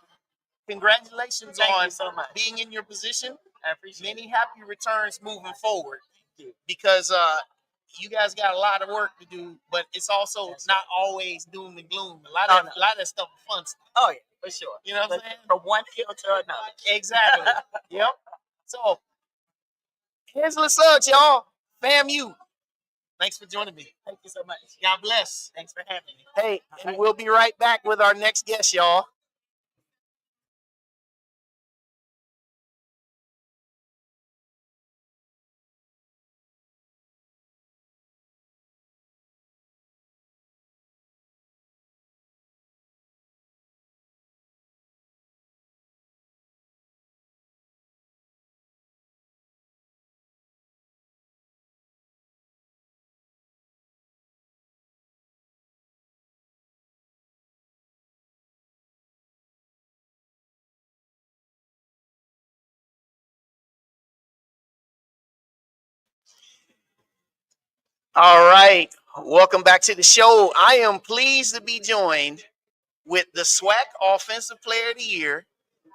congratulations Thank on you so much. being in your position. I appreciate Many happy returns moving forward, because you guys got a lot of work to do, but it's also not always doom and gloom. A lot of that stuff is fun stuff. Oh yeah, for sure. You know what I'm saying? From one hill to another. Exactly. Yep. So here's the Suggs, y'all. FAMU. Thanks for joining me. Thank you so much. God bless. Thanks for having me. Hey, and we'll be right back with our next guest, y'all. All right. Welcome back to the show. I am pleased to be joined with the SWAC Offensive Player of the Year,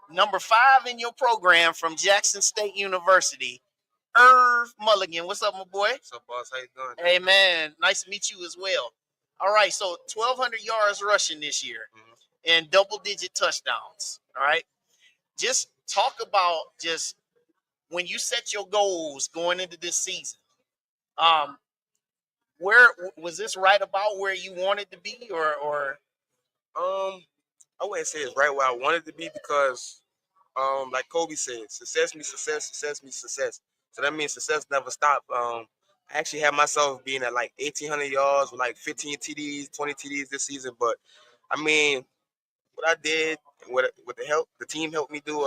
number 5 in your program from Jackson State University, Irv Mulligan. What's up, my boy? What's up, boss? How you doing? Hey, man. Nice to meet you as well. All right. So 1,200 yards rushing this year and double-digit touchdowns. All right. Just talk about just when you set your goals going into this season. Where was this right about where you wanted to be, or? I wouldn't say it's right where I wanted to be because, like Kobe said, success means success, success means success. So that means success never stopped. I actually had myself being at like 1,800 yards with like 15 TDs, 20 TDs this season. But I mean, what I did, what the team helped me do,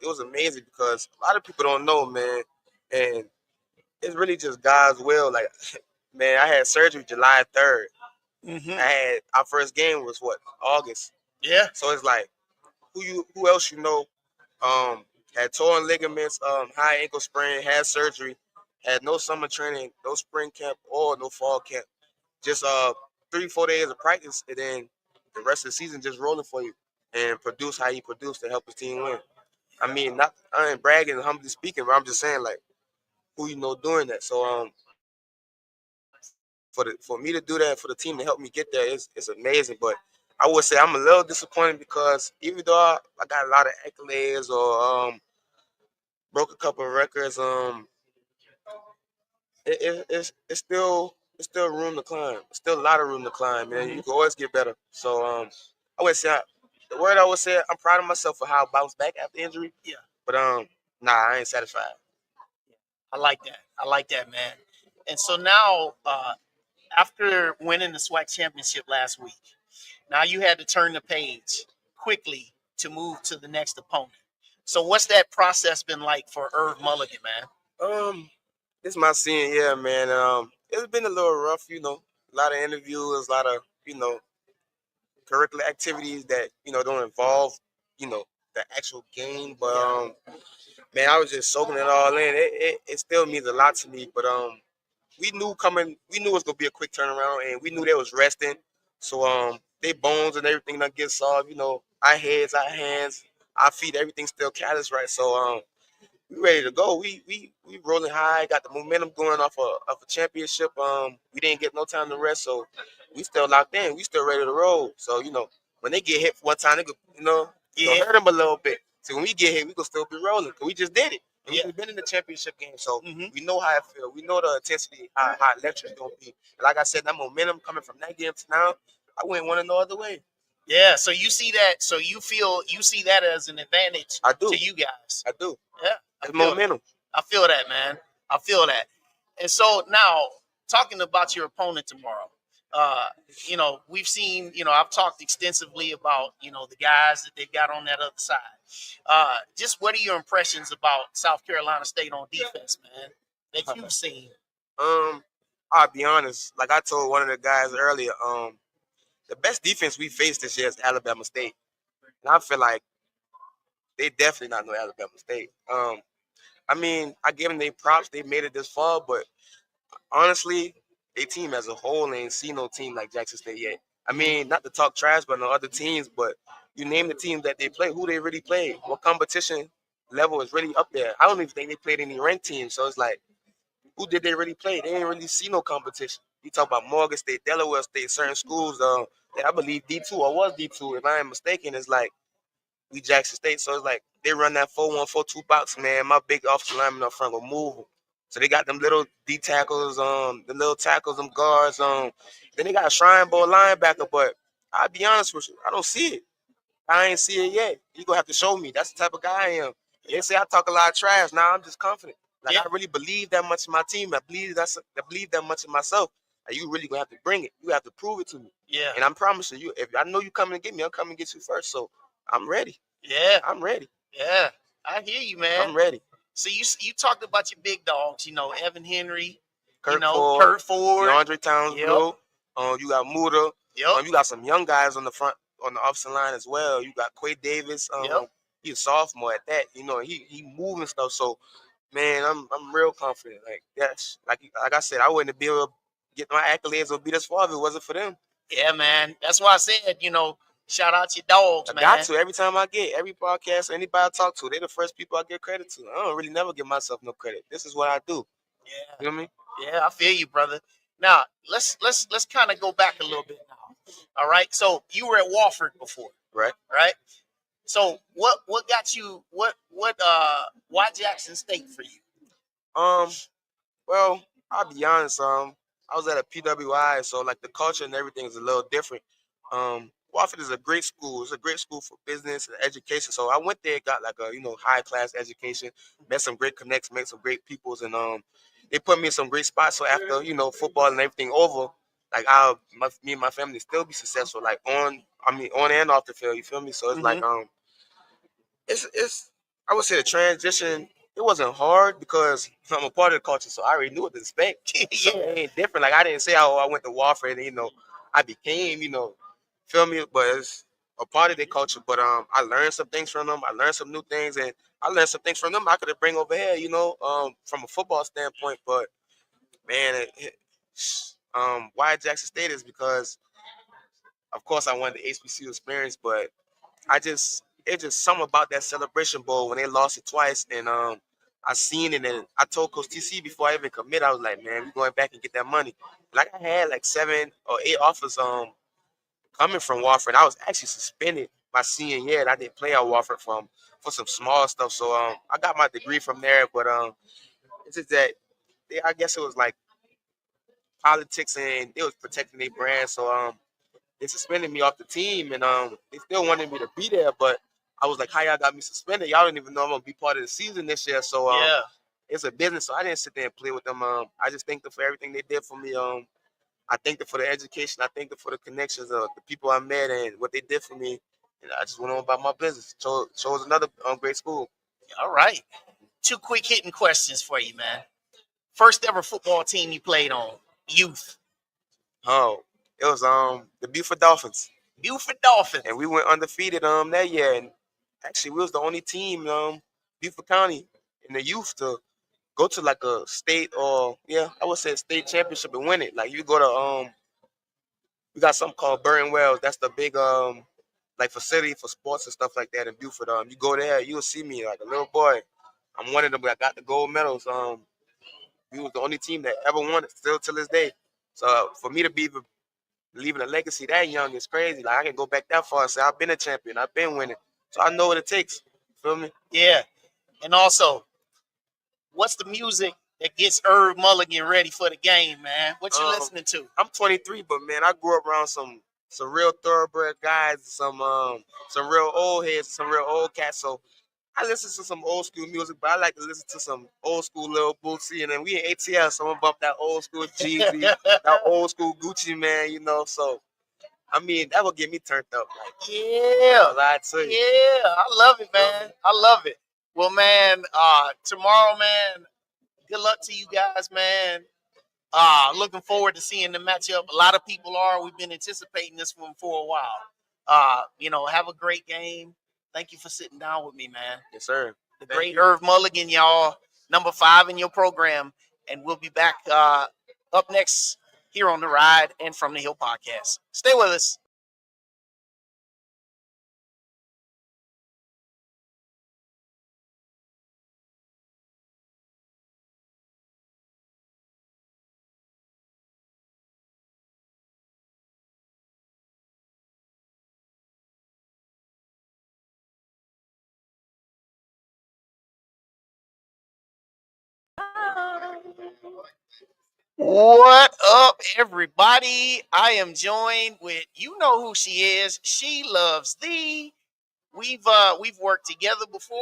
it was amazing because a lot of people don't know, man, and it's really just God's will. Like, man, I had surgery July 3rd. Our first game was August. Yeah. So it's like, who else had torn ligaments, high ankle sprain, had surgery, had no summer training, no spring camp or no fall camp. Just 3-4 days of practice, and then the rest of the season just rolling for you and produce how you produce to help his team win. I mean, I ain't bragging, humbly speaking, but I'm just saying, like, who doing that. So for me to do that, for the team to help me get there, it's amazing. But I would say I'm a little disappointed because even though I got a lot of accolades or broke a couple of records, it's still room to climb. It's still a lot of room to climb, man. You can always get better. So I would say the word I would say, I'm proud of myself for how I bounced back after injury. Yeah. But I ain't satisfied. I like that, man. And so now, after winning the SWAC championship last week, now you had to turn the page. quickly to move to the next opponent. So what's that process been like for Irv Mulligan, man? This is my senior year, man. It's been a little rough, a lot of interviews, a lot of, curricular activities that, don't involve, the actual game. But man, I was just soaking it all in. It still means a lot to me. But we knew it was gonna be a quick turnaround, and we knew they was resting. So their bones and everything that get solved, our heads, our hands, our feet, everything's still callous, right? So we ready to go. We rolling high, got the momentum going off a championship. We didn't get no time to rest, so we still locked in. We still ready to roll. So when they get hit for one time, they go, it'll hurt them a little bit. So when we get hit, we gonna still be rolling. Cause we just did it. We've been in the championship game, so we know how it feels. We know the intensity, how electric it's gonna be. And like I said, that momentum coming from that game to now, I wouldn't want to no other way. Yeah, so you see that. So you see that as an advantage to you guys. I do. Yeah, it's momentum. I feel that, man. I feel that. And so now, talking about your opponent tomorrow, we've seen, I've talked extensively about, the guys that they've got on that other side. Just what are your impressions about South Carolina State on defense, man, that you've seen? I'll be honest. Like I told one of the guys earlier, the best defense we faced this year is Alabama State. And I feel like they definitely not no Alabama State. I mean, I give them their props. They made it this far, but honestly, their team as a whole ain't seen no team like Jackson State yet. I mean, not to talk trash about no other teams, but you name the teams that they play, who they really played, what competition level is really up there. I don't even think they played any ranked teams. So it's like, who did they really play? They didn't really see no competition. You talk about Morgan State, Delaware State, certain schools that I believe D2 or was D2, if I ain't mistaken, it's like we Jackson State. So it's like they run that 4-1-4-2 box, man. My big offensive lineman up front will move them. So they got them little D tackles, the little tackles, them guards. Then they got a Shrine Bowl linebacker, but I'll be honest with you, I don't see it. I ain't see it yet. You gonna have to show me. That's the type of guy I am. They say I talk a lot of trash. Now I'm just confident. Like I really believe that much in my team. I believe that much in myself. Like, you really gonna have to bring it. You have to prove it to me. Yeah. And I'm promising you, if I know you coming to get me, I'm coming to get you first. So I'm ready. Yeah. I'm ready. Yeah. I hear you, man. I'm ready. So you talked about your big dogs, Evan Henry, Kurt Ford, DeAndre Towns, Blue. You got Muda. You got some young guys on the front, on the offensive line as well. You got Quay Davis. He's a sophomore at that. He moving stuff. So, man, I'm real confident. Like that's like I said, I wouldn't be able to get my accolades or be this far if it wasn't for them. Yeah, man. That's why I said, shout out your dogs, man. I got to. Every time I get every podcast, anybody I talk to, they're the first people I give credit to. I don't really never give myself no credit. This is what I do. Yeah. You know what I mean? Yeah, I feel you, brother. Now let's kind of go back a little bit now. All right. So you were at Wofford before. Right. Right. So what got you why Jackson State for you? Well, I'll be honest, I was at a PWI, so like the culture and everything is a little different. Wofford is a great school. It's a great school for business and education. So I went there, got like a high class education, met some great connects, met some great peoples, and they put me in some great spots. So after football and everything over, like me and my family still be successful, like on and off the field. You feel me? So it's like it's I would say the transition. It wasn't hard because I'm a part of the culture, so I already knew what to expect. So it ain't different. Like I didn't say, I went to Wofford and I became, feel me. But it's a part of their culture. But I learned some things from them. I learned some new things, and I learned some things from them I could have bring over here, from a football standpoint. But man, why Jackson State is because, of course, I wanted the HBCU experience, but it's just something about that Celebration Bowl when they lost it twice, and I seen it, and I told Coach TC before I even commit, I was like, man, we're going back and get that money. Like I had like 7 or 8 offers coming from Wofford. I was actually suspended my senior year, and I didn't play at Wofford for some small stuff. So I got my degree from there, but it's just that I guess it was like politics, and they was protecting their brand. So they suspended me off the team, and they still wanted me to be there, but I was like, how y'all got me suspended? Y'all didn't even know I'm gonna be part of the season this year. So it's a business, so I didn't sit there and play with them. I just thanked them for everything they did for me. I thanked them for the education. I thanked them for the connections of the people I met and what they did for me. And I just went on about my business. Chose another great school. All right. 2 quick hitting questions for you, man. First ever football team you played on, youth. Oh, it was the Buford Dolphins, Buford Dolphins. and we went undefeated that year. And actually, we was the only team Buford County in the youth to go to like a state or I would say a state championship and win it. Like you go to we got something called Burton Wells. That's the big like facility for sports and stuff like that in Buford. You go there, you'll see me like a little boy. I'm one of them that got the gold medals. We was the only team that ever won it still to this day. So for me to be leaving a legacy that young is crazy. Like I can go back that far and say I've been a champion, I've been winning. So I know what it takes. Feel me? Yeah. And also, what's the music that gets Irv Mulligan ready for the game, man? What you listening to? I'm 23, but man, I grew up around some real thoroughbred guys, some real old heads, some real old cats. So I listen to some old school music, but I like to listen to some old school Lil Bootsy, and then we in ATL, so I'm gonna bump that old school Jeezy, that old school Gucci, man, So I mean, that will get me turned up. Like, yeah, I love it, man. I love it. Well, man, tomorrow, man, good luck to you guys, man. Looking forward to seeing the matchup. A lot of people are. We've been anticipating this one for a while. Have a great game. Thank you for sitting down with me, man. Yes, sir. The great Irv Mulligan, y'all, number 5 in your program. And we'll be back up next here on The Ride and From the Hill podcast. Stay with us. What up, everybody? I am joined with, you know who she is. She loves thee. We've worked together before,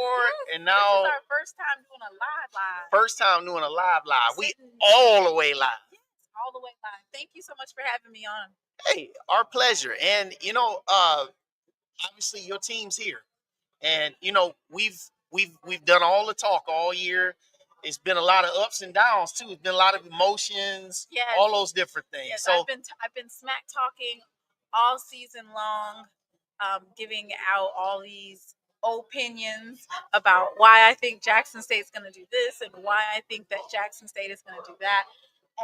and now this is our first time doing a live. First time doing a live. We all the way live. Yes, all the way live. Thank you so much for having me on. Hey, our pleasure. And obviously your team's here, and we've done all the talk all year. It's been a lot of ups and downs too. It's been a lot of emotions, all those different things. Yes, so I've been smack talking all season long, giving out all these opinions about why I think Jackson State's going to do this and why I think that Jackson State is going to do that.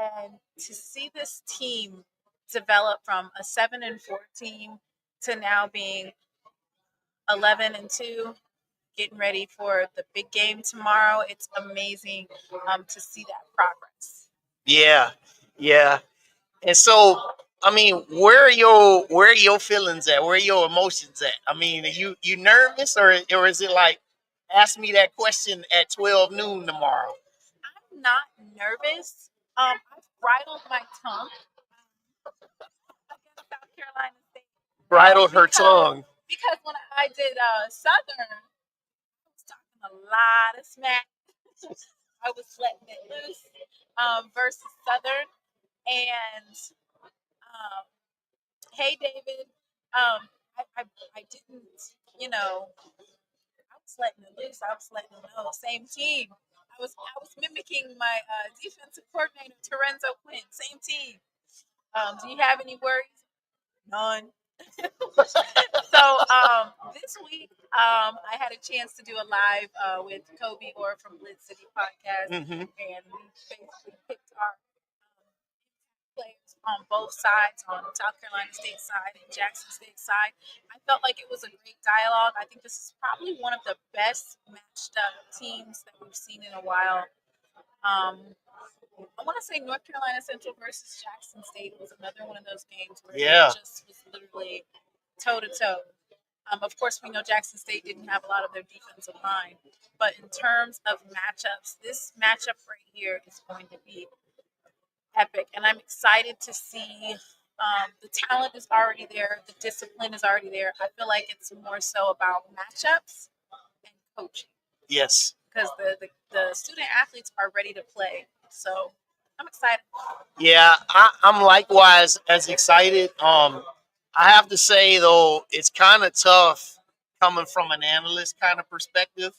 And to see this team develop from a 7-4 team to now being 11-2. Getting ready for the big game tomorrow. It's amazing to see that progress. Yeah. And so, I mean, where are your feelings at? Where are your emotions at? I mean, are you nervous, or is it like, ask me that question at 12 noon tomorrow? I'm not nervous. I've bridled my tongue against South Carolina State. Bridled her tongue. Because when I did Southern, a lot of smack. I was letting it loose versus Southern. And hey, David, I didn't, I was letting it loose. I was letting them know. Same team. I was mimicking my defensive coordinator, Terenzo Quinn. Same team. Do you have any worries? None. So this week I had a chance to do a live with Kobe Orr from Blitz City Podcast, and we basically picked our players on both sides, on South Carolina State side and Jackson State side. I felt like it was a great dialogue. I think this is probably one of the best matched up teams that we've seen in a while. I want to say North Carolina Central versus Jackson State was another one of those games where it just was literally toe-to-toe. Of course, we know Jackson State didn't have a lot of their defensive line, but in terms of matchups, this matchup right here is going to be epic, and I'm excited to see. The talent is already there, the discipline is already there. I feel like it's more so about matchups and coaching. Yes. Because the student athletes are ready to play. So I'm excited. Yeah, I'm likewise as excited. I have to say though, it's kind of tough coming from an analyst kind of perspective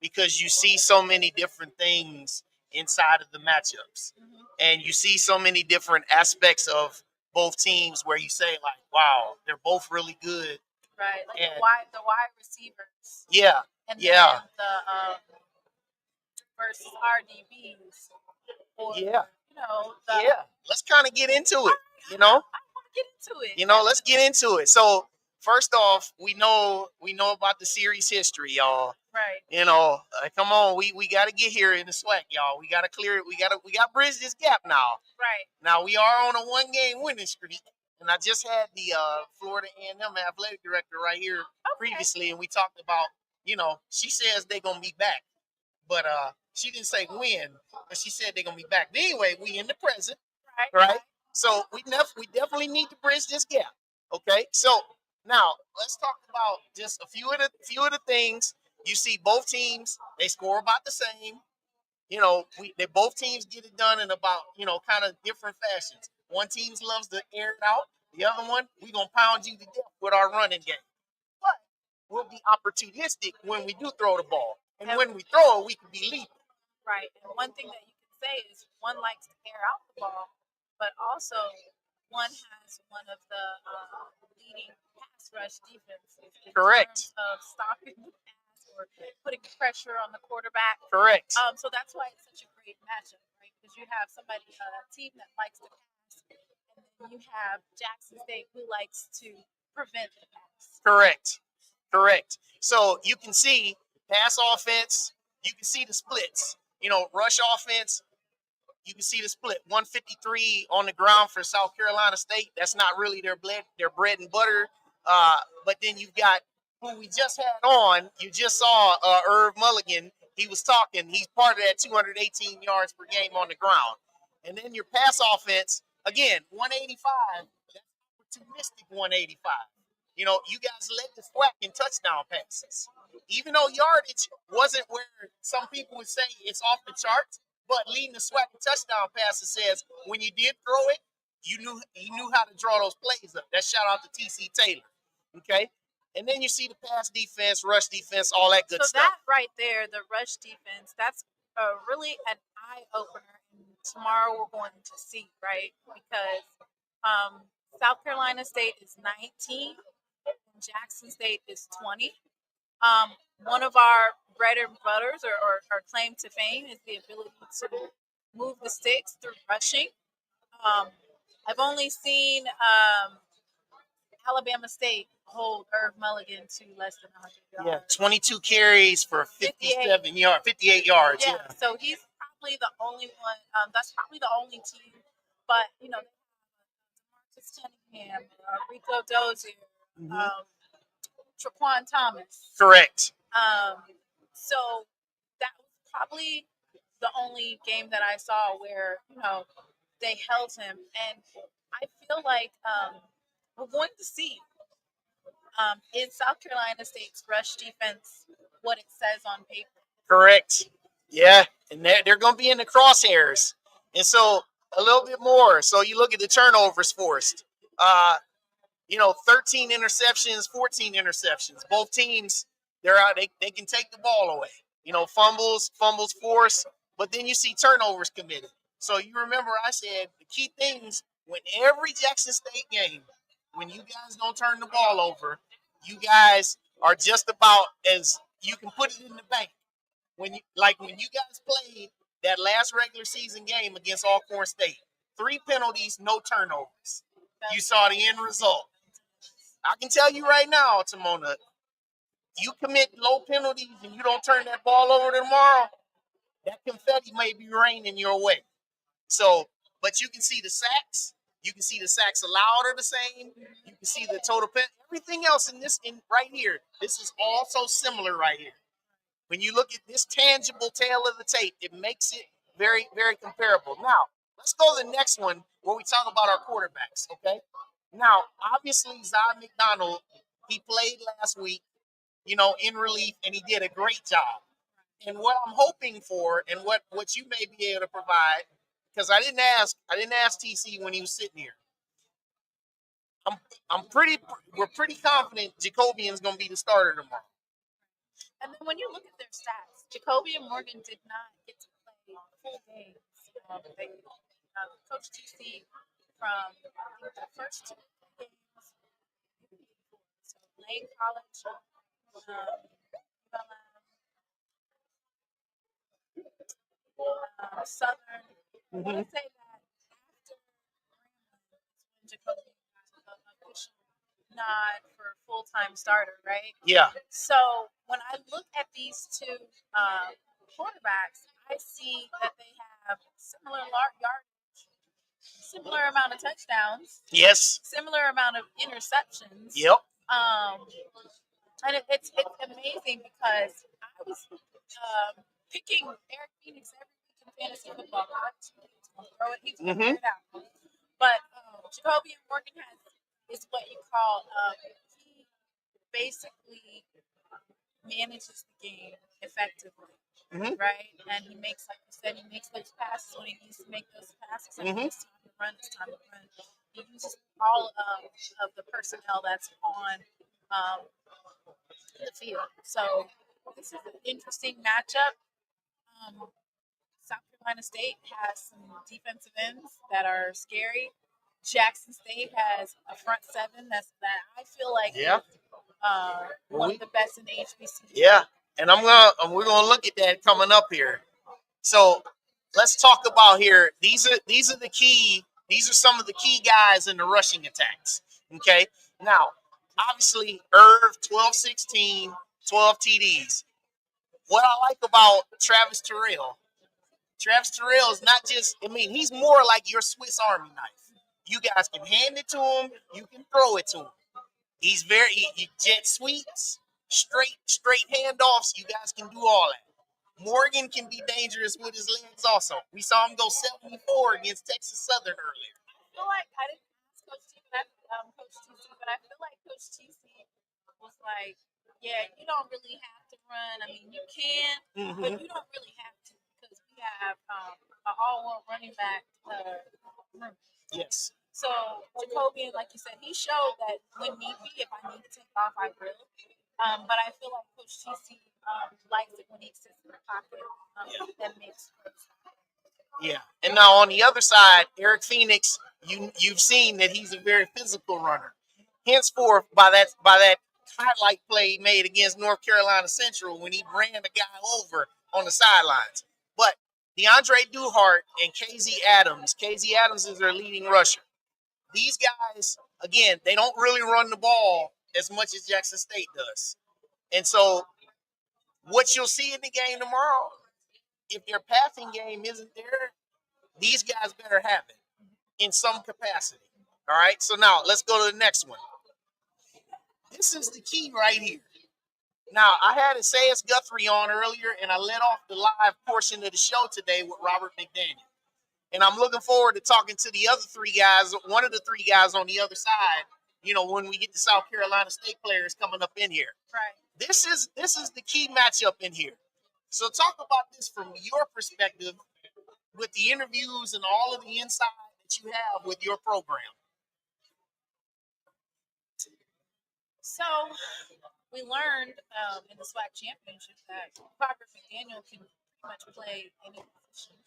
because you see so many different things inside of the matchups, and you see so many different aspects of both teams where you say like, "Wow, they're both really good." Right, like And the wide receivers yeah, and yeah, then the versus RDBs, or yeah, the yeah. Let's kind of get into it. You I know, want to get into it. let's get into it. So first off, we know about the series history, y'all. Right. Come on, we got to get here in the SWAC, y'all. We got to clear it. We got to bridge this gap now. Right. Now we are on a 1-game winning streak, and I just had the Florida A&M athletic director right here previously, and we talked about, she says they're gonna be back, but she didn't say when, but she said they're gonna be back. But anyway, we in the present, right? So we definitely need to bridge this gap. Okay, so now let's talk about just a few of the things. You see both teams, they score about the same. They both teams get it done in about, kind of different fashions. One team loves to air it out. The other one, we gonna pound you to death with our running game. But we'll be opportunistic when we do throw the ball. And when we throw it, we can be lethal. Right. And one thing that you can say is one likes to air out the ball, but also one has one of the leading pass rush defenses in Correct. terms of stopping the pass or putting pressure on the quarterback. Correct. So that's why it's such a great matchup, right? Because you have a team that likes to pass, and then you have Jackson State who likes to prevent the pass. Correct. So you can see pass offense, you can see the splits. Rush offense, you can see the split. 153 on the ground for South Carolina State. That's not really their bread and butter. But then you've got who we just had on. You just saw Irv Mulligan. He was talking. He's part of that 218 yards per game on the ground. And then your pass offense, again, 185. That's opportunistic 185. You guys led the SWAC in touchdown passes. Even though yardage wasn't where some people would say it's off the charts, but leading the SWAC in touchdown passes says when you did throw it, you knew how to draw those plays up. That shout out to TC Taylor. Okay? And then you see the pass defense, rush defense, all that good So stuff. that right there, the rush defense, that's really an eye opener. And tomorrow we're going to see, right? Because South Carolina State is 19 and Jackson State is 20. One of our bread and butters or claim to fame is the ability to move the sticks through rushing. I've only seen Alabama State hold Irv Mulligan to less than 100 yards. Yeah, 22 carries for 58 yards. Yeah, so he's probably the only one. That's probably the only team. But, Marcus Cunningham, Rico Dozier, Traquan Thomas. Correct. So that was probably the only game that I saw where, they held him. And I feel like we're going to see in South Carolina State's rush defense what it says on paper. Correct. Yeah, and they're going to be in the crosshairs. And so a little bit more. So you look at the turnovers forced. 13 interceptions, 14 interceptions. Both teams, they're out. They can take the ball away. Fumbles forced, but then you see turnovers committed. So you remember I said the key things when every Jackson State game, when you guys don't turn the ball over, you guys are just about as you can put it in the bank. When you guys played that last regular season game against Alcorn State, 3 penalties, no turnovers. You saw the end result. I can tell you right now, Timona, you commit low penalties and you don't turn that ball over tomorrow, that confetti may be raining your way. So, but you can see the sacks. You can see the sacks allowed are the same. You can see the total everything else in right here. This is all so similar right here. When you look at this tangible tail of the tape, it makes it very, very comparable. Now, let's go to the next one where we talk about our quarterbacks, okay? Now, obviously, Zod McDonald, he played last week, in relief, and he did a great job. And what I'm hoping for and what you may be able to provide, because I didn't ask TC when he was sitting here. we're pretty confident Jacobian's going to be the starter tomorrow. And then when you look at their stats, Jacoby and Morgan did not get to play full games. Coach TC from the first 2 games, so Lane College, Southern. I want to say that after when Jacoby got an official nod for full-time starter, right? Yeah. So when I look at these 2 quarterbacks, I see that they have similar yardage, similar amount of touchdowns, Yes. similar amount of interceptions. Yep. And it's amazing because I was picking Eric Phoenix every week in fantasy football. He's going to throw it out. But Jacoby and Morgan is what you call he basically manages the game effectively, right? And he makes, like you said, he makes those passes when he needs to make those passes. And it's time to run. It's time to run. He uses all of the personnel that's on the field. So this is an interesting matchup. South Carolina State has some defensive ends that are scary. Jackson State has a front 7 that I feel like one of the best in the HBCU. Yeah, and we're gonna look at that coming up here. So let's talk about here. These are some of the key guys in the rushing attacks. Okay, now obviously Irv 12-16, 12 TDs. What I like about Travis Terrell is not just, he's more like your Swiss Army knife. You guys can hand it to him, you can throw it to him. He's he jet sweeps, straight handoffs. You guys can do all that. Morgan can be dangerous with his legs also. We saw him go 74 against Texas Southern earlier. I feel like, I didn't ask Coach TC, but I feel like Coach TC was like, yeah, you don't really have to run. You can, but you don't really have to because we have an all-one running back room. Yes. So Jacoby, like you said, he showed that when need be, if I need to take off, I will. But I feel like Coach TC likes it when he sits in the pocket. That makes sense. Yeah. And now on the other side, Eric Phoenix, you've seen that he's a very physical runner. Henceforth, by that highlight play made against North Carolina Central when he ran the guy over on the sidelines. But DeAndre Duhart and KZ Adams is their leading rusher. These guys, again, they don't really run the ball as much as Jackson State does. And so what you'll see in the game tomorrow, if their passing game isn't there, these guys better have it in some capacity. All right, so now let's go to the next one. This is the key right here. Now, I had Esaias Guthrie on earlier, and I led off the live portion of the show today with Robert McDaniel. And I'm looking forward to talking to the other 3 guys, one of the 3 guys on the other side, when we get the South Carolina State players coming up in here. Right. This is the key matchup in here. So talk about this from your perspective with the interviews and all of the insight that you have with your program. So we learned in the SWAC championship that Robert McDaniel can pretty much play any position.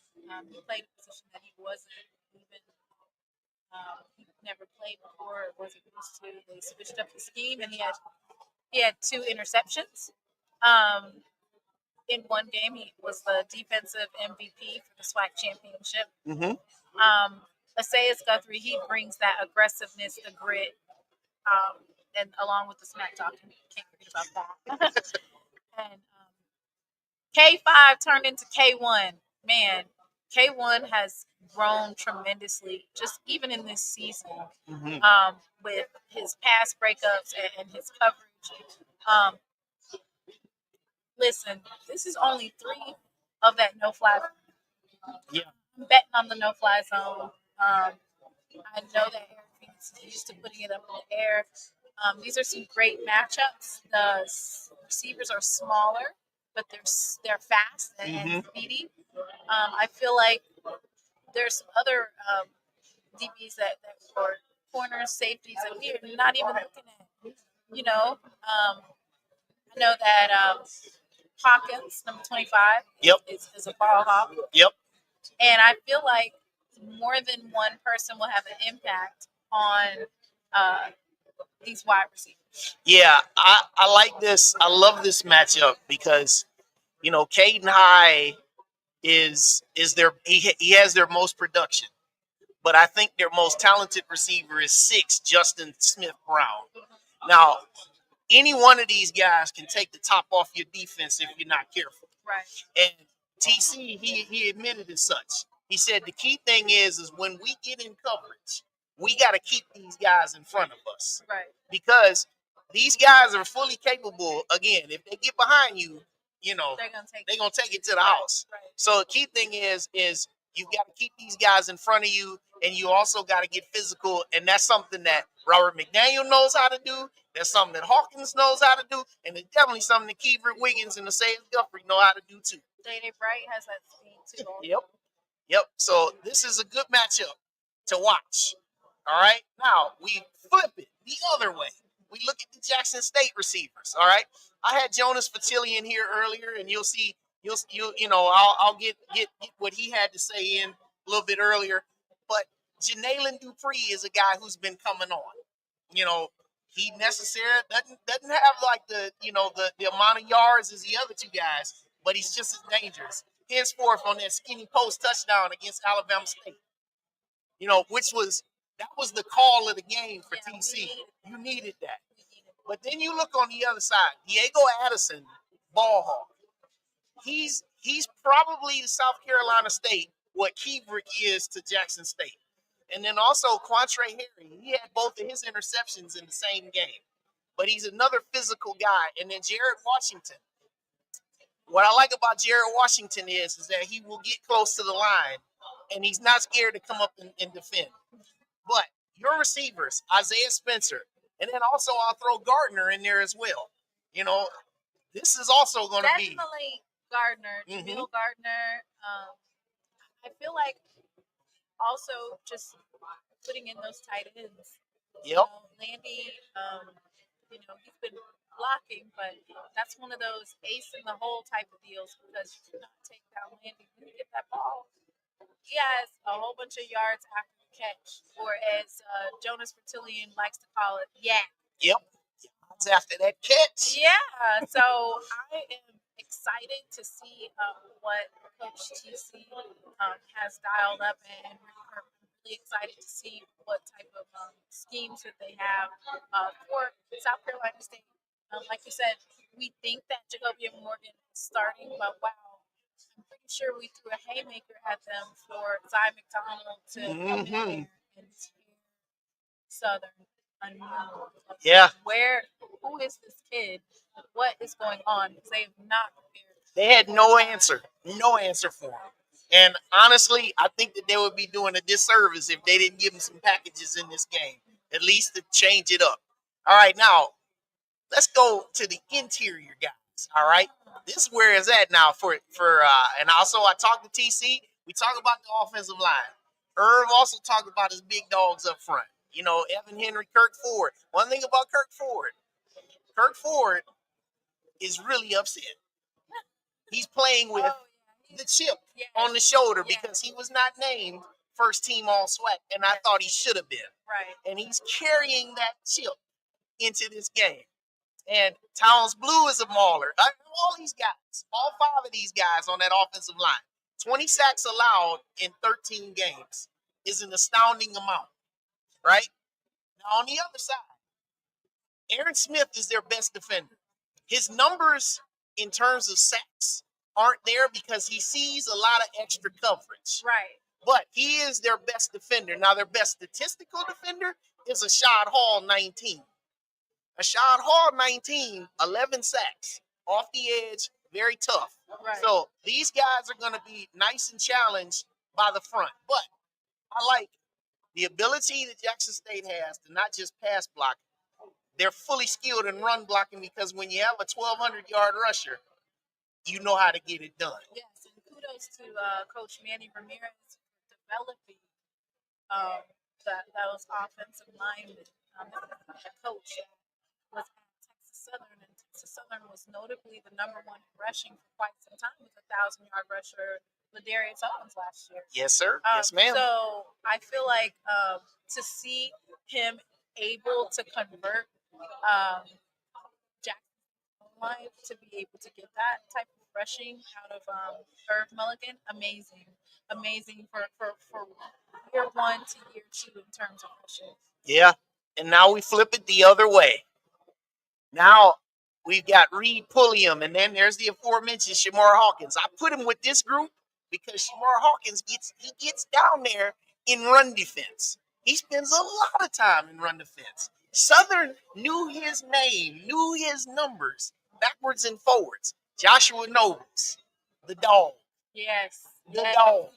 He played a position that he wasn't even, he never played before, wasn't used to. They switched up the scheme, and he had 2 interceptions. In one game, he was the defensive MVP for the SWAC championship. Esaias Guthrie, he brings that aggressiveness, the grit, and along with the smack talk, can't forget about that. And K5 turned into K1. Man, K1 has grown tremendously, just even in this season, with his pass breakups and his coverage. Listen, this is only 3 of that no-fly zone. Yeah. I'm betting on the no-fly zone. I know that Eric Phoenix is used to putting it up in the air. These are some great matchups. The receivers are smaller, but they're fast and speedy. I feel like there's some other DBs that or corners, safeties that we are not even looking at. You know, I know that Hawkins, number 25, Yep. is a ball hawk. Yep. And I feel like more than one person will have an impact on these wide receivers. Yeah, I like this. I love this matchup because, you know, Caden High is their he has their most production, but I think their most talented receiver is 6, Justin Smith Brown. Now, any one of these guys can take the top off your defense if you're not careful. Right. And TC, he admitted as such. He said the key thing is when we get in coverage, we got to keep these guys in front of us. Right. Because these guys are fully capable. Again, if they get behind you, you know, They're gonna take it to the house. Right. So the key thing is you got to keep these guys in front of you, and you also got to get physical. And that's something that Robert McDaniel knows how to do. That's something that Hawkins knows how to do, and it's definitely something that Keevert Wiggins and Esaias Guthrie know how to do too. Dayday Bright has that speed too. Yep. So this is a good matchup to watch. All right. Now we flip it the other way. We look at the Jackson State receivers. All right. I had Jonas Fatillian here earlier, and you'll see. You know, I'll get what he had to say in a little bit earlier. But Janalen Dupree is a guy who's been coming on. You know, he necessarily doesn't have like the amount of yards as the other two guys, but he's just as dangerous. Henceforth on that skinny post touchdown against Alabama State. You know, that was the call of the game for TC. You needed that. But then you look on the other side, Diego Addison, ball hawk. He's probably to South Carolina State what Keevrick is to Jackson State. And then also Quantre Harry, he had both of his interceptions in the same game. But he's another physical guy. And then Jared Washington. What I like about Jared Washington is that he will get close to the line, and he's not scared to come up and defend. But your receivers, Isaiah Spencer, and then also I'll throw Gardner in there as well. You know, this is also going to be definitely Gardner, Jamil Gardner. I feel like also just putting in those tight ends. Yep. You know, Landy, you know, he's been blocking, but that's one of those ace in the hole type of deals because you cannot take down Landy when you get that ball. He has a whole bunch of yards after the catch, or as Jonas Vertillion likes to call it, yak. Yep. After that catch. Yeah. So I am excited to see what Coach TC has dialed up, and we're really excited to see what type of schemes that they have for South Carolina State. Like you said, we think that Jacobian Morgan is starting, but wow, I'm pretty sure we threw a haymaker at them for Zy McDonald to come in there and tear Southern anew. Yeah. Who is this kid? What is going on? Because they have not prepared. They had no answer for him. And honestly, I think that they would be doing a disservice if they didn't give him some packages in this game, at least to change it up. All right, now let's go to the interior guys. All right, this is where it's at now for and also I talked to TC. We talk about the offensive line. Irv also talked about his big dogs up front. You know, Evan Henry, Kirk Ford. One thing about Kirk Ford is really upset. He's playing with the chip on the shoulder because he was not named first team all SWAC, and I thought he should have been. Right. And he's carrying that chip into this game. And Towns Blue is a mauler. All these guys, all 5 of these guys on that offensive line, 20 sacks allowed in 13 games is an astounding amount, right? Now, on the other side, Aaron Smith is their best defender. His numbers in terms of sacks aren't there because he sees a lot of extra coverage. Right. But he is their best defender. Now, their best statistical defender is Rashard Hall, 19. Rashard Hall, 19, 11 sacks. Off the edge, very tough. Right. So these guys are going to be nice and challenged by the front. But I like the ability that Jackson State has to not just pass block. They're fully skilled in run blocking because when you have a 1,200-yard rusher, you know how to get it done. Yes, and kudos to Coach Manny Ramirez for developing those offensive linemen. The coach was at Texas Southern, and Texas Southern was notably the #1 in rushing for quite some time with a 1,000-yard rusher, Ladarius Owens, last year. Yes, sir. Yes, ma'am. So I feel like to see him able to convert Jackson's line to be able to get that type of rushing out of Irv Mulligan, amazing for year 1 to year 2 in terms of rushing. Yeah, and now we flip it the other way. Now we've got Reed Pulliam, and then there's the aforementioned Shamar Hawkins. I put him with this group because Shamar Hawkins gets down there in run defense. He spends a lot of time in run defense. Southern knew his name, knew his numbers, backwards and forwards. Joshua Nobles, the dog. Yes. The dog.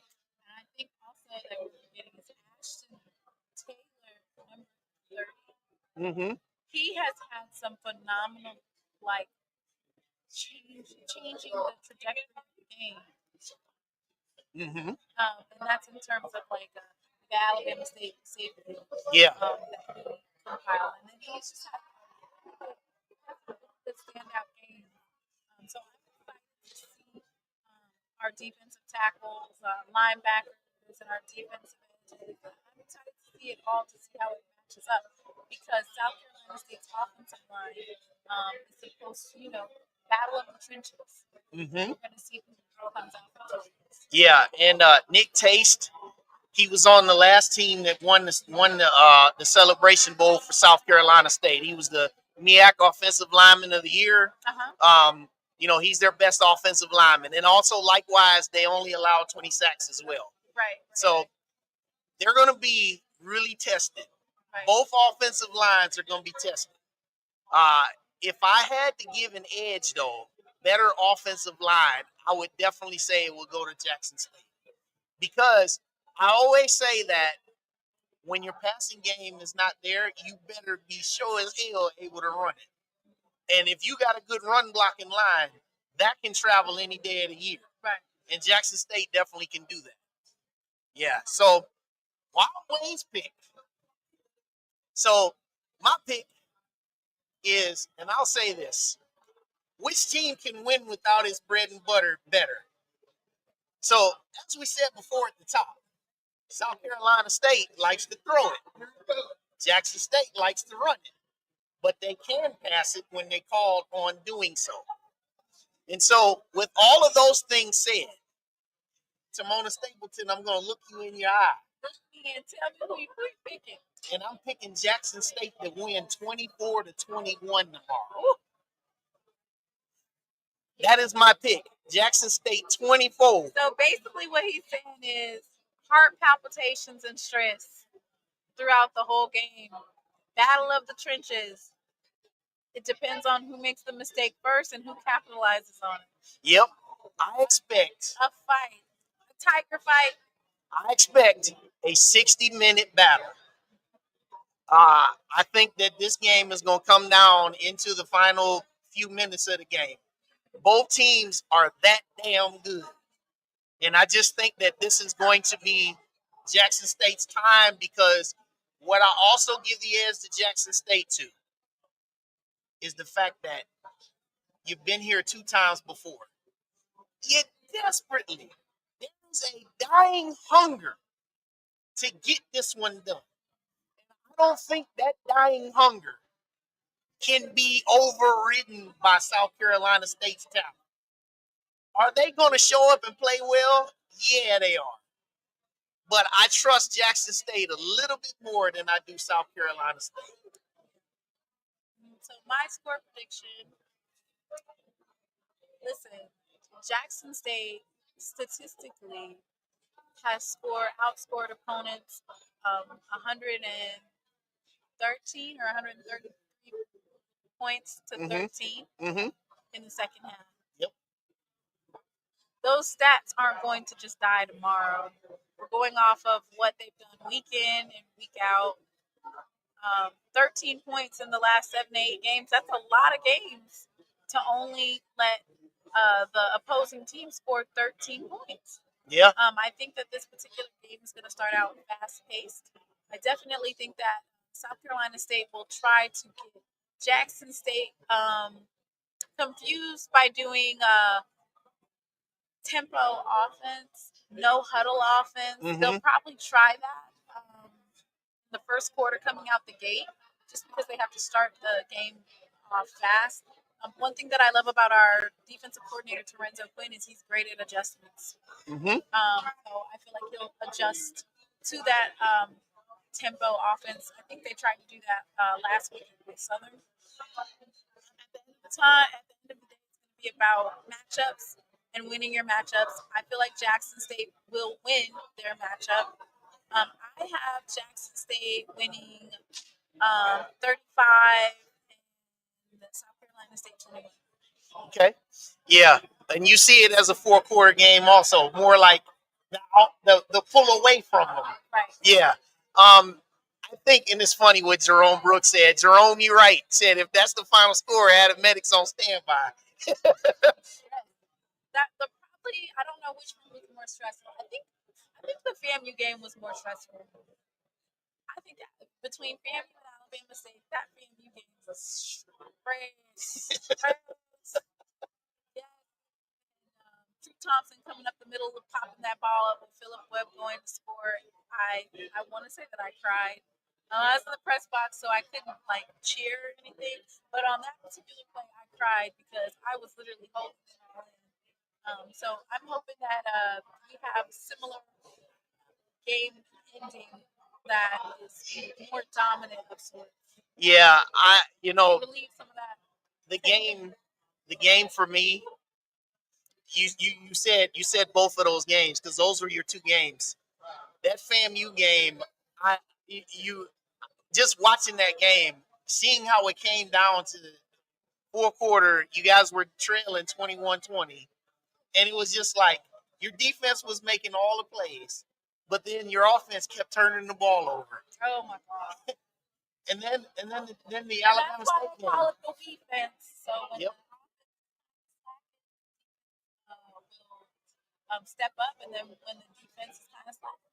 And I think also that we're getting is Ashton Taylor, number 30. Mm-hmm. He has had some phenomenal, like, changing the trajectory of the game. Mm-hmm. And that's in terms of, like, the Alabama State safety. Yeah. That he compiled. And then he's just had a standout game. So I'm excited to see our defensive tackles, linebackers, and our defensive edges. I'm excited to see it all, to see how it matches up, because South Carolina State's offensive line is supposed to, battle of the trenches. Mm-hmm. We're going to see who comes out victorious. Yeah, and Nick Taste, he was on the last team that won the Celebration Bowl for South Carolina State. He was the MEAC Offensive Lineman of the Year. He's their best offensive lineman. And also, likewise, they only allow 20 sacks as well. Right. So they're going to be really tested. Right. Both offensive lines are going to be tested. If I had to give an edge, though, better offensive line, I would definitely say it would go to Jackson State. Because I always say that when your passing game is not there, you better be sure as hell able to run it. And if you got a good run blocking line, that can travel any day of the year. Right. And Jackson State definitely can do that. Yeah. So, Wild Wayne's pick. So, my pick is, and I'll say this, which team can win without its bread and butter better? So, as we said before at the top, South Carolina State likes to throw it. Jackson State likes to run it. But they can pass it when they called on doing so. And so, with all of those things said, Timona Stapleton, I'm going to look you in your eye. And tell me who you picking. And I'm picking Jackson State to win 24-21 tomorrow. That is my pick. Jackson State 24. So basically what he's saying is heart palpitations and stress throughout the whole game. Battle of the trenches. It depends on who makes the mistake first and who capitalizes on it. Yep. I expect a fight. A tiger fight. I expect a 60-minute battle. I think that this game is going to come down into the final few minutes of the game. Both teams are that damn good. And I just think that this is going to be Jackson State's time, because what I also give the edge to Jackson State to is the fact that you've been here 2 times before. You desperately, there is a dying hunger to get this one done. And I don't think that dying hunger can be overridden by South Carolina State's talent. Are they going to show up and play well? Yeah, they are. But I trust Jackson State a little bit more than I do South Carolina State. So my score prediction, listen, Jackson State statistically has outscored opponents 113 or 133 points to 13 in the second half. Yep. Those stats aren't going to just die tomorrow. We're going off of what they've done week in and week out. 13 points in the last 7 to 8 games. That's a lot of games to only let the opposing team score 13 points. Yeah. I think that this particular game is going to start out fast-paced. I definitely think that South Carolina State will try to get Jackson State confused by doing tempo offense, no huddle offense. They'll probably try that the first quarter coming out the gate, just because they have to start the game off fast. One thing that I love about our defensive coordinator Terenzo Quinn is he's great at adjustments. So I feel like he'll adjust to that tempo offense. I think they tried to do that last week with Southern. At the end of the day, it's going to be about matchups and winning your matchups. I feel like Jackson State will win their matchup. I have Jackson State winning 35 and South Carolina State 21. Okay. Yeah. And you see it as a 4-quarter game also, more like the pull away from them. Right. Yeah. I think, and it's funny what Jerome Brooks said. Jerome, you're right. Said if that's the final score, Adamolekun on standby. Probably, I don't know which one was more stressful. I think the FAMU game was more stressful. I think that between FAMU and Alabama State, that FAMU game was stress. Yeah. Drew Thompson coming up the middle, popping that ball up with Phillip Webb going to score. I want to say that I cried. I was in the press box, so I couldn't cheer or anything. But on that particular play, I cried because I was literally holding it all in. So I'm hoping that we have similar game ending that is more dominant of sorts. Yeah, Relieve some of that. The game for me. You said both of those games because those were your two games. That FAMU game, you just watching that game, seeing how it came down to the fourth quarter, you guys were trailing 21-20. And it was just like your defense was making all the plays, but then your offense kept turning the ball over. Oh my God. And then the Alabama State game. That's why I call it the defense. So when Yep. will step up, and then when the defense is kind of slacking.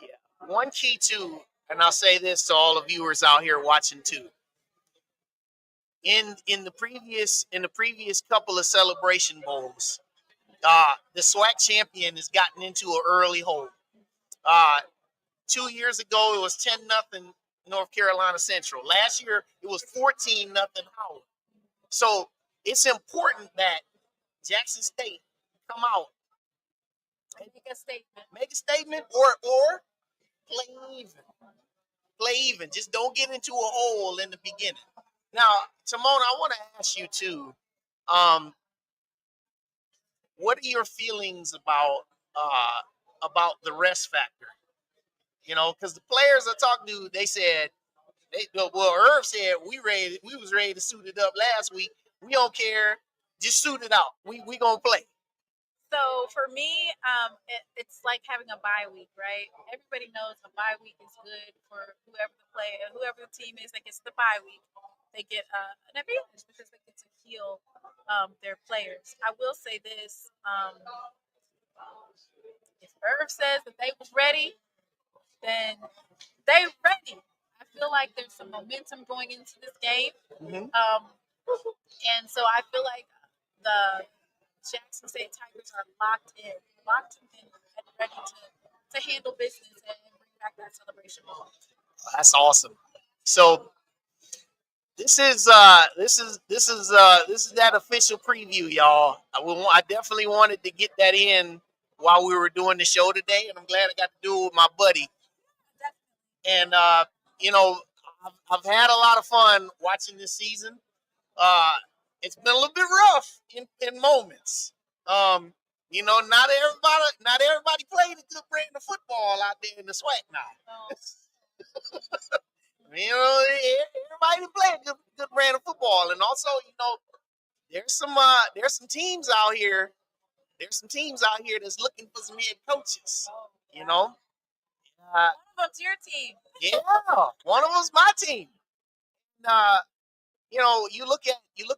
Yeah. One key too, and I'll say this to all the viewers out here watching too. In the previous couple of celebration bowls, the SWAC champion has gotten into an early hole. 2 years ago, it was 10-0 North Carolina Central. Last year, it was 14-0 Howard. So it's important that Jackson State come out and make a statement, or play even. Play even. Just don't get into a hole in the beginning. Now, Timona, I want to ask you too. What are your feelings about the rest factor? Because the players I talked to, they said, Irv said we was ready to suit it up last week. We don't care, just suit it out. We gonna play. So for me, it's like having a bye week, right? Everybody knows a bye week is good for whoever the team is that gets the bye week. They get an advantage because they get to heal their players. I will say this: if Irv says that they was ready, then they ready. I feel like there's some momentum going into this game, and so I feel like the Jackson State Tigers are locked in and ready to handle business and bring back that celebration ball. That's awesome. So this is that official preview, y'all. I definitely wanted to get that in while we were doing the show today, and I'm glad I got to do it with my buddy. And I've had a lot of fun watching this season. It's been a little bit rough in moments. Not everybody played a good brand of football out there in the SWAC now. Everybody didn't play a good brand of football, and also, there's some teams out here. There's some teams out here that's looking for some head coaches. One of them's your team. Yeah, one of them's my team. You look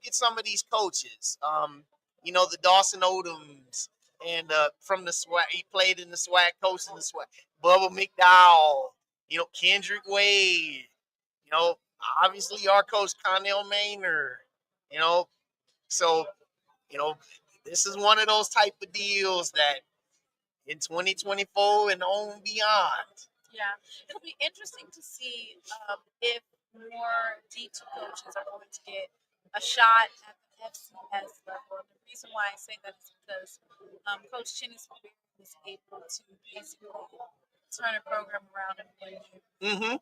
at some of these coaches. The Dawson Odoms, and from the SWAC, he played in the SWAC, coached in the SWAC. Bubba McDowell, Kendrick Wade, obviously our coach Connell Maynard, you know, so, this is one of those type of deals that in 2024 and on beyond. Yeah, it'll be interesting to see if more D2 coaches are going to get a shot at the FCS level. And the reason why I say that is because Coach Chennis was able to basically turn a program around in 1 year. Mm-hmm.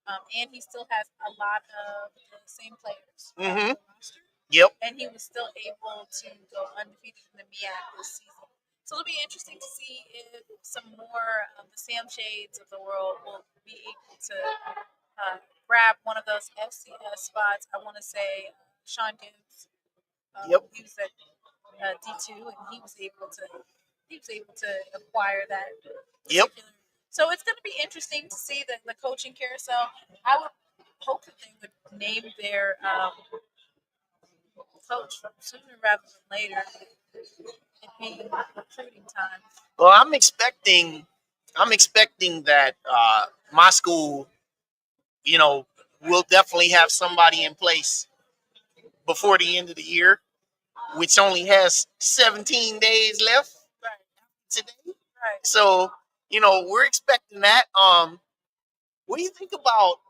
And he still has a lot of the same players Mm-hmm. on the roster. Yep. And he was still able to go undefeated in the MEAC this season. So it'll be interesting to see if some more of the Sam Shades of the world will be able to grab one of those FCS spots. I want to say Sean Gibbs. Yep. He was at D2, and he was able to acquire that. Yep. So it's going to be interesting to see the coaching carousel. I would hope that they would name their coach sooner rather than later. It being recruiting time. Well, I'm expecting that my school, will definitely have somebody in place before the end of the year, which only has 17 days left today. Right. So, we're expecting that. What do you think about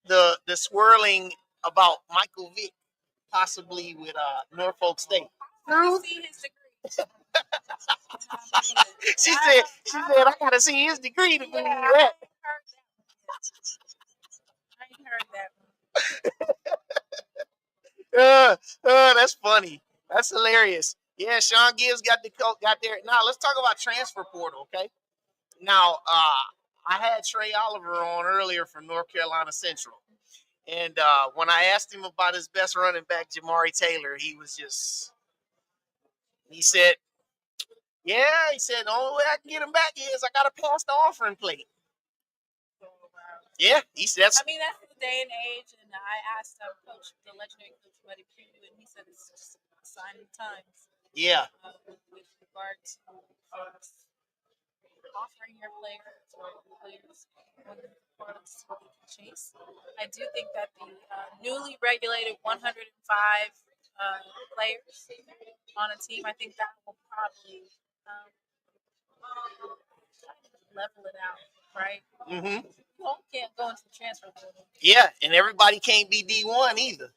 the swirling about Michael Vick possibly with Norfolk State? I see his degree. She said, I gotta see his degree to believe that. I ain't heard that. That's funny. That's hilarious. Yeah, Sean Gibbs got there. Now let's talk about transfer portal, okay? Now, I had Trey Oliver on earlier from North Carolina Central. And when I asked him about his best running back, Jamari Taylor, he said, the only way I can get him back is I got to pass the offering plate. Yeah, he said that's the day and age. And I asked the legendary coach Buddy Pugh, and he said it's just a sign of the times. Yeah. With regard to offering your players or players products to chase. I do think that the newly regulated 105 players on a team, I think that will probably level it out, right? Mm-hmm. You can't go into the transfer portal. Yeah, and everybody can't be D1 either.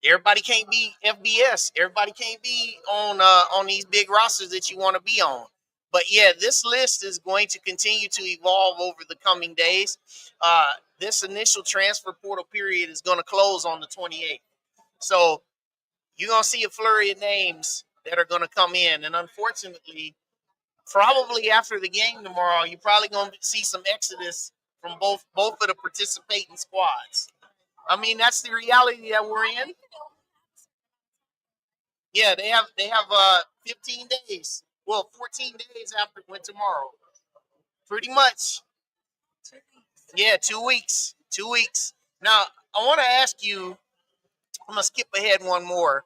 Everybody can't be FBS. Everybody can't be on these big rosters that you want to be on. But yeah, this list is going to continue to evolve over the coming days. This initial transfer portal period is going to close on the 28th. So you're going to see a flurry of names that are going to come in. And unfortunately, probably after the game tomorrow, you're probably going to see some exodus from both of the participating squads. I mean, that's the reality that we're in. Yeah, they have 15 days. Well, 14 days after tomorrow. Pretty much. 2 weeks. Yeah, 2 weeks. 2 weeks. Now, I want to ask you, I'm going to skip ahead one more.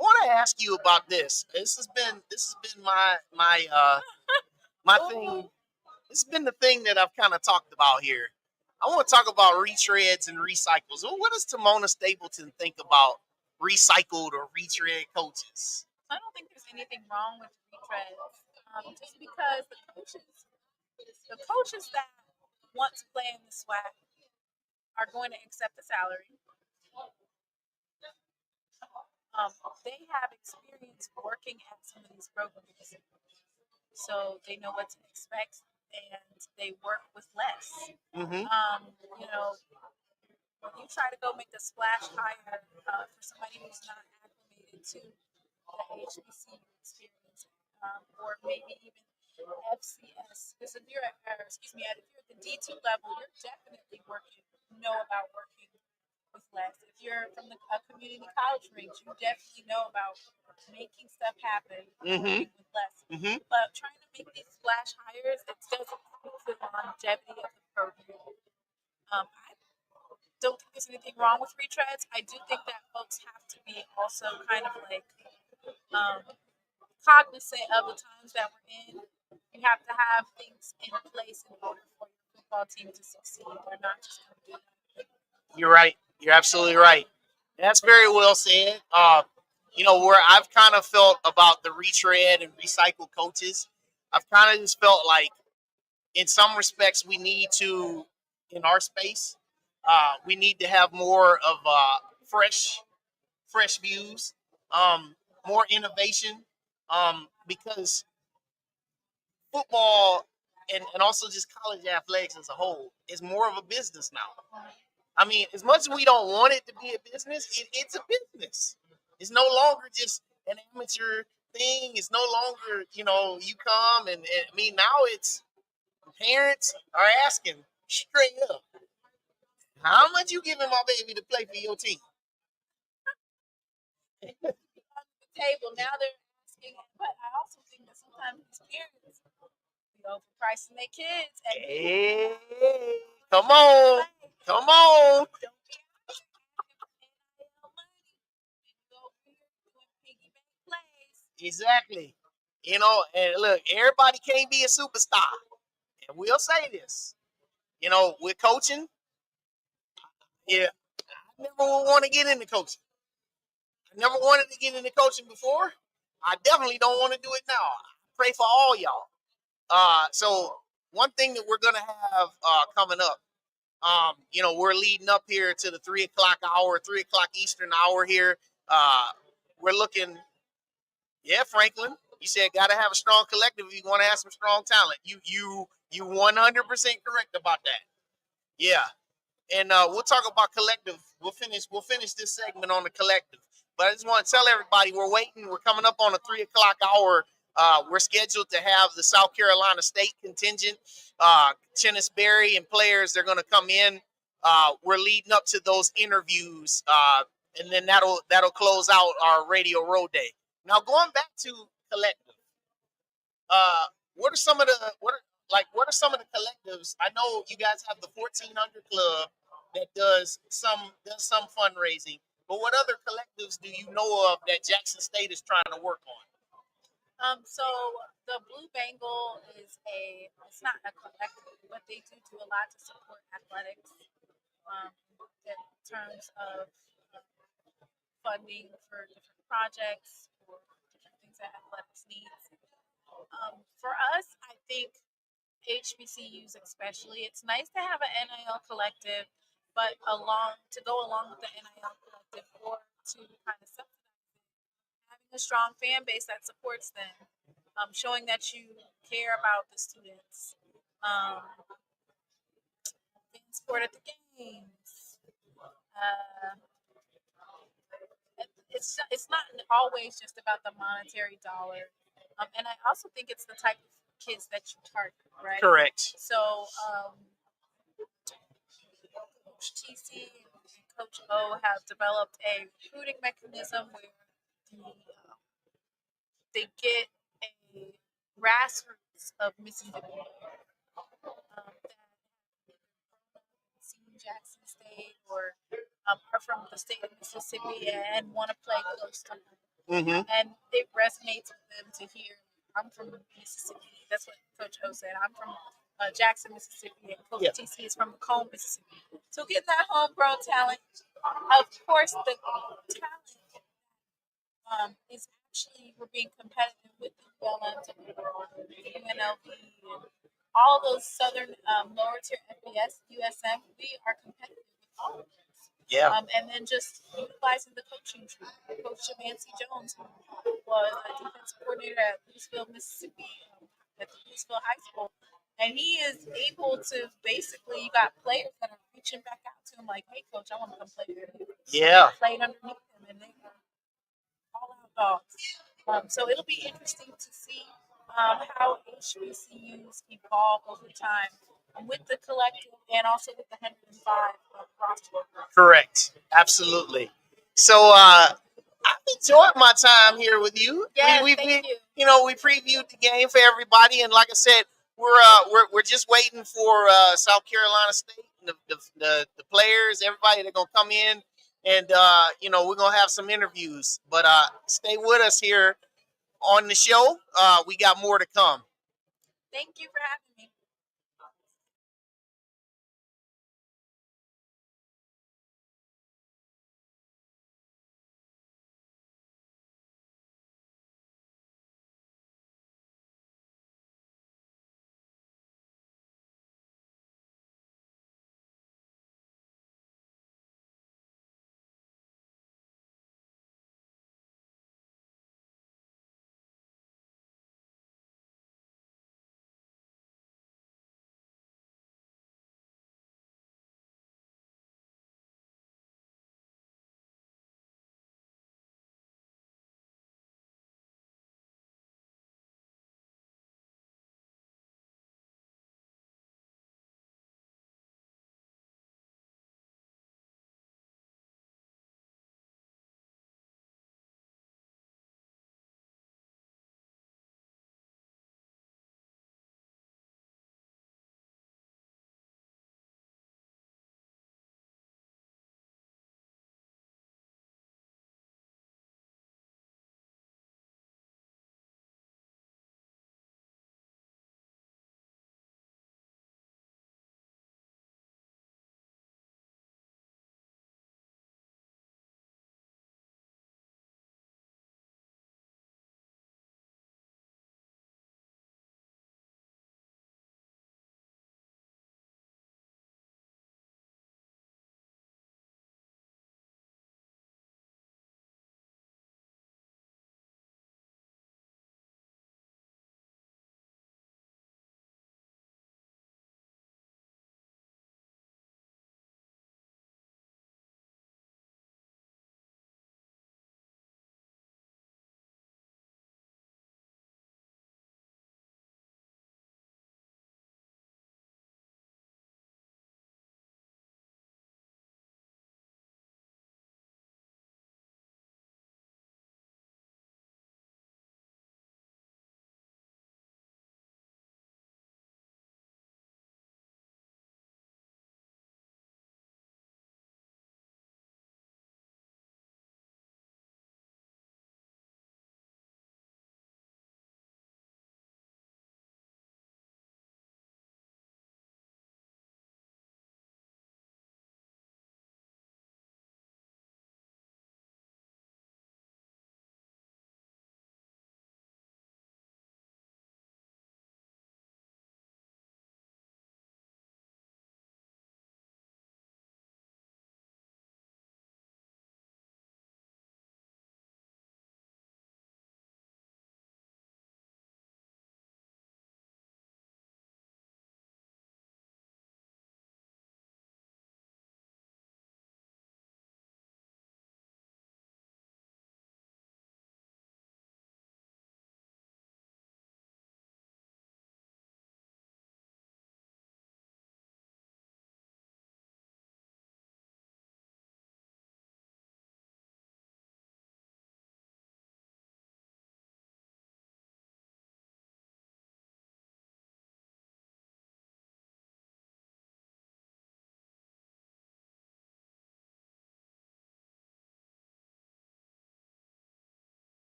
I want to ask you about this. This has been my thing. This has been the thing that I've kind of talked about here. I want to talk about retreads and recycles. Well, what does Timona Stapleton think about recycled or retread coaches? I don't think there's anything wrong with retreads. Just because the coaches that want to play in the SWAC are going to accept the salary. They have experience working at some of these programs, so they know what to expect, and they work with less. Mm-hmm. When you try to go make a splash hire for somebody who's not acclimated to the HBCU experience, or maybe even FCS, because if you're at the D2 level, you're definitely working with less. If you're from a community college range, you definitely know about making stuff happen, working with less. Mm-hmm. But trying to make these splash hires, it doesn't improve the longevity of the program. I don't think there's anything wrong with retreads. I do think that folks have to be also kind of like cognizant of the times that we're in. You have to have things in place in order for your basketball team to succeed. They're not just going to do that. You're right. You're absolutely right. That's very well said. Where I've kind of felt about the retread and recycle coaches, I've kind of just felt like, in some respects, we need to, in our space, we need to have more of fresh views, more innovation, because football and also just college athletics as a whole is more of a business now. I mean, as much as we don't want it to be a business, it's a business. It's no longer just an amateur thing. It's no longer, you come and I mean, now it's parents are asking straight up, how much you giving my baby to play for your team? Table now they're asking, but I also think that sometimes these parents be overpricing their kids. And Hey, come on. Come on. don't be out here asking for NIL money and go over here doing piggy bank plays. Exactly. And look, everybody can't be a superstar. And we'll say this. With coaching, yeah, I never would want to get into coaching. I never wanted to get into coaching before. I definitely don't want to do it now. I pray for all y'all. So one thing that we're gonna have coming up, we're leading up here to the 3:00 hour, 3:00 Eastern hour here. We're looking, Franklin. You said got to have a strong collective if you want to have some strong talent. You 100% correct about that. Yeah, and we'll talk about collective. We'll finish this segment on the collective. But I just want to tell everybody we're waiting. We're coming up on the 3:00 hour. We're scheduled to have the South Carolina State contingent, Chennis Berry and players. They're going to come in. We're leading up to those interviews, and then that'll close out our Radio Row Day. Now going back to collective, what are some of the collectives? I know you guys have the 1400 Club that does some fundraising, but what other collectives do you know of that Jackson State is trying to work on? So the Blue Bengal it's not a collective, but they do a lot to support athletics in terms of funding for different projects or different things that athletics needs. For us, I think HBCUs especially, it's nice to have an NIL collective, but to go along with the NIL collective or to kind of subsidize it, having a strong fan base that supports them, showing that you care about the students, being support at the games. It's not always just about the monetary dollar, and I also think it's the type of kids that you target, right? Correct. So, Coach TC and Coach O have developed a recruiting mechanism where they get a grassroots of Mississippi that seen Jackson State or are from the state of Mississippi and want to play close to home. Mm-hmm. And it resonates with them to hear, I'm from Mississippi. That's what Coach O said. I'm from Jackson, Mississippi, and Coach TC is from Macomb, Mississippi. So getting that homegrown talent, of course, the talent is actually, we're being competitive with the ULM, UNLV, and all those southern lower tier FBS, USM. We are competitive with all of those. Yeah. And then just utilizing the coaching tree. Coach Jamancy Jones, who was a defensive coordinator at Louisville, Mississippi, at the Louisville High School. And he is able to basically, you got players that are reaching back out to him like, hey, coach, I want to come play with you. Yeah. Played underneath him, and they were all out dogs. So it'll be interesting to see how HBCUs evolve over time with the collective and also with the 105 roster. Correct. Absolutely. So I've enjoyed my time here with you. Yes, we thank you. We previewed the game for everybody, and like I said, we're just waiting for South Carolina State, the players, everybody that's gonna come in, and we're gonna have some interviews. But stay with us here on the show. We got more to come. Thank you for having me.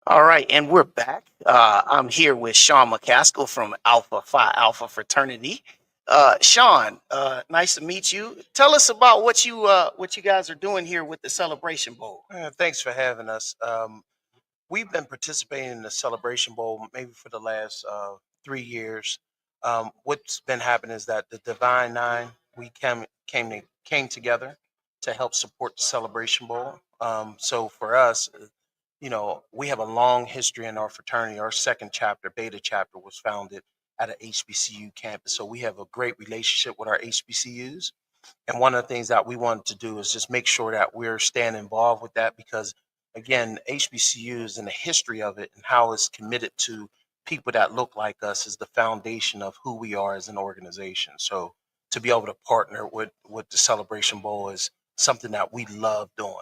All right, and we're back. I'm here with Sean McCaskill from Alpha Phi Alpha Fraternity. Sean, nice to meet you. Tell us about what you guys are doing here with the Celebration Bowl. Thanks for having us. We've been participating in the Celebration Bowl maybe for the last 3 years. What's been happening is that the Divine Nine, we came together to help support the Celebration Bowl. So for us, we have a long history in our fraternity. Our second chapter, Beta chapter, was founded at an HBCU campus. So we have a great relationship with our HBCUs. And one of the things that we wanted to do is just make sure that we're staying involved with that because, again, HBCUs and the history of it and how it's committed to people that look like us is the foundation of who we are as an organization. So to be able to partner with the Celebration Bowl is something that we love doing.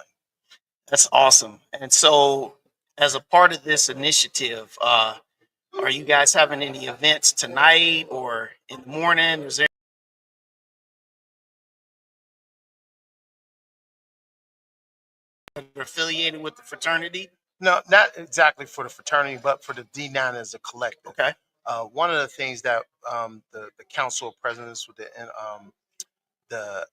That's awesome. And so, as a part of this initiative, are you guys having any events tonight or in the morning? Is there affiliated with the fraternity? No, not exactly for the fraternity, but for the D9 as a collective. Okay. One of the things that the council of presidents with the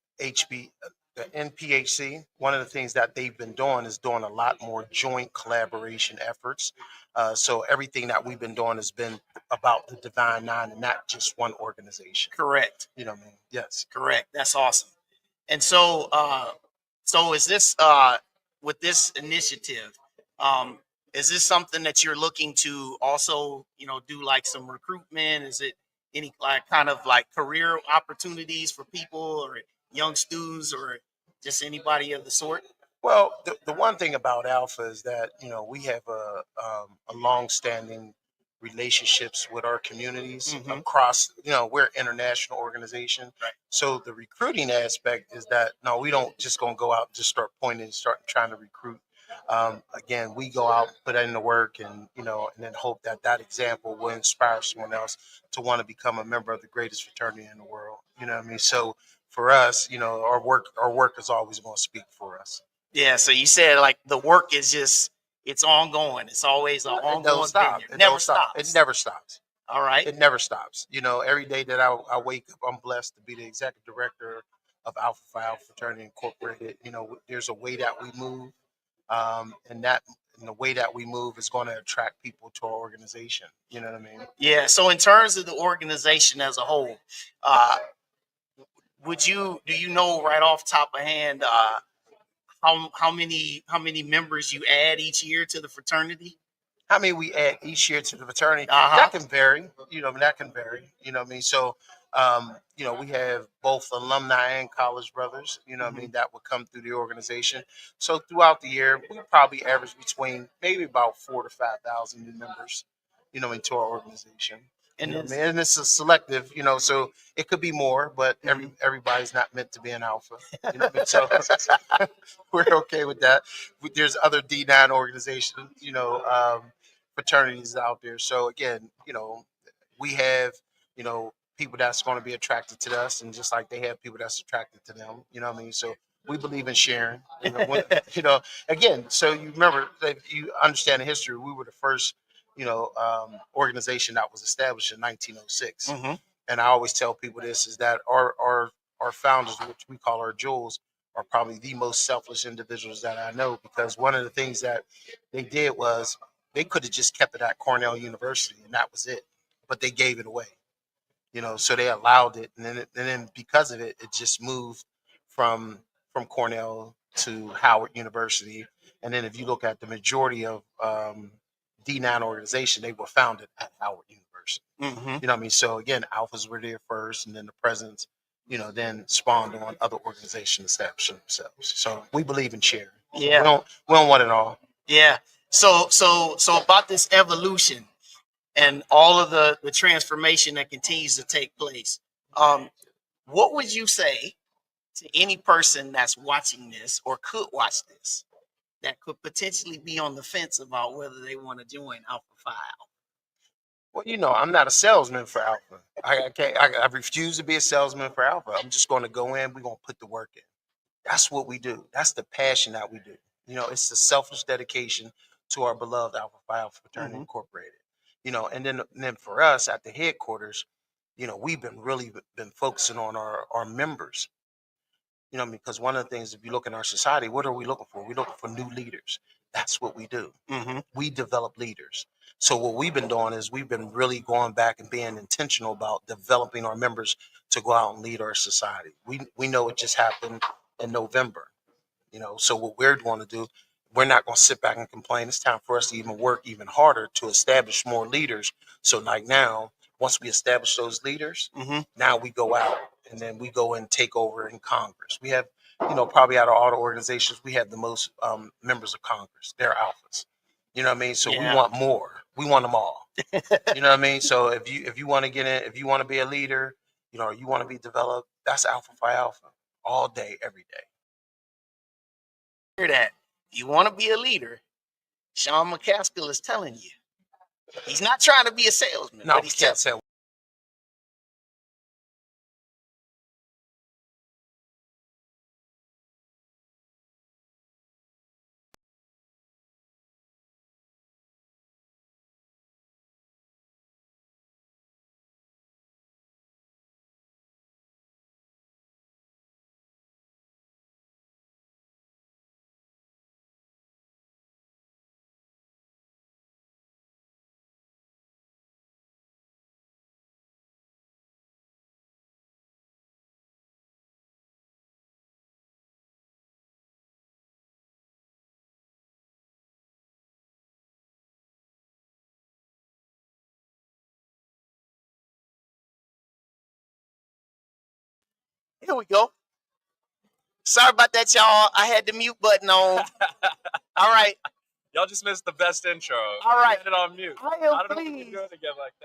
the NPHC, one of the things that they've been doing is doing a lot more joint collaboration efforts. So everything that we've been doing has been about the Divine Nine and not just one organization. Correct. You know what I mean? Yes. Correct. That's awesome. And so, so is this with this initiative? Is this something that you're looking to also, do like some recruitment? Is it any kind of career opportunities for people or young students or just anybody of the sort? Well, the one thing about Alpha is that we have a long-standing relationships with our communities across. We're an international organization, Right. So the recruiting aspect is that no, we don't just gonna go out and just start pointing and start trying to recruit. Again, we go out, put in the work, and and then hope that that example will inspire someone else to want to become a member of the greatest fraternity in the world. You know what I mean? So for us, our work is always going to speak for us. Yeah. So you said the work is just it's ongoing. It's always an It ongoing don't stop. vineyard. It Never don't stop. stops. It never stops. All right. It never stops. Every day that I wake up, I'm blessed to be the executive director of Alpha Phi Alpha Fraternity Incorporated. There's a way that we move, and the way that we move is going to attract people to our organization. You know what I mean? Yeah. So in terms of the organization as a whole, do you know right off top of hand how many members you add each year to the fraternity? How many we add each year to the fraternity? Uh-huh. That can vary. That can vary. You know what I mean? So, we have both alumni and college brothers, what I mean, that would come through the organization. So throughout the year, we probably average between maybe about 4,000 to 5,000 new members, into our organization. And And it's a selective, so it could be more, but everybody's not meant to be an alpha. What I mean? So we're okay with that. There's other D9 organizations, fraternities out there. So again, we have, people that's going to be attracted to us, and just like they have people that's attracted to them. You know what I mean? So we believe in sharing. Again. So you remember that you understand the history. We were the first, organization that was established in 1906. And I always tell people this is that our founders, which we call our jewels, are probably the most selfless individuals that I know, because one of the things that they did was they could have just kept it at Cornell University and that was it, but they gave it away. So they allowed it, and then because of it, it just moved from Cornell to Howard University. And then if you look at the majority of D9 organization, they were founded at Howard University. You know what I mean? So again, alphas were there first, and then the presidents, then spawned on other organizations establishing themselves. So we believe in sharing. Yeah. We don't want it all. Yeah. So about this evolution and all of the transformation that continues to take place, what would you say to any person that's watching this or could watch this that could potentially be on the fence about whether they want to join Alpha Phi Alpha? Well, I'm not a salesman for Alpha. I can't. I refuse to be a salesman for Alpha. I'm just going to go in. We're going to put the work in. That's what we do. That's the passion that we do. It's the selfless dedication to our beloved Alpha Phi Alpha Fraternity Incorporated. And then for us at the headquarters, we've been really been focusing on our members. Because one of the things, if you look in our society, what are we looking for? We're looking for new leaders. That's what we do. We develop leaders. So what we've been doing is we've been really going back and being intentional about developing our members to go out and lead our society. We know it just happened in November. So what we're going to do, we're not going to sit back and complain. It's time for us to even work even harder to establish more leaders. So like now, once we establish those leaders, now we go out and then we go and take over in Congress. We have, probably out of all the organizations, we have the most members of Congress. They're alphas. You know what I mean? So we want more. We want them all. You know what I mean? So if you want to get in, if you want to be a leader, or you want to be developed, that's Alpha Phi Alpha all day, every day. Hear that? If you want to be a leader, Sean McCaskill is telling you. He's not trying to be a salesman. No, but he he's can't sell. Here we go. Sorry about that, y'all. I had the mute button on. All right. Y'all just missed the best intro. All right. You had it on mute.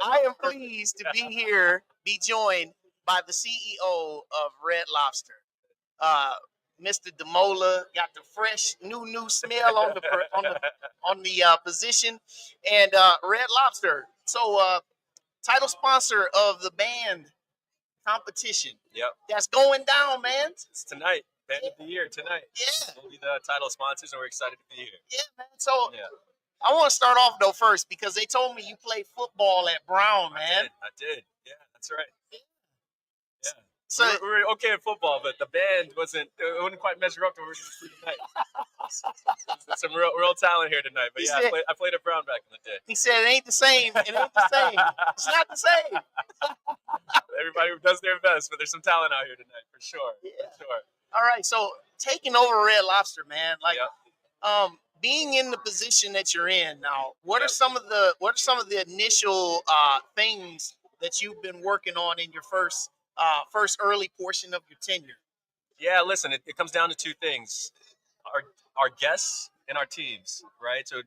I am pleased to be here, be joined by the CEO of Red Lobster. Mr. Damola got the fresh new smell on the position, and Red Lobster. So title sponsor of the band competition. Yep. That's going down, man. It's tonight. Band of the year tonight. Yeah. We'll be the title sponsors, and we're excited to be here. Yeah, man. So I want to start off though first because they told me you played football at Brown, man. I did. Yeah, that's right. Yeah. So we were okay at football, but the band wouldn't quite measure up to what we're going to do tonight. There's some real talent here tonight. But I played at Brown back in the day. He said it ain't the same. It ain't the same. It's not the same. Everybody does their best, but there's some talent out here tonight for sure. Yeah. For sure. All right, so taking over Red Lobster, man, being in the position that you're in now, what are some of the initial things that you've been working on in your first early portion of your tenure? Yeah, listen, it comes down to two things: our guests and our teams, right? So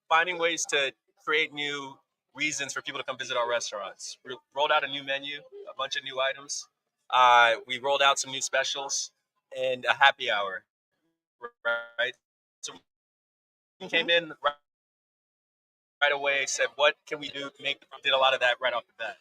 finding ways to create new reasons for people to come visit our restaurants. We rolled out a new menu, a bunch of new items. We rolled out some new specials and a happy hour, right? So we came in right away, said, what can we do? Did a lot of that right off the bat.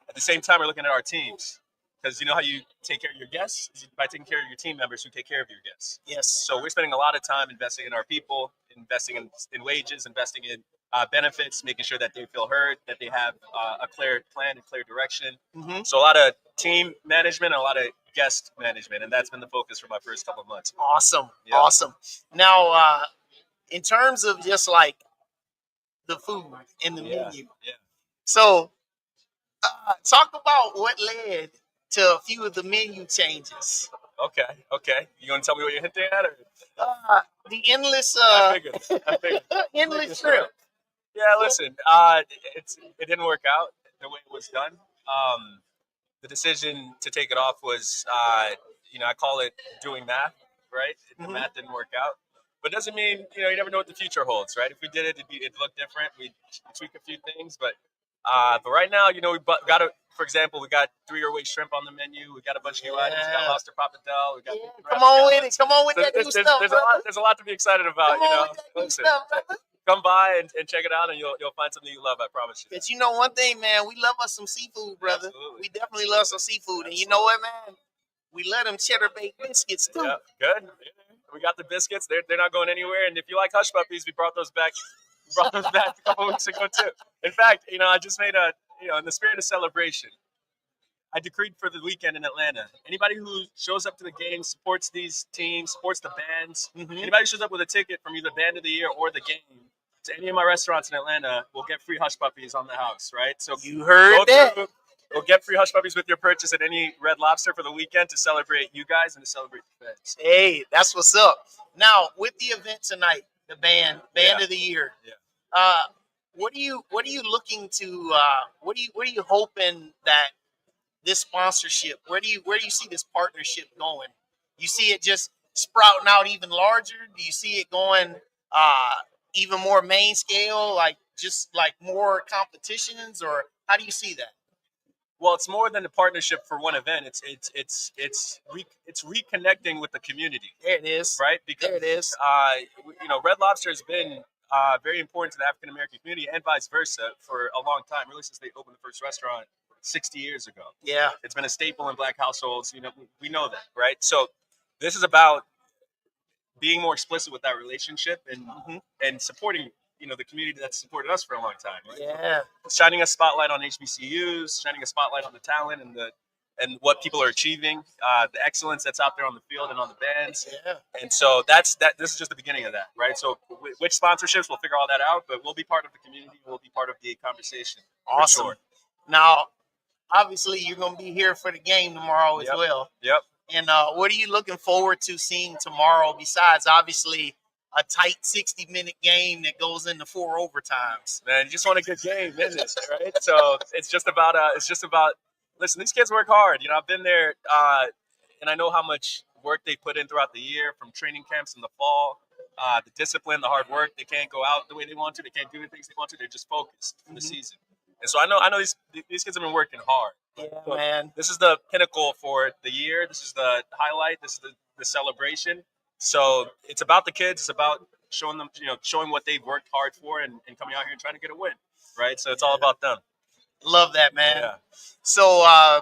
At the same time, we're looking at our teams. Because you know how you take care of your guests? Is by taking care of your team members who take care of your guests. Yes. So we're spending a lot of time investing in our people, investing in wages, investing in benefits, making sure that they feel heard, that they have a clear plan, a clear direction. So a lot of team management and a lot of guest management, and that's been the focus for my first couple of months. Awesome. Now, in terms of just like the food in the menu, so talk about what led to a few of the menu changes. Okay. You want to tell me what you're hinting at? Or? The endless, I figured. endless shrimp. Yeah, listen, it didn't work out the way it was done. The decision to take it off was, I call it doing math, right? The math didn't work out. But it doesn't mean, you never know what the future holds, right? If we did it, it'd look different. We'd tweak a few things. But right now, we got for example, we got 3-year-weight shrimp on the menu. We got a bunch of new items. We got lobster pappardelle. We got Come on with that new stuff, there's a lot to be excited about, Listen, come by and check it out, and you'll find something you love, I promise you. Because one thing, man, we love us some seafood, brother. Absolutely. We definitely love some seafood. And you know what, man? We love them cheddar baked biscuits, too. Yeah, good. We got the biscuits. They're not going anywhere. And if you like hush puppies, we brought those back brought those back a couple weeks ago too. In fact, I just made in the spirit of celebration, I decreed for the weekend in Atlanta. Anybody who shows up to the game, supports these teams, supports the bands, anybody who shows up with a ticket from either Band of the Year or the game to any of my restaurants in Atlanta will get free hush puppies on the house, right? So you heard that. We'll get free hush puppies with your purchase at any Red Lobster for the weekend to celebrate you guys and to celebrate the fans. Hey, that's what's up. Now, with the event tonight, the band of the year. Yeah. What are you looking to? What are you hoping that this sponsorship? Where do you see this partnership going? You see it just sprouting out even larger? Do you see it going even more main scale, like just like more competitions, or how do you see that? Well, it's more than a partnership for one event. It's reconnecting with the community. There it is. Right? Because there it is. Red Lobster has been very important to the African American community and vice versa for a long time, really since they opened the first restaurant 60 years ago. Yeah. It's been a staple in Black households. We know that, right? So this is about being more explicit with that relationship and supporting the community that's supported us for a long time. Right? Yeah. Shining a spotlight on HBCUs, shining a spotlight on the talent and what people are achieving, the excellence that's out there on the field and on the bands. Yeah. And so this is just the beginning of that, right? So which sponsorships, we'll figure all that out, but we'll be part of the community. We'll be part of the conversation. Awesome. Sure. Now, obviously, you're going to be here for the game tomorrow as well. Yep. And what are you looking forward to seeing tomorrow besides, obviously, a tight 60-minute game that goes into 4 overtimes? Man, you just want a good game, isn't it? Right? So it's just about listen, these kids work hard. I've been there, and I know how much work they put in throughout the year, from training camps in the fall, the discipline, the hard work. They can't go out the way they want to. They can't do the things they want to. They're just focused for the season. And so I know these kids have been working hard. Yeah, so man. This is the pinnacle for the year. This is the highlight. This is the celebration. So it's about the kids. It's about showing them, showing what they've worked hard for and coming out here and trying to get a win, right? So it's all about them. Love that, man. Yeah. So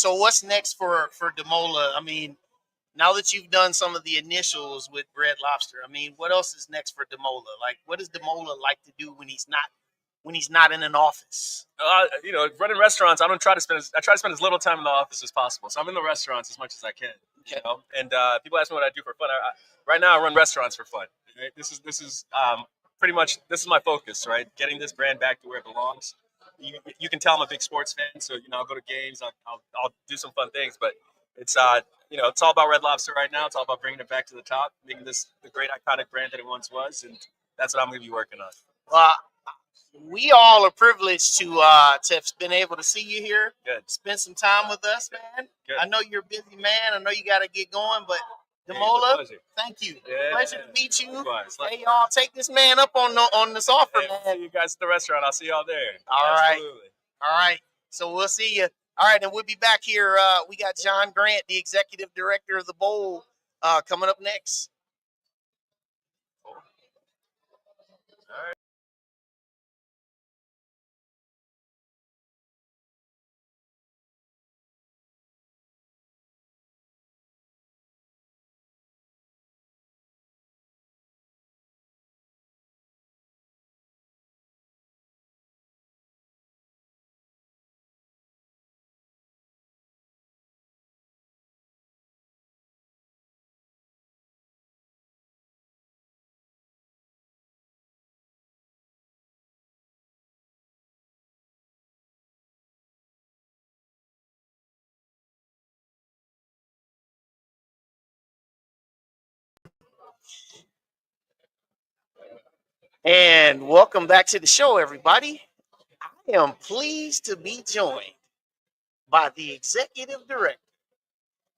what's next for Damola? I mean, now that you've done some of the initials with Red Lobster, I mean, what else is next for Damola? Like, what does Damola like to do when he's not in an office? Running restaurants, I try to spend as little time in the office as possible. So I'm in the restaurants as much as I can. And people ask me what I do for fun. Right now, I run restaurants for fun. Right? This is pretty much my focus. Right, getting this brand back to where it belongs. You can tell I'm a big sports fan, so I'll go to games. I'll do some fun things, but it's it's all about Red Lobster right now. It's all about bringing it back to the top, making this the great iconic brand that it once was, and that's what I'm going to be working on. Well, we all are privileged to have been able to see you here. Good. Spend some time with us, man. Good. I know you're a busy man. I know you got to get going, but Damola, thank you. Yeah. Pleasure to meet you. Likewise. Hey, y'all, take this man up on this offer, man. See you guys at the restaurant. I'll see y'all there. All Absolutely. right. All right. So we'll see you. All right, and we'll be back here. We got John Grant, the executive director of the Bowl, coming up next. Cool. All right. And welcome back to the show, everybody. I am pleased to be joined by the executive director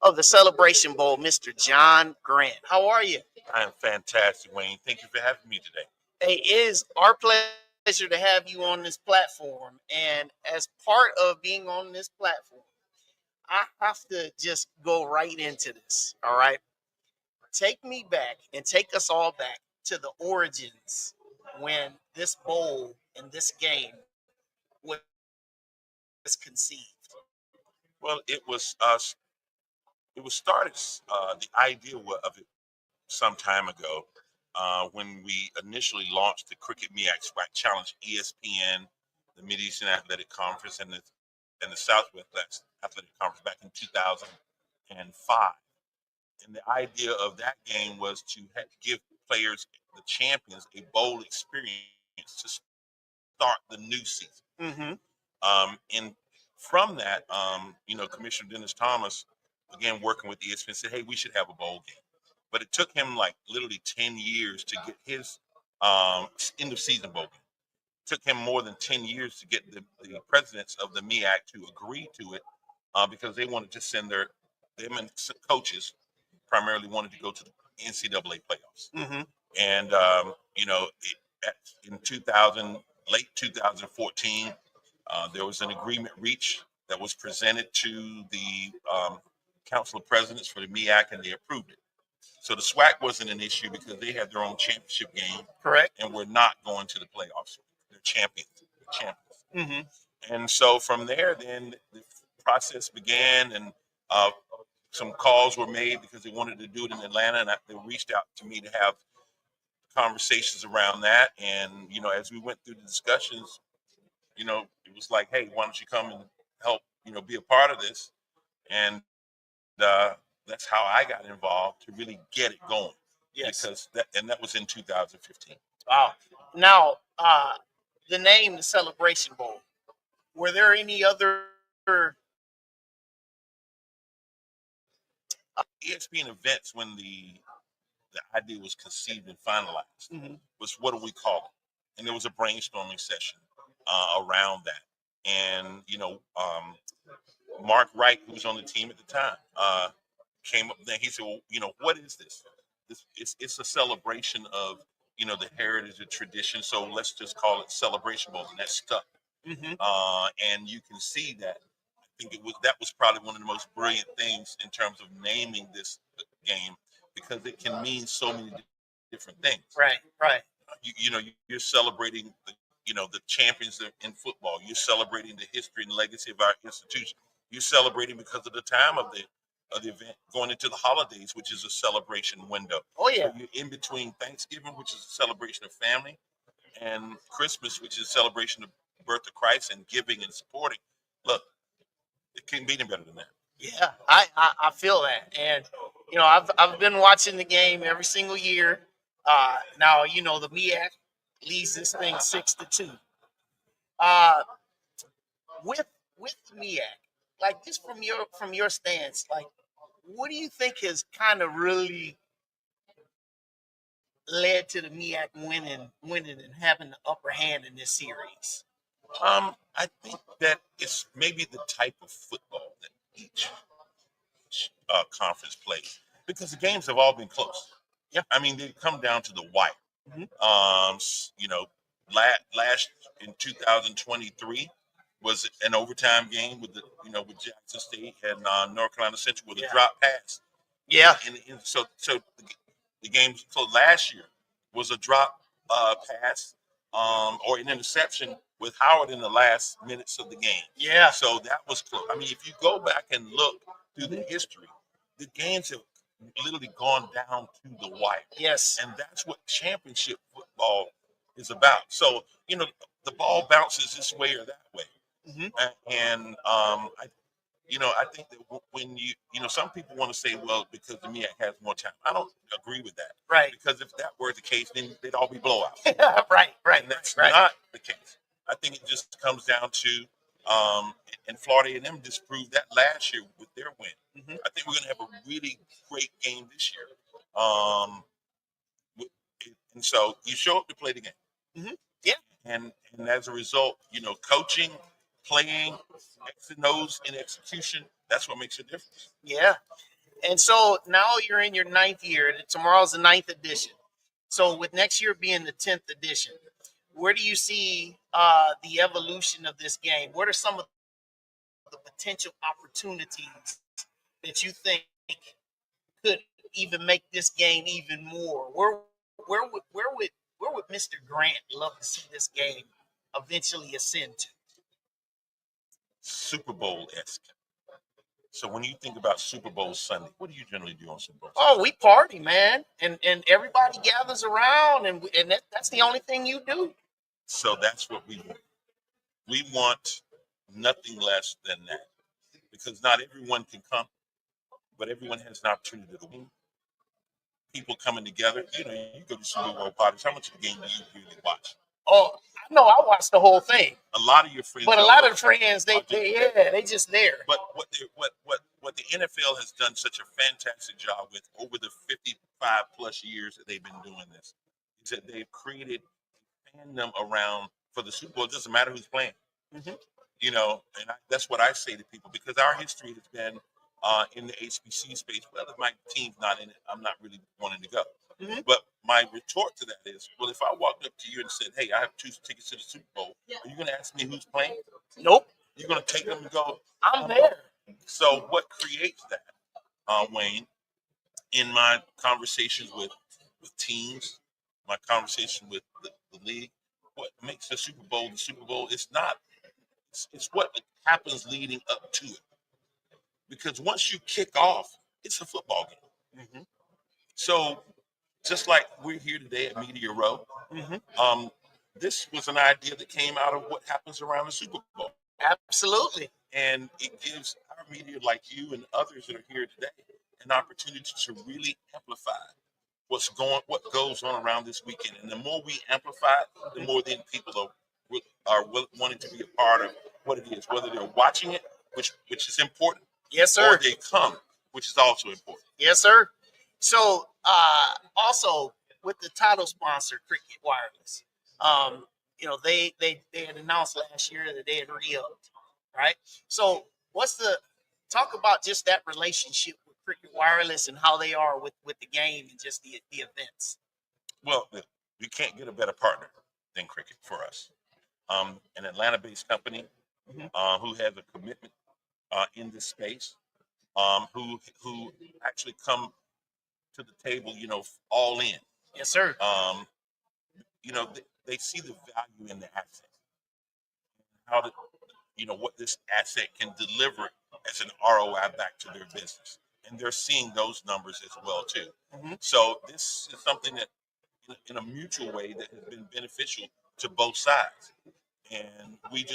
of the Celebration Bowl, Mr. John Grant. How are you? I am fantastic, Wayne. Thank you for having me today. Hey, it is our pleasure to have you on this platform. And as part of being on this platform, I have to just go right into this. All right. Take me back and take us all back to the origins when this bowl and this game was conceived. Well, it was started. The idea of it some time ago. when we initially launched the Cricket MEAC SWAC Challenge, ESPN, the Mid-Eastern Athletic Conference, and the Southwest Athletic Conference back in 2005. And the idea of that game was to give players, the champions, a bowl experience to start the new season. And from that, Commissioner Dennis Thomas, again working with ESPN, said, "Hey, we should have a bowl game." But it took him like literally 10 years to get his end of season bowl game. It took him more than 10 years to get the presidents of the MEAC to agree to it because they wanted to send them and coaches primarily wanted to go to the NCAA playoffs. And, in late 2014, there was an agreement reached that was presented to the Council of Presidents for the MEAC, and they approved it. So the SWAC wasn't an issue because they had their own championship game. Correct. And we're not going to the playoffs. They're champions. And so from there, then the process began, and some calls were made because they wanted to do it in Atlanta, and they reached out to me to have conversations around that. And, as we went through the discussions, it was like, hey, why don't you come and help, be a part of this? And that's how I got involved to really get it going. Yes. Because that was in 2015. Wow. Now, the name, the Celebration Bowl, were there any other ESPN events when the idea was conceived and finalized was, what do we call it? And there was a brainstorming session around that. And, Mark Wright, who was on the team at the time, came up then. He said, well, what is this? It's a celebration of, the heritage and tradition. So let's just call it Celebration Bowl, and that stuck. And you can see that. I think that was probably one of the most brilliant things in terms of naming this game, because it can mean so many different things. Right. You're celebrating the champions in football. You're celebrating the history and legacy of our institution. You're celebrating because of the time of the event, going into the holidays, which is a celebration window. Oh yeah. So you're in between Thanksgiving, which is a celebration of family, and Christmas, which is a celebration of the birth of Christ and giving and supporting. Look, it can't be any better than that. Yeah, I feel that. And, I've been watching the game every single year. Now, the MEAC leads this thing 6-2. With the MEAC, like, just from your stance, like, what do you think has kind of really led to the MEAC winning and having the upper hand in this series? I think that it's maybe the type of football that each conference plays, because the games have all been close. Yeah, I mean, they come down to the wire. Last in 2023 was an overtime game with with Jackson State and North Carolina Central with a drop pass. Yeah, and so the game. So last year was a drop pass or an interception with Howard in the last minutes of the game. Yeah. So that was close. I mean, if you go back and look through the history, the games have literally gone down to the wire. Yes. And that's what championship football is about. So, the ball bounces this way or that way. And I think that when some people want to say, well, because the MEAC has more time. I don't agree with that. Right. Because if that were the case, then they'd all be blowouts. Right. And that's not the case. I think it just comes down to, and Florida A&M just proved that last year with their win. I think we're going to have a really great game this year. And so you show up to play the game. Yeah. And as a result, coaching, playing, X and O's in execution, that's what makes a difference. Yeah. And so now you're in your 9th year. Tomorrow's the 9th edition. So with next year being the 10th edition, where do you see the evolution of this game? What are some of the potential opportunities that you think could even make this game even more? Where would Mr. Grant love to see this game eventually ascend to? Super Bowl-esque. So when you think about Super Bowl Sunday, what do you generally do on Super Bowl Sunday? Oh, we party, man, and everybody gathers around, and that's the only thing you do. So that's what we want. We want nothing less than that, because not everyone can come, but everyone has an opportunity to win. People coming together. You know, you go to Super Bowl parties. How much of the game do you really watch? Oh, no, I watched the whole thing. A lot of your friends, but a lot of the friends, they just there. But what the NFL has done such a fantastic job with over the 55 plus years that they've been doing this is that they've created fandom around for the Super Bowl. It doesn't matter who's playing. Mm-hmm. You know, and that's what I say to people, because our history has been in the HBC space. Well, if my team's not in it, I'm not really wanting to go. Mm-hmm. But my retort to that is, well, if I walked up to you and said, hey, I have 2 tickets to the Super Bowl, are you going to ask me who's playing? Nope. You're going to take them and go, I'm there. So what creates that, Wayne, in my conversations with teams, my conversation with the league, what makes the Super Bowl is not. It's what happens leading up to it. Because once you kick off, it's a football game. Mm-hmm. So just like we're here today at Media Row, mm-hmm. This was an idea that came out of what happens around the Super Bowl. Absolutely. And it gives our media like you and others that are here today an opportunity to really amplify what goes on around this weekend. And the more we amplify it, the more then people are wanting to be a part of what it is, whether they're watching it, which is important. Yes, sir. Or they come, which is also important. Yes, sir. So also with the title sponsor, Cricket Wireless, you know, they had announced last year that they had re-upped, right? So talk about just that relationship with Cricket Wireless and how they are with the game and just the events. Well, you can't get a better partner than Cricket for us. An Atlanta-based company mm-hmm. Who has a commitment in this space, who actually come to the table, you know, all in. Yes, sir. You know, they see the value in the asset, what this asset can deliver as an ROI back to their business, and they're seeing those numbers as well too. Mm-hmm. So this is something that, in a mutual way, that has been beneficial to both sides, and we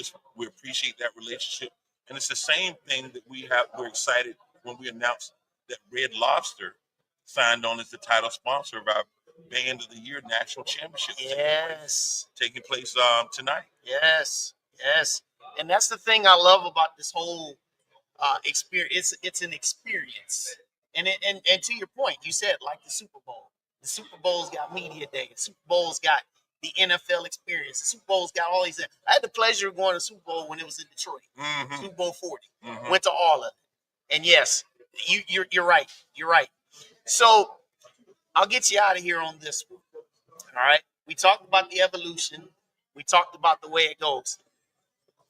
appreciate that relationship. And it's the same thing that we're excited when we announced that Red Lobster signed on as the title sponsor of our Band of the Year National Championship. Yes. Taking place tonight. Yes. And that's the thing I love about this whole experience. It's an experience. And to your point, you said like the Super Bowl. The Super Bowl's got media day. The Super Bowl's got the NFL experience. The Super Bowl's got all these. I had the pleasure of going to the Super Bowl when it was in Detroit. Mm-hmm. Super Bowl 40. Mm-hmm. Went to all of it. And yes, you're right. You're right. So I'll get you out of here on this one. All right. We talked about the evolution. We talked about the way it goes.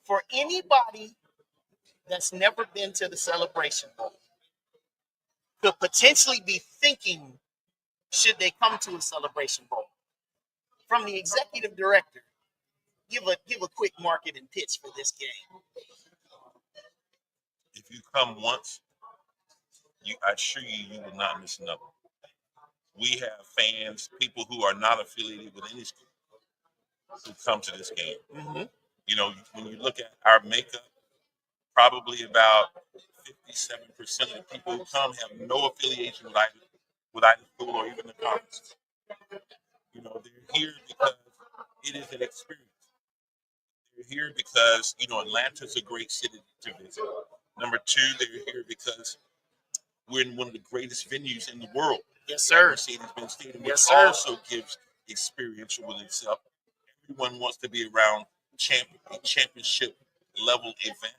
For anybody that's never been to the Celebration Bowl, could potentially be thinking, should they come to a Celebration Bowl? From the executive director, give a quick marketing pitch for this game. If you come once, I assure you will not miss another. We have fans, people who are not affiliated with any school, who come to this game. Mm-hmm. You know, when you look at our makeup, probably about 57% of the people who come have no affiliation with either school or even the conference. You know, they're here because it is an experience. They're here because, Atlanta's a great city to visit. Number two, they're here because we're in one of the greatest venues in the world. Yes, sir. Mercedes-Benz Stadium, yes, which sir. also gives experiential with itself. Everyone wants to be around a championship level event.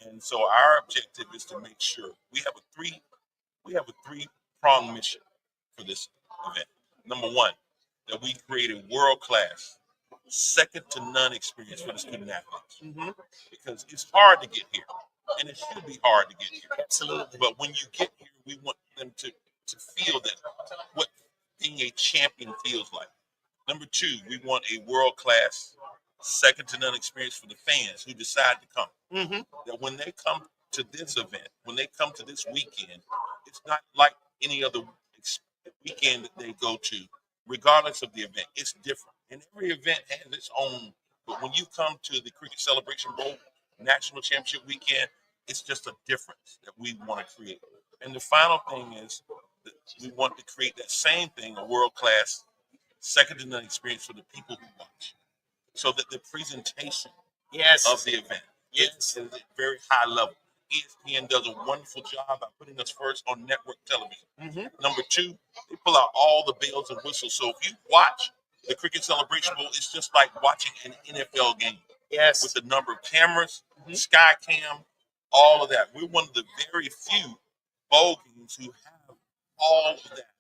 And so our objective is to make sure we have a three-pronged mission for this event. Number one, that we create a world-class, second-to-none experience for the student athletes. Mm-hmm. Because it's hard to get here, and it should be hard to get here. Absolutely. But when you get here, we want them to feel that what being a champion feels like. Number two, we want a world-class, second-to-none experience for the fans who decide to come. Mm-hmm. That when they come to this event, when they come to this weekend, it's not like any other weekend that they go to, regardless of the event. It's different. And every event has its own. But when you come to the Cricket Celebration Bowl National Championship Weekend, it's just a difference that we want to create. And the final thing is that we want to create that same thing, a world-class, second-to-none experience for the people who watch. So that the presentation of the event is at a very high level. ESPN does a wonderful job by putting us first on network television. Number two, they pull out all the bells and whistles. So if you watch the Cricket Celebration Bowl, it's just like watching an NFL game. Yes. With the number of cameras, sky cam, all of that. We're one of the very few bowl games who have all of that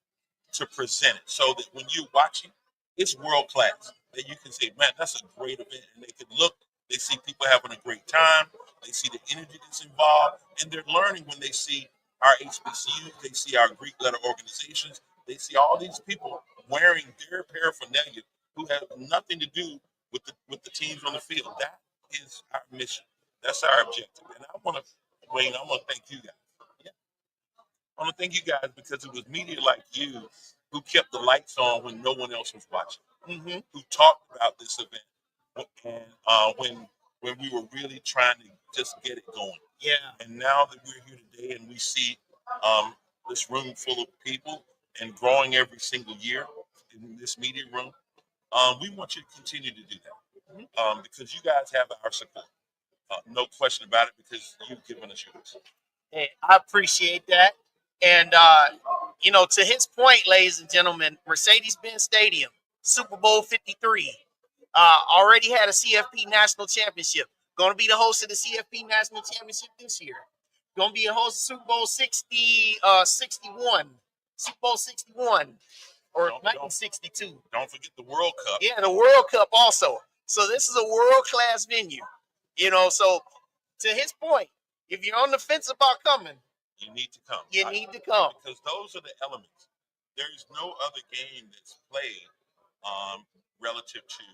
to present it, so that when you're watching, it's world class. That you can say, man, that's a great event. And they can look, they see people having a great time. They see the energy that's involved. And they're learning when they see our HBCUs, they see our Greek letter organizations. They see all these people wearing their paraphernalia who have nothing to do with the teams on the field. That is our mission. That's our objective. And I want to, Wayne, I want to thank you guys. Yeah. I want to thank you guys because it was media like you who kept the lights on when no one else was watching, who talked about this event, and when we were really trying to just get it going. Yeah. And now that we're here today and we see this room full of people and growing every single year in this media room, we want you to continue to do that because you guys have our support. No question about it, because you've given us yours. Hey, I appreciate that. And, to his point, ladies and gentlemen, Mercedes-Benz Stadium, Super Bowl 53, already had a CFP National Championship. Going to be the host of the CFP National Championship this year. Going to be a host of Super Bowl 61. Super Bowl 61. Or 1962. Don't forget the World Cup. Yeah, the World Cup also. So this is a world-class venue. So to his point, if you're on the fence about coming, you need to come. You need to come. Because those are the elements. There is no other game that's played relative to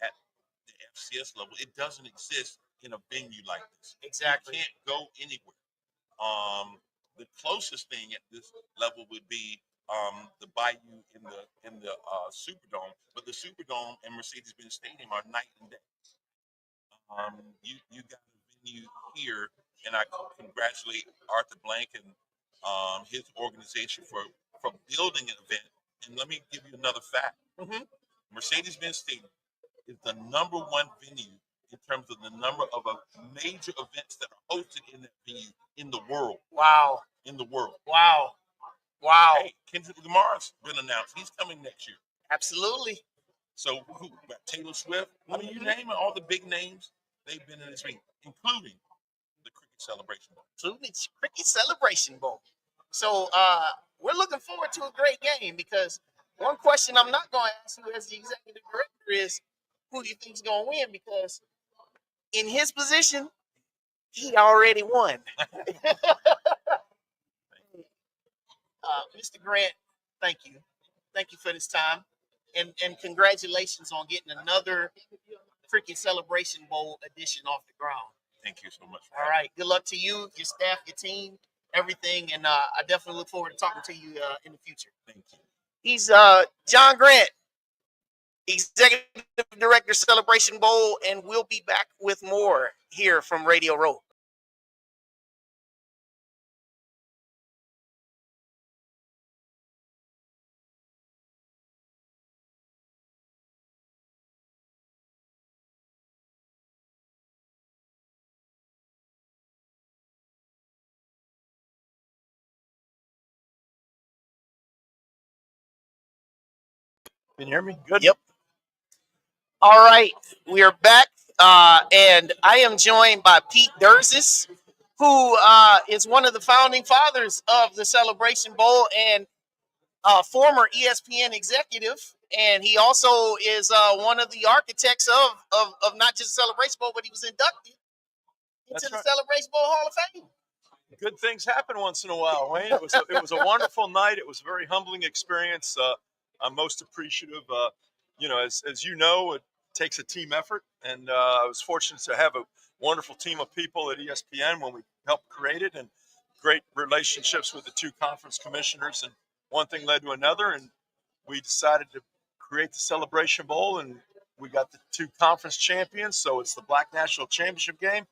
at the FCS level. It doesn't exist in a venue like this. Exactly. You can't go anywhere. The closest thing at this level would be the Bayou in the Superdome, but the Superdome and Mercedes-Benz Stadium are night and day. You got a venue here, and I congratulate Arthur Blank and his organization for building an event. And let me give you another fact. Mercedes-Benz Stadium is the number one venue in terms of the number of major events that are hosted in that venue in the world. Wow. In the world. Wow. Wow. Hey, Kendrick Lamar's been announced. He's coming next year. Absolutely. So who got Taylor Swift? I mean, you name it, all the big names, they've been in this ring, including the Cricket Celebration Bowl. Including the Cricket Celebration Bowl. So we're looking forward to a great game, because one question I'm not going to ask you as the executive director is, who do you think is going to win? Because in his position, he already won. Mr. Grant, thank you. Thank you for this time. And congratulations on getting another Cricket Celebration Bowl edition off the ground. Thank you so much. All right. Good luck to you, your staff, your team, everything. And I definitely look forward to talking to you in the future. Thank you. He's John Grant, Executive Director, Celebration Bowl, and we'll be back with more here from Radio Row. Can you hear me? Good. Yep. All right, we are back, and I am joined by Pete Derzis, who is one of the founding fathers of the Celebration Bowl and former ESPN executive, and he also is one of the architects of not just the Celebration Bowl, but he was inducted into the Celebration Bowl Hall of Fame. Good things happen once in a while, Wayne. It was a wonderful night. It was a very humbling experience. I'm most appreciative. As you know, it takes a team effort, and I was fortunate to have wonderful team of people at ESPN when we helped create it, and great relationships with the two conference commissioners. And one thing led to another, and we decided to create the Celebration Bowl, and we got the two conference champions. So it's the Black National Championship game.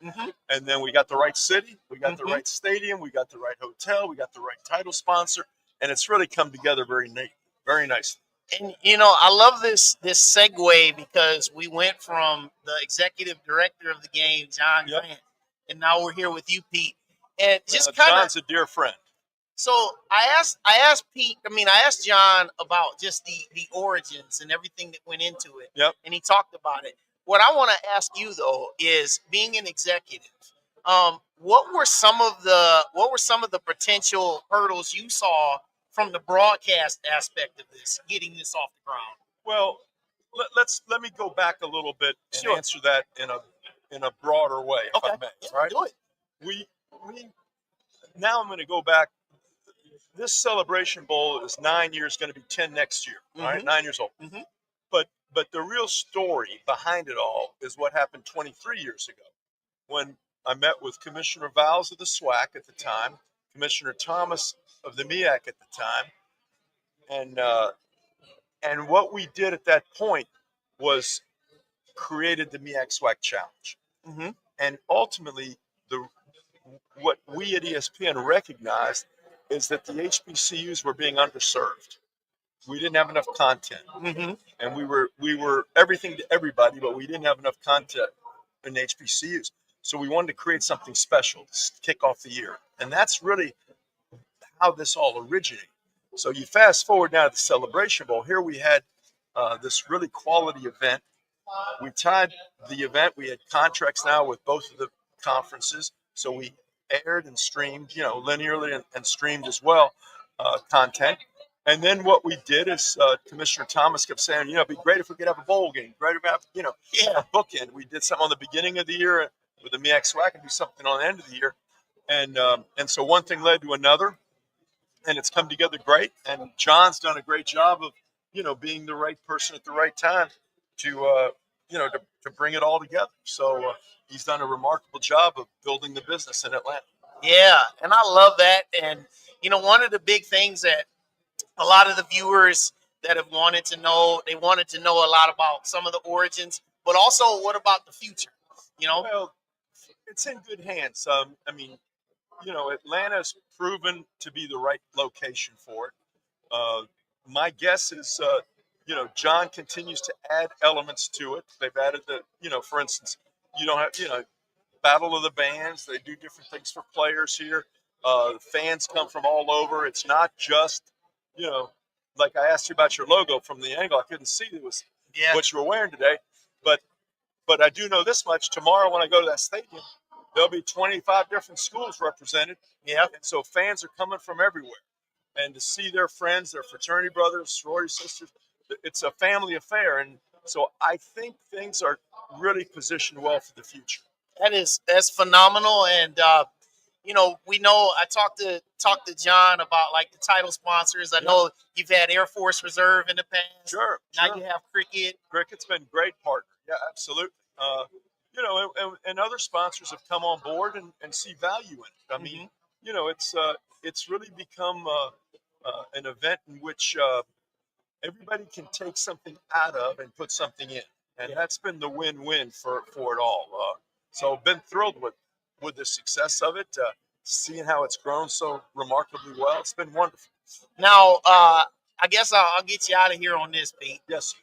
And then we got the right city, we got the right stadium, we got the right hotel, we got the right title sponsor, and it's really come together very neat, very nicely. And I love this segue because we went from the executive director of the game, John Grant, and now we're here with you, Pete. And just kind of, John's a dear friend. So I asked Pete. I asked John about just the origins and everything that went into it. Yep. And he talked about it. What I want to ask you though is, being an executive, what were some of the potential hurdles you saw from the broadcast aspect of this, getting this off the ground? Well, let me go back a little bit and answer that in a broader way, if I may. Right? Do it. We now I'm going to go back. This Celebration Bowl is 9 years, going to be 10 next year. All right, 9 years old. But the real story behind it all is what happened 23 years ago, when I met with Commissioner Vowles of the SWAC at the time, Commissioner Thomas of the MEAC at the time, and what we did at that point was created the MEAC SWAC Challenge, and ultimately what we at ESPN recognized is that the HBCUs were being underserved. We didn't have enough content, and we were everything to everybody, but we didn't have enough content in HBCUs. So we wanted to create something special to kick off the year, and that's really how this all originated. So you fast forward now to the Celebration Bowl. Here we had this really quality event. We tied the event. We had contracts now with both of the conferences, so we aired and streamed, linearly and streamed as well, content. And then what we did is Commissioner Thomas kept saying, it'd be great if we could have a bowl game, great if we have, a bookend. We did something on the beginning of the year with the MEAC SWAC and do something on the end of the year. And so one thing led to another, and it's come together great. And John's done a great job of, being the right person at the right time to bring it all together. So he's done a remarkable job of building the business in Atlanta. Yeah, and I love that. And, one of the big things that a lot of the viewers that have wanted to know a lot about some of the origins, but also what about the future? Well, it's in good hands. Atlanta's proven to be the right location for it. My guess is, John continues to add elements to it. They've added for instance, you don't have, Battle of the Bands. They do different things for players here. The fans come from all over. It's not just, like I asked you about your logo from the angle. I couldn't see what you were wearing today. But I do know this much. Tomorrow when I go to that stadium, there'll be 25 different schools represented. Yeah. And so fans are coming from everywhere. And to see their friends, their fraternity brothers, sorority sisters, it's a family affair. And so I think things are really positioned well for the future. That's phenomenal. And we know I talked to John about like the title sponsors. I know you've had Air Force Reserve in the past. Sure. Now you have Cricket. Cricket's been a great partner. Yeah, absolutely. And other sponsors have come on board and see value in it. I mean, it's really become an event in which everybody can take something out of and put something in, and that's been the win-win for it all. So been thrilled with the success of it, seeing how it's grown so remarkably well. It's been wonderful. Now, I guess I'll get you out of here on this, Pete. Yes.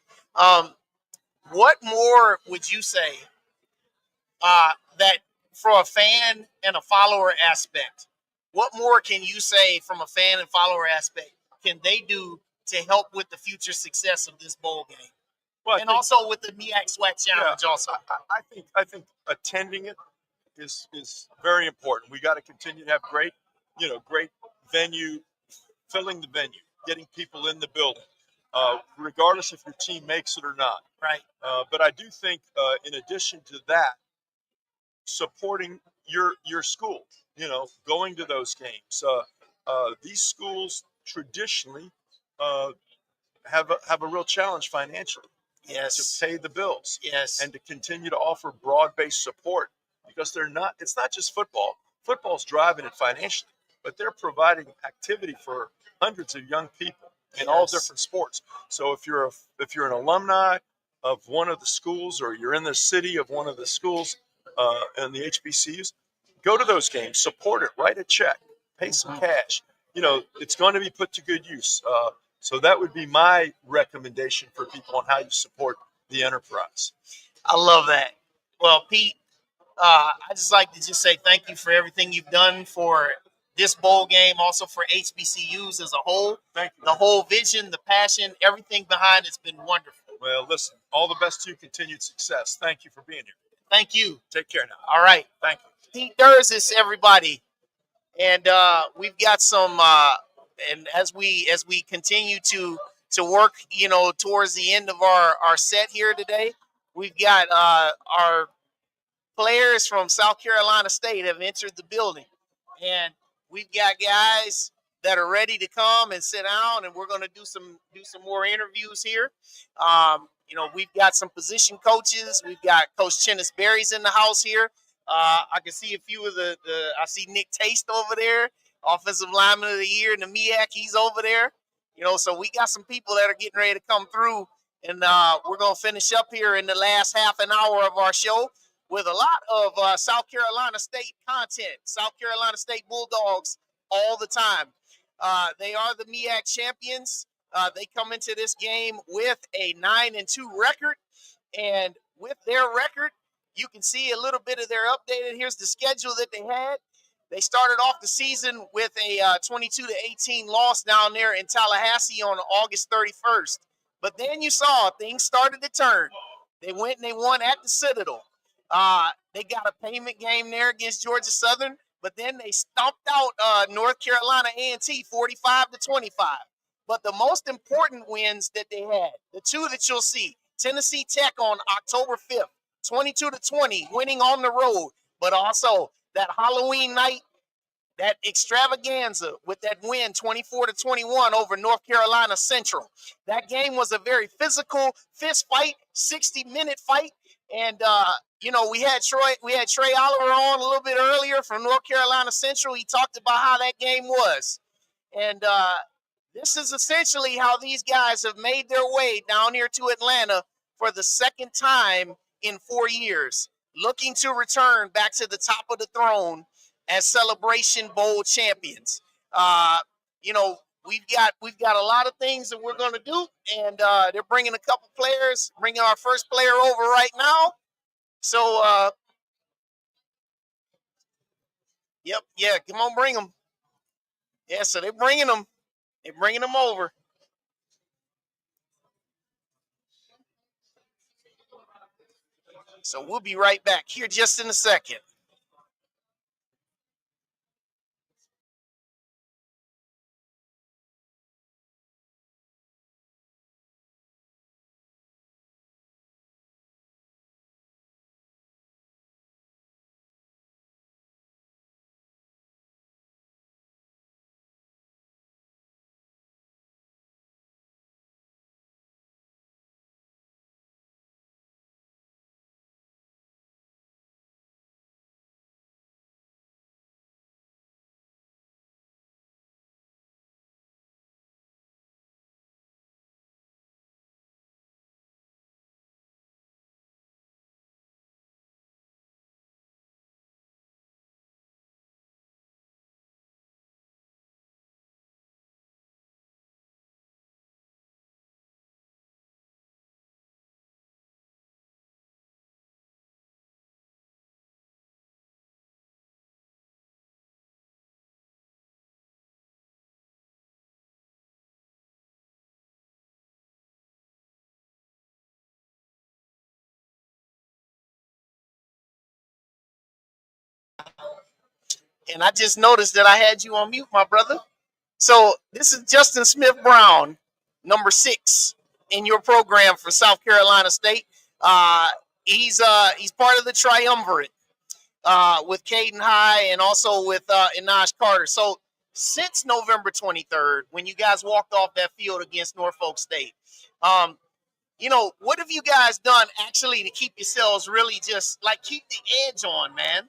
What more would you say that for a fan and a follower aspect, what more can you say from a fan and follower aspect can they do to help with the future success of this bowl game? Well, and also with the MEAC SWAC Challenge also. I think attending it is very important. We got to continue to have great venue, filling the venue, getting people in the building, regardless if your team makes it or not. Right. But I do think, in addition to that, supporting your school, going to those games. These schools traditionally have a real challenge financially. Yes. To pay the bills. Yes. And to continue to offer broad-based support, because it's not just football. Football's driving it financially, but they're providing activity for hundreds of young people in all different sports. So if you're an alumni of one of the schools, or you're in the city of one of the schools in the HBCUs, go to those games, support it, write a check, pay some cash. It's going to be put to good use. So that would be my recommendation for people on how you support the enterprise. I love that. Well, Pete, I just like to just say thank you for everything you've done for this bowl game, also for HBCUs as a whole. Thank you. The whole vision, the passion, everything behind it's been wonderful. Well, listen, all the best to you, continued success. Thank you for being here. Thank you. Take care now. All right. Thank you. Pete Derzis, everybody. And we've got some and as we continue to work, towards the end of our set here today, we've got our players from South Carolina State have entered the building, and we've got guys that are ready to come and sit down, and we're going to do some more interviews here. We've got some position coaches. We've got Coach Chennis Berry's in the house here. I can see a few of I see Nick Taste over there, offensive lineman of the year in the MEAC. He's over there. So we got some people that are getting ready to come through, and we're going to finish up here in the last half an hour of our show with a lot of South Carolina State content. South Carolina State Bulldogs all the time. They are the MEAC champions. They come into this game with a 9-2 record, and with their record, you can see a little bit of their updated. Here's the schedule that they had. They started off the season with a 22-18 loss down there in Tallahassee on August 31st. But then you saw things started to turn. They went and they won at the Citadel. They got a payment game there against Georgia Southern, but then they stomped out North Carolina A&T 45-25. But the most important wins that they had, the two that you'll see, Tennessee Tech on October 5th, 22-20, winning on the road, but also that Halloween night, that extravaganza with that win 24-21 over North Carolina Central. That game was a very physical fist fight, 60-minute fight. And we had Trei Oliver on a little bit earlier from North Carolina Central. He talked about how that game was. And this is essentially how these guys have made their way down here to Atlanta for the second time in 4 years, looking to return back to the top of the throne as Celebration Bowl champions. We've got a lot of things that we're going to do, and they're bringing a couple players, bringing our first player over right now. So, come on, bring them. Yeah, so they're bringing them. They're bringing them over. So we'll be right back here just in a second. And I just noticed that I had you on mute, my brother. So this is Justin Smith-Brown, number 6 in your program for South Carolina State. He's part of the triumvirate with Caden High and also with Inaj Carter. So since November 23rd, when you guys walked off that field against Norfolk State, what have you guys done actually to keep yourselves really just like keep the edge on, man?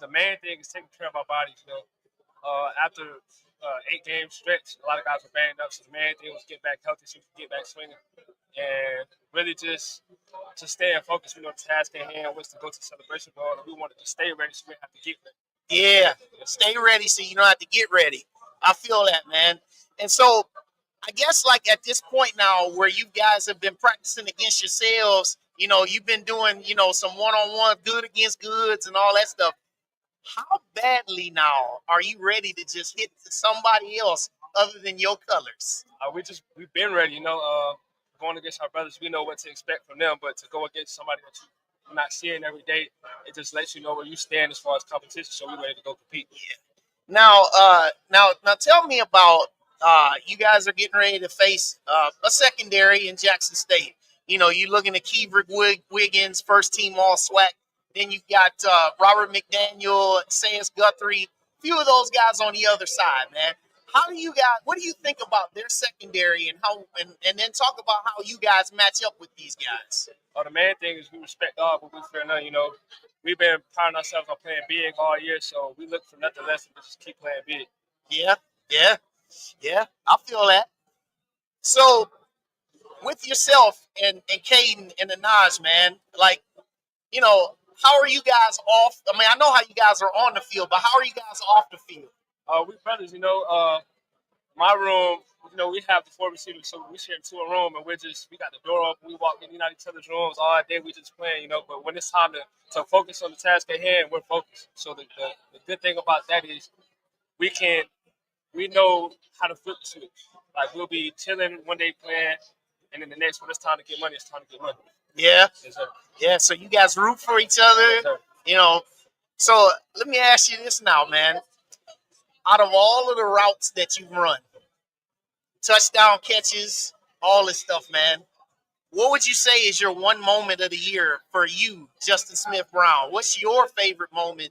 The main thing is taking care of our bodies. After 8-game stretch, a lot of guys were banged up. So the main thing was get back healthy so we could get back swinging, and really just to stay in focus. The task at hand was to go to Celebration Bowl, and we wanted to stay ready so we have to get ready. Yeah, stay ready so you don't have to get ready. I feel that, man. And so I guess like at this point now where you guys have been practicing against yourselves, you've been doing, some one-on-one good against goods and all that stuff. How badly now are you ready to just hit somebody else other than your colors? We've been ready, going against our brothers. We know what to expect from them, but to go against somebody that you're not seeing every day, it just lets you know where you stand as far as competition. So we're ready to go compete. Yeah. Now tell me about you guys are getting ready to face a secondary in Jackson State. You're looking at Keevrick Wiggins, first team all SWAC. Then you've got Robert McDaniel, Esaias Guthrie, a few of those guys on the other side, man. What do you think about their secondary and and then talk about how you guys match up with these guys? The main thing is we respect all, but we fear none. We've been priding ourselves on playing big all year, so we look for nothing less than just keep playing big. Yeah, I feel that. So with yourself and Caden and the Naj, man, how are you guys off? I mean, I know how you guys are on the field, but how are you guys off the field? We brothers, my room, we have the 4 receivers, so we share 2 a room, and we got the door open. We walk in each other's rooms all day. We just playing, But when it's time to focus on the task at hand, we're focused. So the good thing about that is we know how to flip the switch. Like we'll be chilling one day playing, and then the next when it's time to get money, it's time to get money. Yeah. Yes, sir. Yeah. So you guys root for each other, Yes, So let me ask you this now, man. Out of all of the routes that you've run, touchdown catches, all this stuff, man, what would you say is your one moment of the year for you, Justin Smith Brown? What's your favorite moment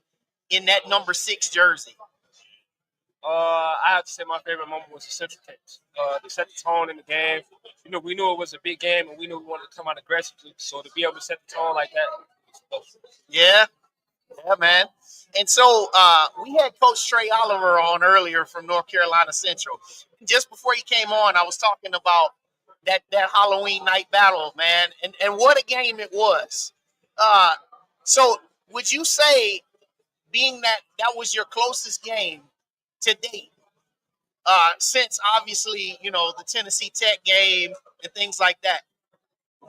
in that number 6 jersey? I have to say my favorite moment was the central catch. To set the tone in the game. We knew it was a big game, and we knew we wanted to come out aggressively. So to be able to set the tone like that. Yeah, man. And so we had Coach Trei Oliver on earlier from North Carolina Central. Just before he came on, I was talking about that Halloween night battle, man, and what a game it was. So would you say, being that was your closest game to date, since obviously, the Tennessee Tech game and things like that,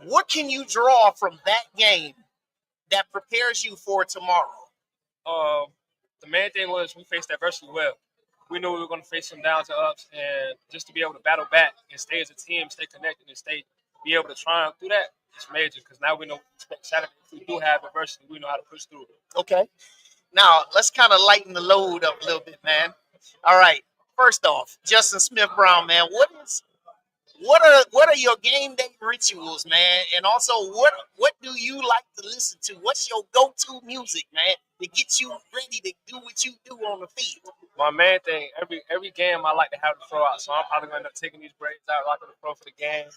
what can you draw from that game that prepares you for tomorrow? The main thing was we faced adversity well. We knew we were going to face some downs and ups, and just to be able to battle back and stay as a team, stay connected, and be able to triumph through that, it's major because now we know what to expect Saturday. If we do have adversity, we know how to push through it. Okay. Now, let's kind of lighten the load up a little bit, man. All right. First off, Justin Smith Brown, man, what are your game day rituals, man? And also, what do you like to listen to? What's your go-to music, man, to get you ready to do what you do on the field? My main thing, every game I like to have the throw out, so I'm probably going to end up taking these braids out, rocking the pro for the game.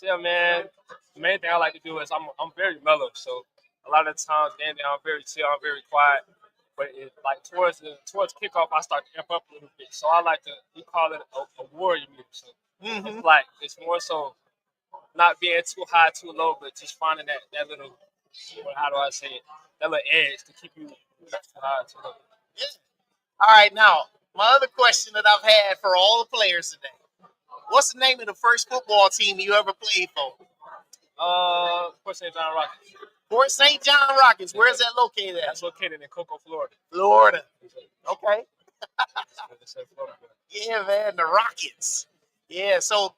Yeah, man, the main thing I like to do is I'm very mellow, so a lot of the times, game day, I'm very chill, I'm very quiet. But towards kickoff, I start to amp up a little bit. So I like to, we call it a warrior music. So it's more so not being too high, too low, but just finding that little, how do I say it, that little edge to keep you not too high, too low. Yeah. All right, now, my other question that I've had for all the players today, what's the name of the first football team you ever played for? Fort St. John Rockets. Fort St. John Rockets. Where's that located at? That's located in Cocoa, Florida. Florida. Okay. Yeah, man, the Rockets. Yeah, so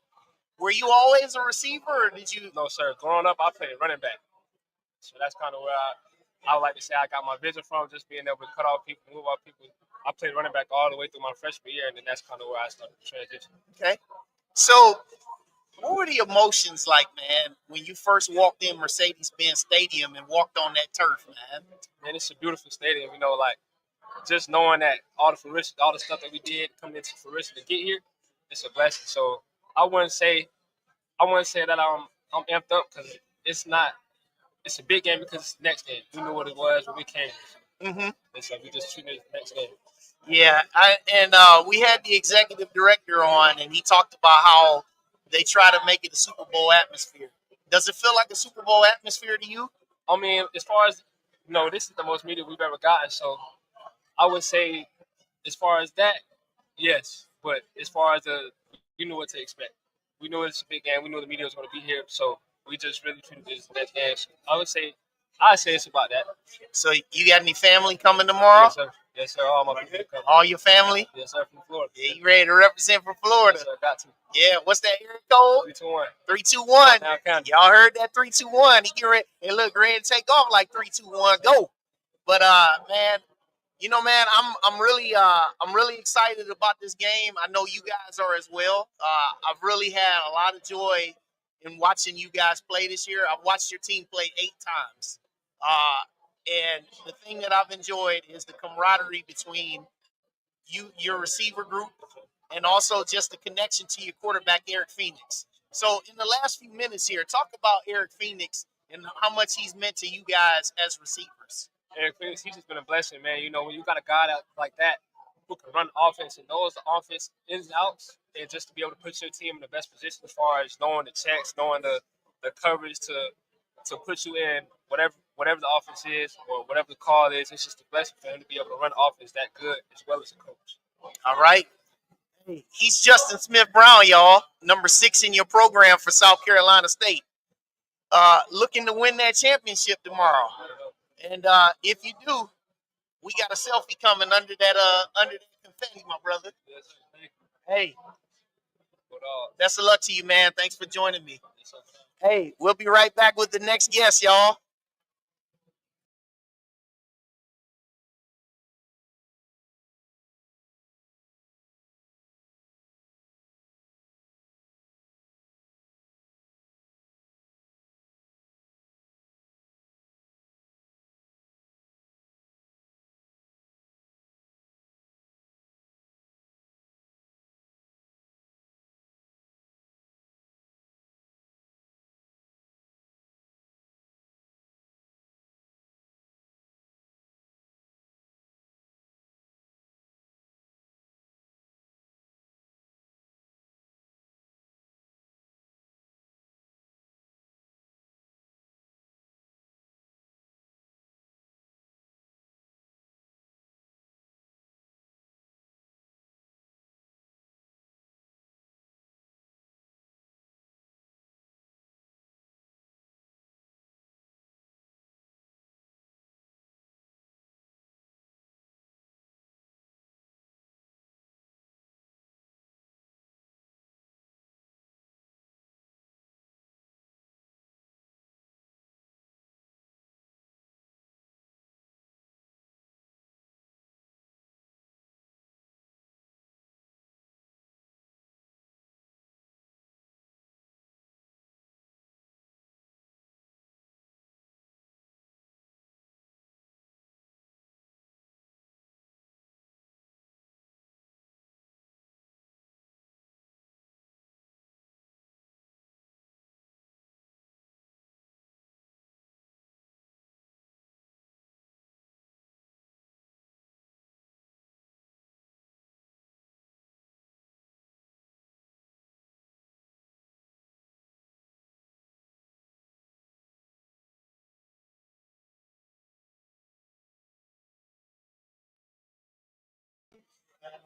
were you always a receiver, or did you? No, sir. Growing up, I played running back. So that's kind of where I would like to say I got my vision from, just being able to cut off people, move off people. I played running back all the way through my freshman year, and then that's kind of where I started to transition. Okay. So what were the emotions like, man, when you first walked in Mercedes-Benz Stadium and walked on that turf, man? Man, it's a beautiful stadium, just knowing that all the stuff that we did coming into fruition to get here, it's a blessing. So I wouldn't say I wouldn't say that I'm amped up because it's not. It's a big game because it's the next game. We knew what it was when we came, Mm-hmm. and so we just treated it as the next game. Yeah, we had the executive director on, and he talked about how they try to make it a Super Bowl atmosphere. Does it feel like a Super Bowl atmosphere to you? I mean, as far as this is the most media we've ever gotten, so I would say, as far as that, yes. But as far as we knew what to expect. We knew it's a big game. We knew the media was going to be here, so we just really treated it as the next game. So I'd say it's about that. So you got any family coming tomorrow? Yes, sir. Yes, sir. All my people coming. All your family? Yes, sir. From Florida. Yeah, you ready to represent for Florida? Yes, sir. Got to. Yeah. What's that area code? 321. 321. Now county. Y'all heard that 321? He get ready. Hey, look, ready to take off like 321. Go. But man, man, I'm really excited about this game. I know you guys are as well. I've really had a lot of joy in watching you guys play this year. I've watched your team play 8 times. And the thing that I've enjoyed is the camaraderie between your receiver group, and also just the connection to your quarterback, Eric Phoenix. So in the last few minutes here, talk about Eric Phoenix and how much he's meant to you guys as receivers. Eric Phoenix, he's just been a blessing, man. When you got a guy like that who can run offense and knows the offense ins and outs, and just to be able to put your team in the best position as far as knowing the checks, knowing the coverage to put you in whatever the offense is or whatever the call is, it's just a blessing for him to be able to run offense that good as well as a coach. All right. He's Justin Smith-Brown, y'all, number 6 in your program for South Carolina State. Looking to win that championship tomorrow. And if you do, we got a selfie coming under that confetti, my brother. Yes, sir. Thank you. Hey, But, best of luck to you, man. Thanks for joining me. Hey, we'll be right back with the next guest, y'all.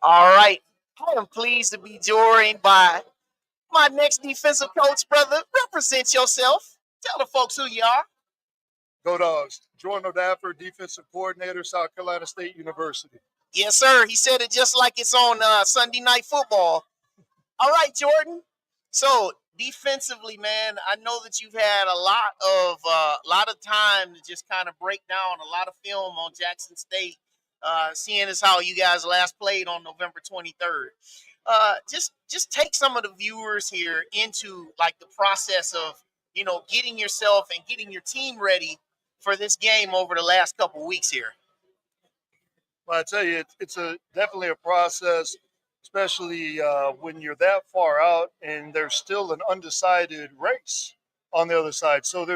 All right. I am pleased to be joined by my next defensive coach, brother. Represent yourself. Tell the folks who you are. Go Dogs. Jordan Odaffer, defensive coordinator, South Carolina State University. Yes, sir. He said it just like it's on Sunday Night Football. All right, Jordan. So defensively, man, I know that you've had a lot of time to just kind of break down a lot of film on Jackson State, seeing as how you guys last played on November 23rd. Just take some of the viewers here into like the process of getting yourself and getting your team ready for this game over the last couple weeks here. Well, I tell you, it's definitely a process. especially when you're that far out and there's still an undecided race on the other side. So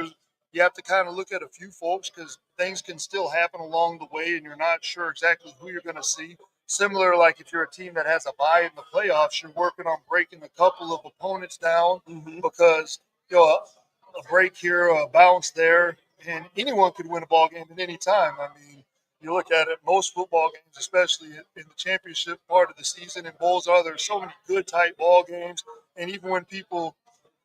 you have to kind of look at a few folks because things can still happen along the way and you're not sure exactly who you're going to see. Similar, like if you're a team that has a bye in the playoffs, you're working on breaking a couple of opponents down because a break here, a bounce there, and anyone could win a ball game at any time. I mean, you look at it, most football games, especially in the championship part of the season and bowls, there's so many good tight ball games. And even when people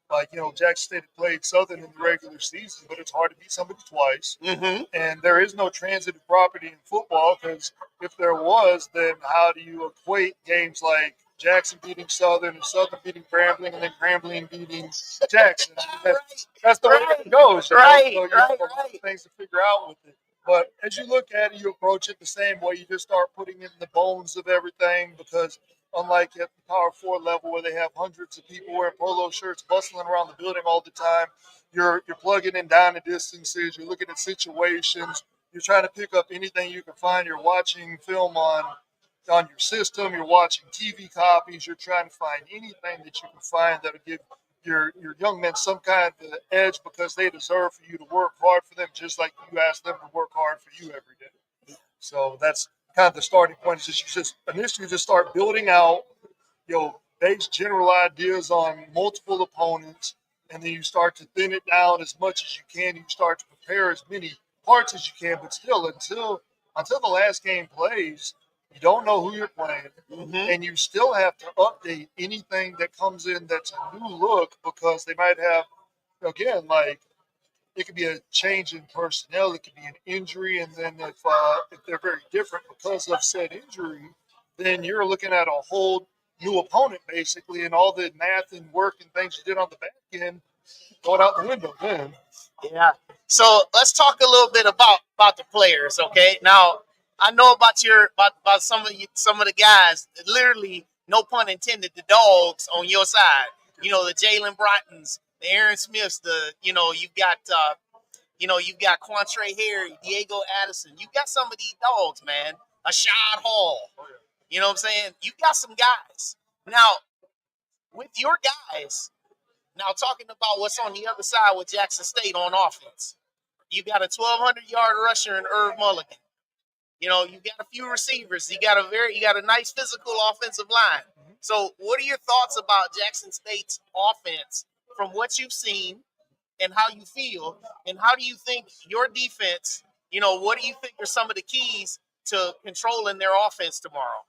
like, Jackson State had played Southern in the regular season, but it's hard to beat somebody twice. And there is no transitive property in football because if there was, then how do you equate games like Jackson beating Southern and Southern beating Grambling and then Grambling beating Jackson? I mean, that's the way it goes. Right, So you have a lot of things to figure out with it. But as you look at it, you approach it the same way. You just start putting in the bones of everything because unlike at the Power 4 level where they have hundreds of people wearing polo shirts, bustling around the building all the time, you're plugging in down the distances, you're looking at situations, you're trying to pick up anything you can find, you're watching film on your system, you're watching TV copies, you're trying to find anything that you can find that'll give your young men some kind of edge because they deserve for you to work hard for them just like you ask them to work hard for you every day. So that's kind of the starting point. Is you just initially just start building out, base general ideas on multiple opponents, and then you start to thin it down as much as you can. You start to prepare as many parts as you can, but still, until the last game plays, you don't know who you're playing, and you still have to update anything that comes in that's a new look because they might have, again, like. It could be a change in personnel. It could be an injury, and then if they're very different because of said injury, then you're looking at a whole new opponent basically, and all the math and work and things you did on the back end going out the window. Then, yeah. So let's talk a little bit about the players. Okay. Now I know about about some of the guys. Literally, no pun intended. The dogs on your side. The Jalen Broughtons, the Aaron Smiths, you've got Quantrey Harry, Diego Addison. You've got some of these dogs, man. Rashard Hall. You know what I'm saying? You've got some guys. Now, with your guys, now talking about what's on the other side with Jackson State on offense. You got a 1,200-yard rusher in Irv Mulligan. You got a few receivers. You got a nice physical offensive line. So what are your thoughts about Jackson State's offense from what you've seen and how you feel? And how do you think your defense, what do you think are some of the keys to controlling their offense tomorrow?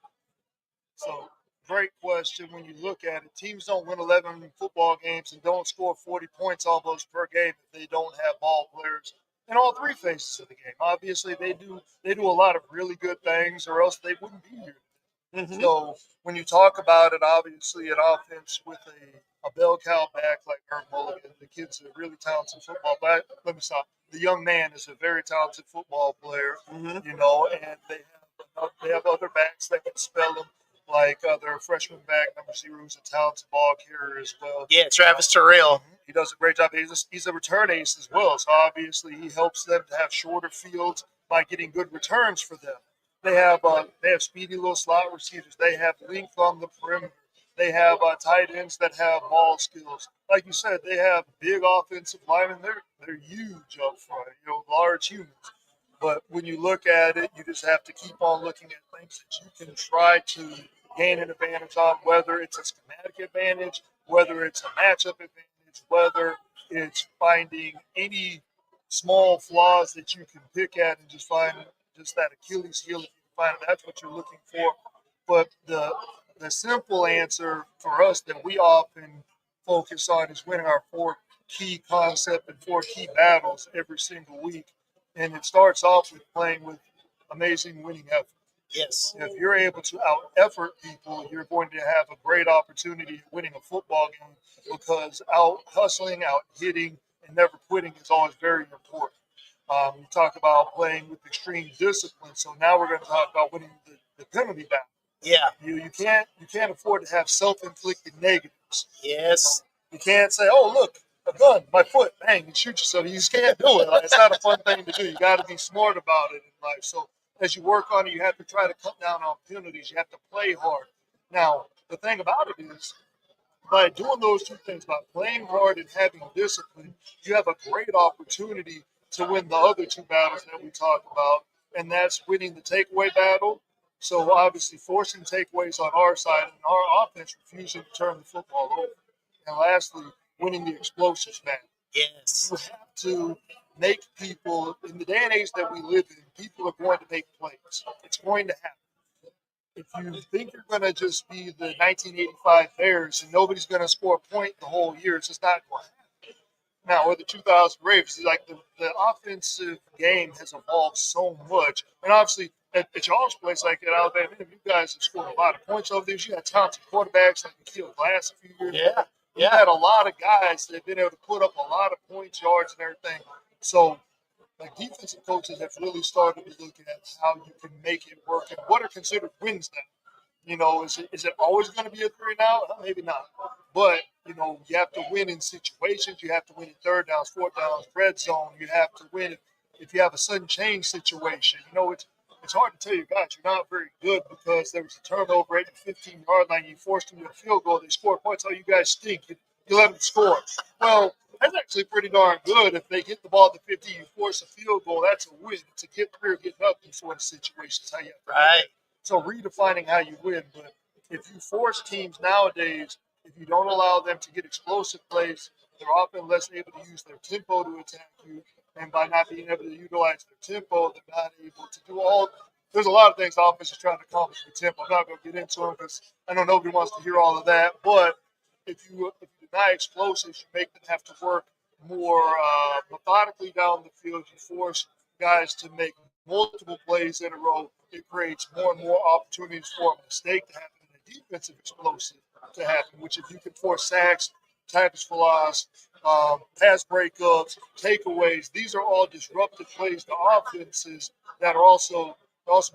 So, great question. When you look at it, teams don't win 11 football games and don't score 40 points almost per game if they don't have ball players in all three phases of the game. Obviously, they do a lot of really good things, or else they wouldn't be here. So when you talk about it, obviously an offense with a bell cow back like Irv Mulligan, the kid's a really talented football player. Let me stop. The young man is a very talented football player, and they have other backs that can spell them. Like their freshman back, number 0, who's a talented ball carrier as well. Yeah, Travis Terrell. He does a great job. He's a return ace as well. So obviously he helps them to have shorter fields by getting good returns for them. They have speedy little slot receivers. They have length on the perimeter. They have tight ends that have ball skills. Like you said, they have big offensive linemen. They're huge up front. Large humans. But when you look at it, you just have to keep on looking at things that you can try to gain an advantage on, whether it's a schematic advantage, whether it's a matchup advantage, whether it's finding any small flaws that you can pick at and just find just that Achilles heel if you can find it. That's what you're looking for. But the simple answer for us that we often focus on is winning our 4 key concept and 4 key battles every single week. And it starts off with playing with amazing winning effort. Yes. If you're able to out-effort people, you're going to have a great opportunity at winning a football game because out-hustling, out-hitting, and never quitting is always very important. You talk about playing with extreme discipline, so now we're going to talk about winning the penalty battle. Yeah. You can't afford to have self-inflicted negatives. Yes. You can't say, oh, look, a gun, my foot, bang, and shoot yourself. You just can't do it. It's not a fun thing to do. You got to be smart about it in life. So as you work on it, you have to try to cut down on penalties. You have to play hard. Now, the thing about it is, by doing those two things, by playing hard and having discipline, you have a great opportunity to win the other two battles that we talked about, and that's winning the takeaway battle. So obviously forcing takeaways on our side and our offense refusing to turn the football over. And lastly, winning the explosives battle. Yes. You have to make people, in the day and age that we live in, people are going to make plays. It's going to happen. If you think you're going to just be the 1985 Bears and nobody's going to score a point the whole year, it's just not going to happen. Now, or the 2000 Ravens, like the offensive game has evolved so much. And obviously, at y'all's place, like at Alabama, you guys have scored a lot of points over there. You had talented quarterbacks like McCaskill Glass a few years ago. You had a lot of guys that have been able to put up a lot of points, yards, and everything. So, like defensive coaches have really started to look at how you can make it work and what are considered wins now. You know, is it always going to be a 3 and out? Maybe not. But, you know, you have to win in situations. You have to win in third downs, fourth downs, red zone. You have to win if you have a sudden change situation. You know, it's hard to tell you guys you're not very good because there was a turnover at the 15-yard line. You forced them to a field goal. They scored points. Oh, you guys stink. You let them score. Well, that's actually pretty darn good. If they get the ball at the 50, you force a field goal, that's a win. It's a get clear, get nothing sort of situation. How you have to right. So redefining how you win. But if you force teams nowadays, if you don't allow them to get explosive plays, they're often less able to use their tempo to attack you. And by not being able to utilize their tempo, they're not able to do all. There's a lot of things the offense is trying to accomplish with tempo. I'm not going to get into them because I know nobody wants to hear all of that. But if you deny explosives, you make them have to work more methodically down the field. You force guys to make multiple plays in a row. It creates more and more opportunities for a mistake to happen and a defensive explosive to happen, which if you can force sacks, tackles for loss, pass breakups, takeaways, these are all disruptive plays to offenses that are also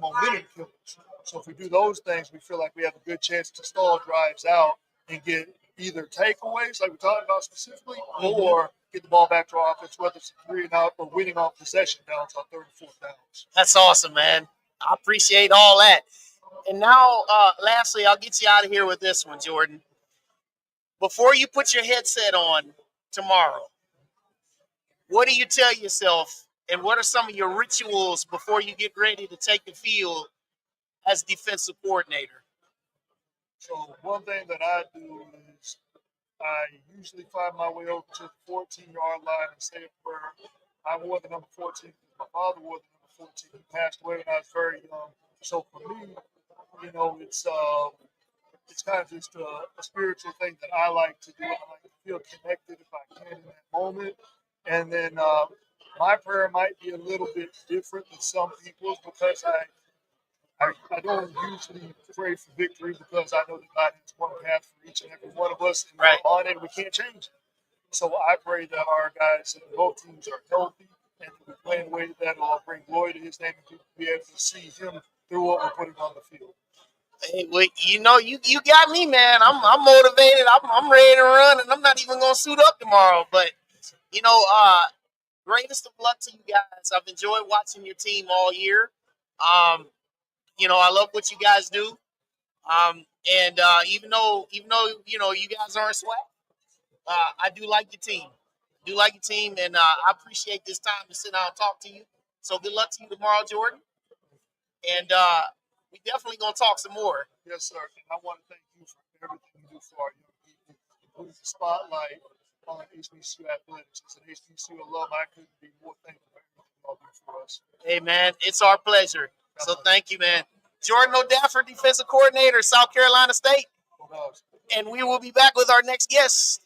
momentum killers. So if we do those things, we feel like we have a good chance to stall drives out and get either takeaways, like we talked about specifically, or get the ball back to our offense, whether it's a 3 and out or winning off possession downs on third and fourth downs. That's awesome, man. I appreciate all that. And now, lastly, I'll get you out of here with this one, Jordan. Before you put your headset on tomorrow, what do you tell yourself, and what are some of your rituals before you get ready to take the field as defensive coordinator? So one thing that I do is I usually find my way over to the 14-yard line and say a prayer. I wore the number 14 because my father wore the number 14. He passed away when I was very young. So for me, you know, it's kind of just a spiritual thing that I like to do. I like to feel connected if I can in that moment. And then my prayer might be a little bit different than some people's because I don't usually pray for victory because I know that God has one path for each and every one of us, and we're on it, and we can't change it. So I pray that our guys in both teams are healthy and that we play in a way that will bring glory to His name and people be able to see Him through what we're putting on the field. Hey, well, you know, you got me, man. I'm motivated. I'm ready to run, and I'm not even gonna suit up tomorrow. But you know, greatest of luck to you guys. I've enjoyed watching your team all year. You know, I love what you guys do. And even though you know you guys aren't swag, I do like your team. And I appreciate this time to sit down and talk to you. So good luck to you tomorrow, Jordan. And we definitely gonna talk some more. Yes, sir. And I want to thank you for everything you do for our young people. Put the spotlight on HBCU athletics. As an HBCU alum, I couldn't be more thankful for everything y'all do for us. Hey, man, it's our pleasure. So thank you, man. Jordan Odaffer, defensive coordinator, South Carolina State. And we will be back with our next guest.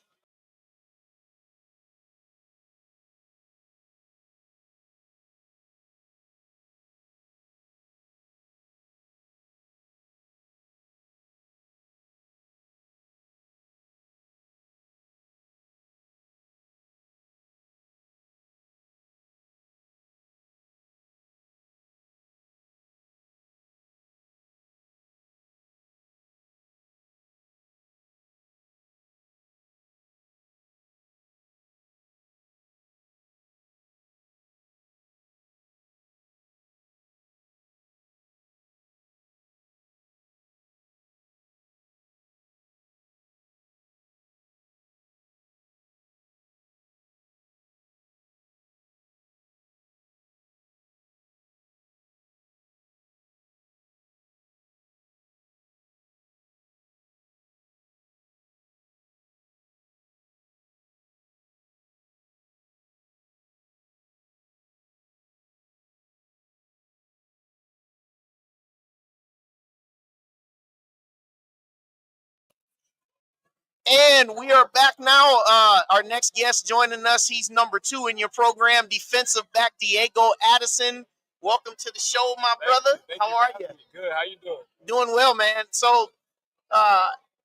And we are back now. Our next guest joining us, he's number 2 in your program, defensive back Diego Addison. Welcome to the show, my brother. How are you? Good. How you doing? Doing well, man. So,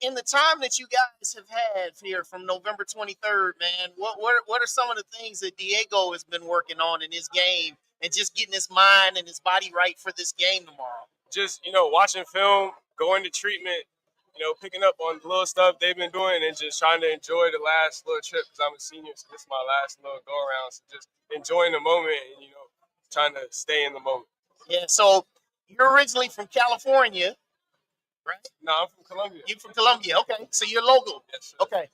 in the time that you guys have had here from November 23rd, man, what are some of the things that Diego has been working on in his game and just getting his mind and his body right for this game tomorrow? Just, watching film, going to treatment, picking up on the little stuff they've been doing and just trying to enjoy the last little trip because I'm a senior, so this is my last little go around. So just enjoying the moment and, trying to stay in the moment. Yeah, so you're originally from California, right? No, I'm from Colombia. You're from Colombia, okay. So you're local. Yes, sir. Okay.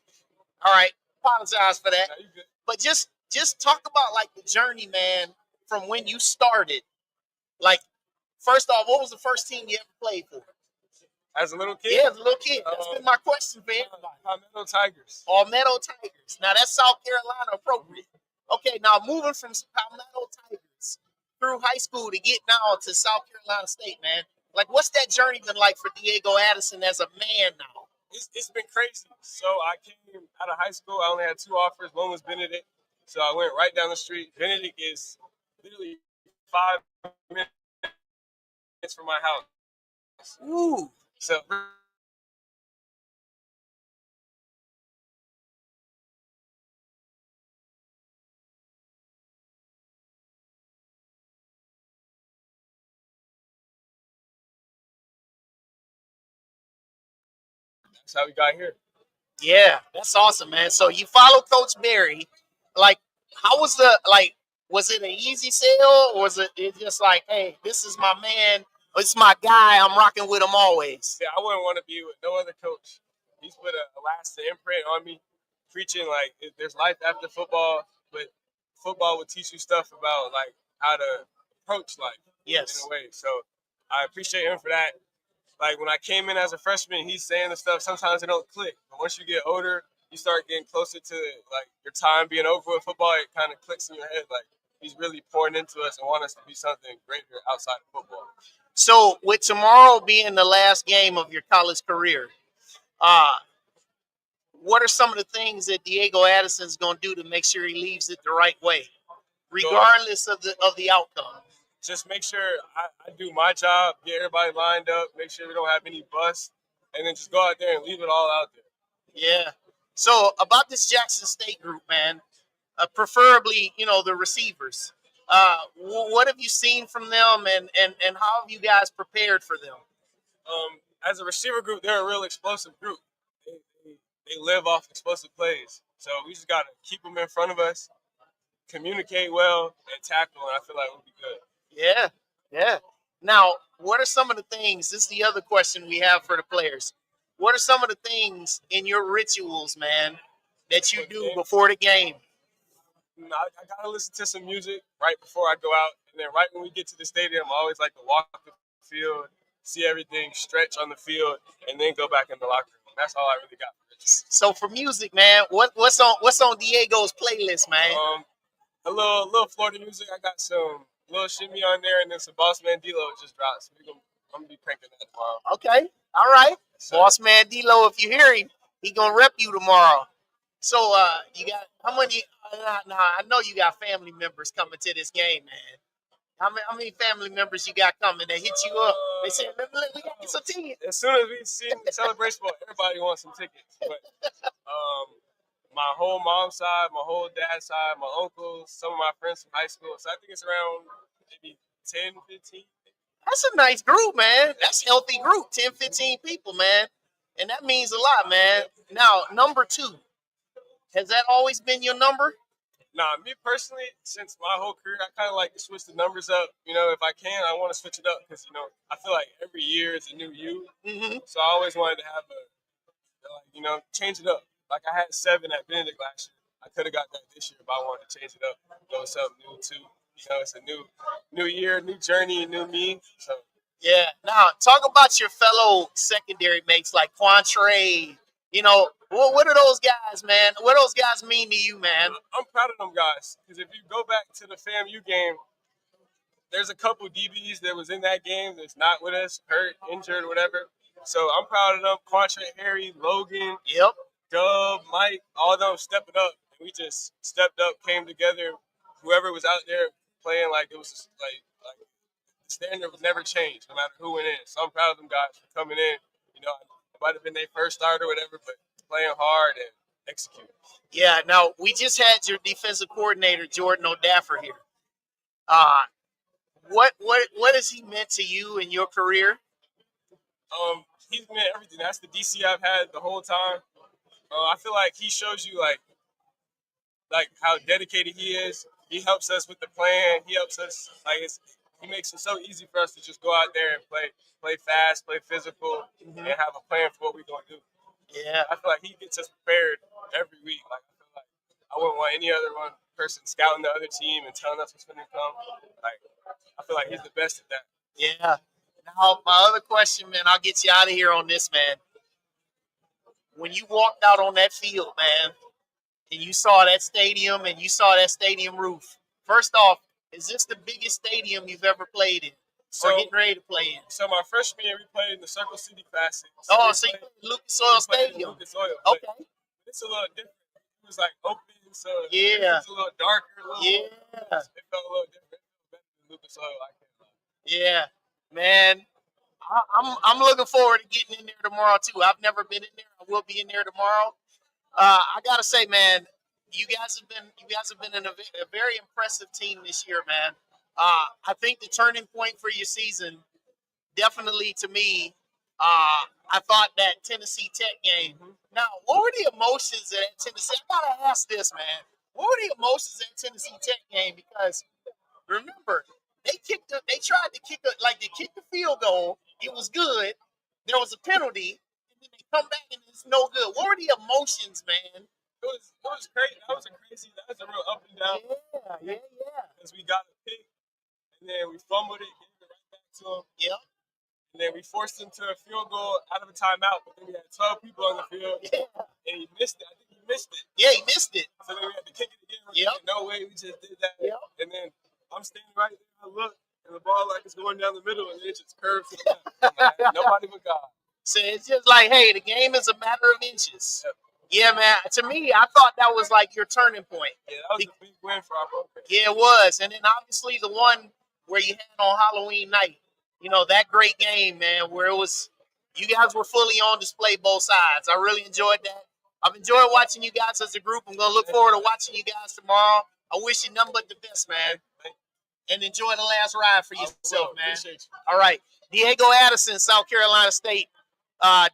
All right. Apologize for that. No, you good. But just talk about like the journey, man, from when you started. Like, first off, what was the first team you ever played for? As a little kid? Yeah, as a little kid. That's been my question for everybody. Palmetto Tigers. Palmetto Tigers. Now that's South Carolina appropriate. Okay, now moving from Palmetto Tigers through high school to get now to South Carolina State, man. Like, what's that journey been like for Diego Addison as a man now? It's been crazy. So I came out of high school. I only had 2 offers. One was Benedict. So I went right down the street. Benedict is literally 5 minutes from my house. Ooh. So that's how we got here. Yeah, that's awesome, man. So you follow Coach Berry. Like, how was was it an easy sale, or was it just like, hey, this is my man, this is my guy, I'm rocking with him always? Yeah, I wouldn't want to be with no other coach. He's put a lasting imprint on me, preaching like there's life after football, but football will teach you stuff about like how to approach life. Yes. In a way. So I appreciate him for that. Like when I came in as a freshman, he's saying the stuff. Sometimes it don't click, but once you get older, you start getting closer to like your time being over with football. It kind of clicks in your head. Like he's really pouring into us and want us to be something greater outside of football. So with tomorrow being the last game of your college career, what are some of the things that Diego Addison's going to do to make sure he leaves it the right way, regardless of the outcome? Just make sure I do my job, get everybody lined up, make sure we don't have any busts, and then just go out there and leave it all out there. Yeah. So about this Jackson State group, man, preferably, the receivers. What have you seen from them, and how have you guys prepared for them? As a receiver group, they're a real explosive group. They live off explosive plays. So we just got to keep them in front of us, communicate well, and tackle, and I feel like we'll be good. Yeah, yeah. Now, what are some of the things, this is the other question we have for the players. What are some of the things in your rituals, man, that you do before the game? I got to listen to some music right before I go out. And then right when we get to the stadium, I always like to walk the field, see everything, stretch on the field, and then go back in the locker room. That's all I really got. So for music, man, what's on Diego's playlist, man? A little Florida music. I got some little shimmy on there, and then some Boss Man D-Lo just dropped. So I'm gonna be cranking that tomorrow. Okay, all right. So, Boss Man D-Lo, if you hear him, he gonna rep you tomorrow. So you got how many? I know you got family members coming to this game, man. How many family members you got coming? They hit you up. They say, we got to get some tickets. As soon as we see the celebration ball, everybody wants some tickets. But my whole mom's side, my whole dad's side, my uncles, some of my friends from high school. So I think it's around maybe 10, 15. That's a nice group, man. That's a healthy group, 10, 15 people, man. And that means a lot, man. Now, number 2. Has that always been your number? Nah, me personally, since my whole career, I kind of like to switch the numbers up. If I can, I want to switch it up because, I feel like every year is a new you. Mm-hmm. So I always wanted to have change it up. Like I had 7 at Benedict last year. I could have got that this year, but I wanted to change it up, go with something new too. It's a new year, new journey, new me. So yeah. Now talk about your fellow secondary mates like Trei. What are those guys, man? What do those guys mean to you, man? I'm proud of them guys because if you go back to the FAMU game, there's a couple DBs that was in that game that's not with us, hurt, injured, or whatever. So I'm proud of them. Trei, Harry, Logan. Yep. Dub, Mike, all of them stepping up. And we just stepped up, came together. Whoever was out there playing, like, it was just like the standard would never change, no matter who went in. So I'm proud of them guys for coming in. You know, it might have been their first start or whatever, but playing hard and executing. Yeah. Now we just had your defensive coordinator Jordan Odaffer here. What has he meant to you in your career? He's meant everything. That's the DC I've had the whole time. I feel like he shows you like how dedicated he is. He helps us with the plan. He helps us he makes it so easy for us to just go out there and play fast, play physical, and have a plan for what we're gonna do. Yeah, I feel like he gets us prepared every week. Like I feel like I wouldn't want any other one person scouting the other team and telling us what's gonna come. Like I feel like he's the best at that. Yeah. Now my other question, man, I'll get you out of here on this, man. When you walked out on that field, man, and you saw that stadium and you saw that stadium roof, first off, is this the biggest stadium you've ever played in or getting ready to play in? So my freshman year, we played in the Circle City Classic. So you played Lucas Oil Stadium. Lucas Oil, okay. It's a little different. It was like open, so yeah, it's a little darker. It felt a little different. Better than Lucas Oil, I can't lie. Yeah, man. I'm looking forward to getting in there tomorrow too. I've never been in there. I will be in there tomorrow. I gotta say, man, you guys have been a very impressive team this year, man. I think the turning point for your season, definitely to me, I thought that Tennessee Tech game. Now, what were the emotions at Tennessee? I gotta ask this, man. What were the emotions at Tennessee Tech game? Because remember, they tried to kick the field goal. It was good. There was a penalty, and then they come back and it's no good. What were the emotions, man? It was crazy. That was a real up and down. Yeah. Because we got a pick, and then we fumbled it, gave it right back to him. Yep. And then we forced him to a field goal out of a timeout, but then we had 12 people on the field. Yeah. And he missed it. I think he missed it. Yeah, he missed it. So then we had to kick it again. Yep. No way, we just did that. Yep. And then I'm standing right there, I look, and the ball like it's going down the middle, and it just curves to the left. Nobody but God. So it's just like, hey, the game is a matter of inches. Yep. Yeah, man. To me, I thought that was like your turning point. Yeah, that was a big win for our program. Yeah, it was. And then obviously the one where you had on Halloween night, you know, that great game, man, where it was, you guys were fully on display both sides. I really enjoyed that. I've enjoyed watching you guys as a group. I'm going to look forward to watching you guys tomorrow. I wish you nothing but the best, man. And enjoy the last ride for yourself, man. All right. Diego Addison, South Carolina State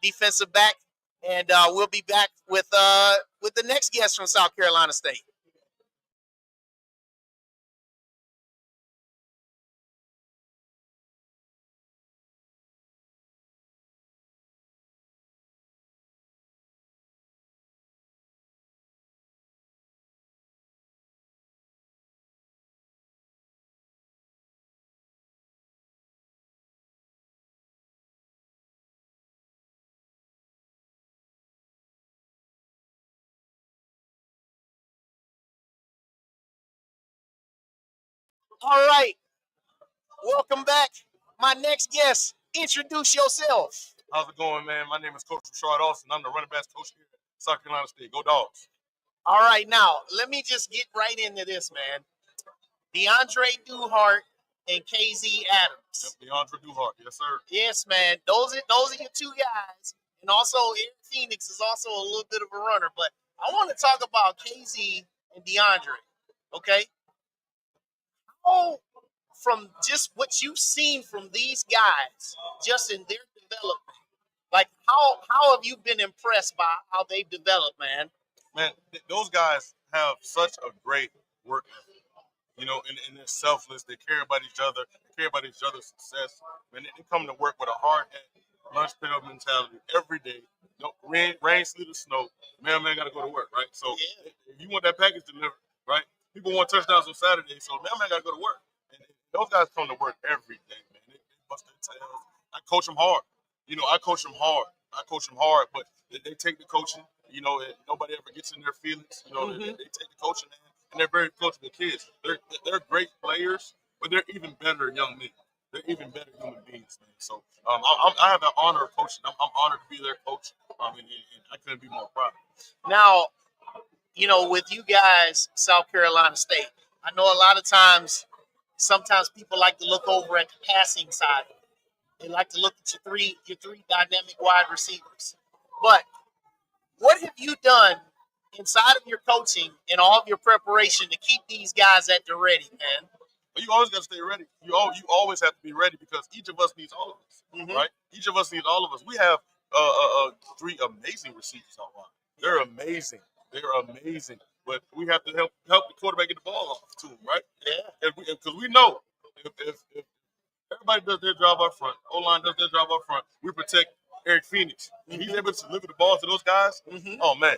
defensive back. And we'll be back with the next guest from South Carolina State. All right. Welcome back. My next guest, introduce yourself. How's it going, man? My name is Coach Rashard, Alston. I'm the running backs coach here at South Carolina State. Go Dogs. All right, now, let me just get right into this, man. DeAndre Duhart and KZ Adams. Yep, DeAndre Duhart, yes, sir. Yes, man. Those are your two guys. And also, Eric Phoenix is also a little bit of a runner. But I want to talk about KZ and DeAndre, okay? How, from just what you've seen from these guys, just in their development, like how have you been impressed by how they've developed, man? Man, those guys have such a great work ethic. You know, and they're selfless. They care about each other. They care about each other's success. Man, they come to work with a hard hat, lunch pail mentality every day. No, rain, sleet, or snow. Man got to go to work, right? So if you want that package delivered, right? People want touchdowns on Saturday, so man got to go to work. And those guys come to work every day, man. They bust their tails. I coach them hard. You know, I coach them hard, but they take the coaching. You know, nobody ever gets in their feelings. You know, they take the coaching, man, and they're very coachable kids. They're great players, but they're even better young men. they're even better human beings, man. So I have the honor of coaching. I'm honored to be their coach. And I couldn't be more proud. Now, with you guys, South Carolina State, I know a lot of times, sometimes people like to look over at the passing side. They like to look at your three dynamic wide receivers. But what have you done inside of your coaching and all of your preparation to keep these guys at the ready, man? But you always got to stay ready. You always have to be ready because each of us needs all of us, right? Each of us needs all of us. We have three amazing receivers on line. They're amazing. But we have to help the quarterback get the ball off to him, right? Yeah. Because we know if everybody does their job up front, O-line does their job up front, we protect Eric Phoenix. And he's able to deliver the ball to those guys. Oh man,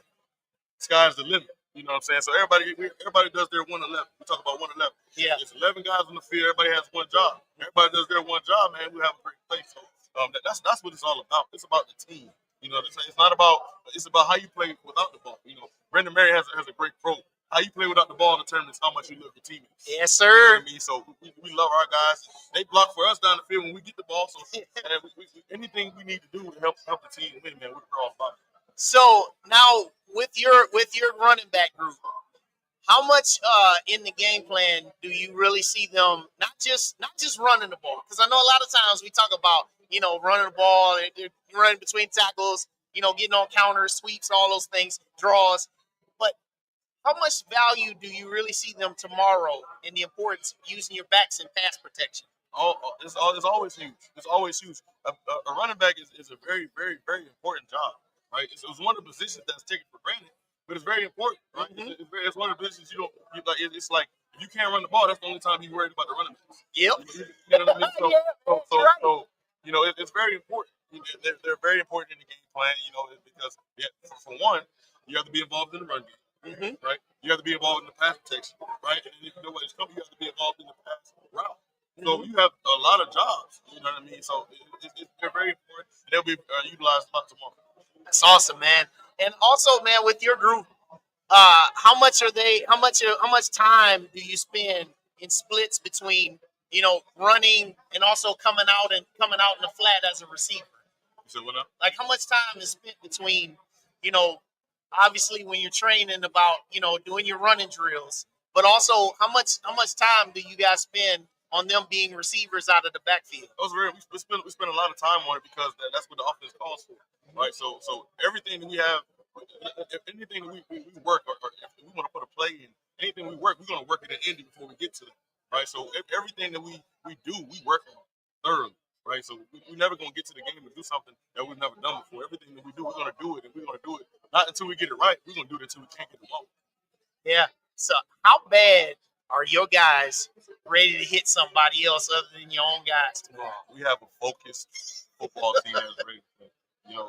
sky's the limit. You know what I'm saying? So everybody does their 1-11. We talk about 1-11. Yeah. It's 11 guys on the field. Everybody has one job. Everybody does their one job, man. We have a great play. So that's what it's all about. It's about the team. It's not about. It's about how you play without the ball. Brendan Mary has a great quote. How you play without the ball determines how much you love your teammates. Yes, sir. You know what I mean? So we love our guys. They block for us down the field when we get the ball. So anything we need to do to help the team win, man, we're all about it. So now with your running back group, how much in the game plan do you really see them not just running the ball? Because I know a lot of times we talk about running the ball, they're running between tackles, getting on counters, sweeps, all those things, draws. But how much value do you really see them tomorrow in the importance of using your backs in pass protection? It's always huge. It's always huge. A running back is a very, very, very important job, right? It's one of the positions that's taken for granted, but it's very important, right? It's one of the positions it's like if you can't run the ball, that's the only time you're worried about the running backs. Yep. You know what I mean? So it's very important. They're very important in the game plan, because for one, you have to be involved in the run game, right? You have to be involved in the pass protection, right? And if nobody's coming, you have to be involved in the pass route. So you have a lot of jobs, you know what I mean? So they're very important, and they'll be utilized a lot tomorrow. That's awesome, man. And also, man, with your group, how much time do you spend in splits between running and also coming out in the flat as a receiver? You said what now? Like how much time is spent between obviously when you're training about doing your running drills, but also how much time do you guys spend on them being receivers out of the backfield? We spend a lot of time on it because that's what the offense calls for, right? So everything that we have, if anything that we work, or if we want to put a play in, anything we work, we're going to work it at ending before we get to it, right? So everything that we do, we work on thoroughly, right? So we're never going to get to the game and do something that we've never done before. Everything that we do, we're going to do it, and we're going to do it not until we get it right. We're going to do it until we can't get it wrong. Yeah. So how bad are your guys ready to hit somebody else other than your own guys tomorrow? We have a focused football team that's ready. And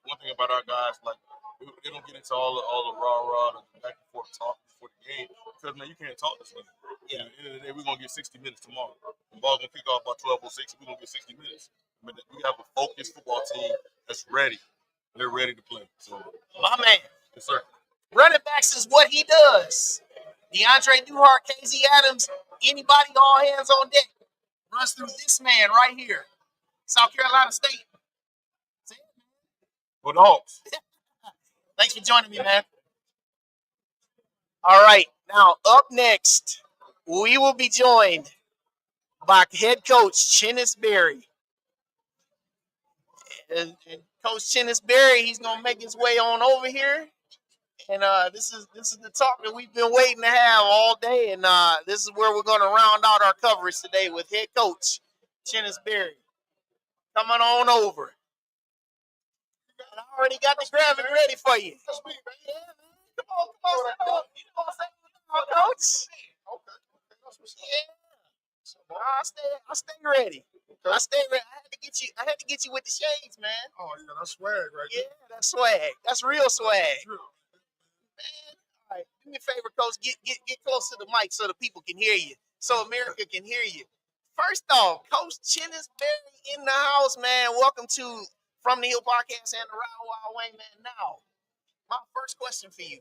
one thing about our guys, like they don't get into all the rah-rah, the back and forth talk before the game, because man, you can't talk this game. Yeah. At the end of the day, we're gonna get 60 minutes tomorrow. The ball's gonna kick off by 12:06. We're gonna get 60 minutes. But we have a focused football team that's ready. They're ready to play. So, my man. Yes, sir. Running backs is what he does. DeAndre Duhart, KZ Adams, anybody, all hands on deck. Runs through this man right here. South Carolina State. Go Dogs. Thanks for joining me, man. All right. Now, up next, we will be joined by head coach Chennis Berry. And Coach Chennis Berry, he's going to make his way on over here. And this is the talk that we've been waiting to have all day. And this is where we're going to round out our coverage today with head coach Chennis Berry. Coming on over. I already got the graphic ready for you. Come on. You know what I'm saying, coach? Yeah. I stay ready. I stay ready. I had to get you with the shades, man. Oh yeah, that's swag right there. Yeah, that's swag. That's real swag. Man, all right. Do me a favor, coach. Get close to the mic so the people can hear you. So America can hear you. First off, Coach Chennis Berry in the house, man. Welcome to From the Hill Podcast and the Round Wild Wayne, man. Now, my first question for you.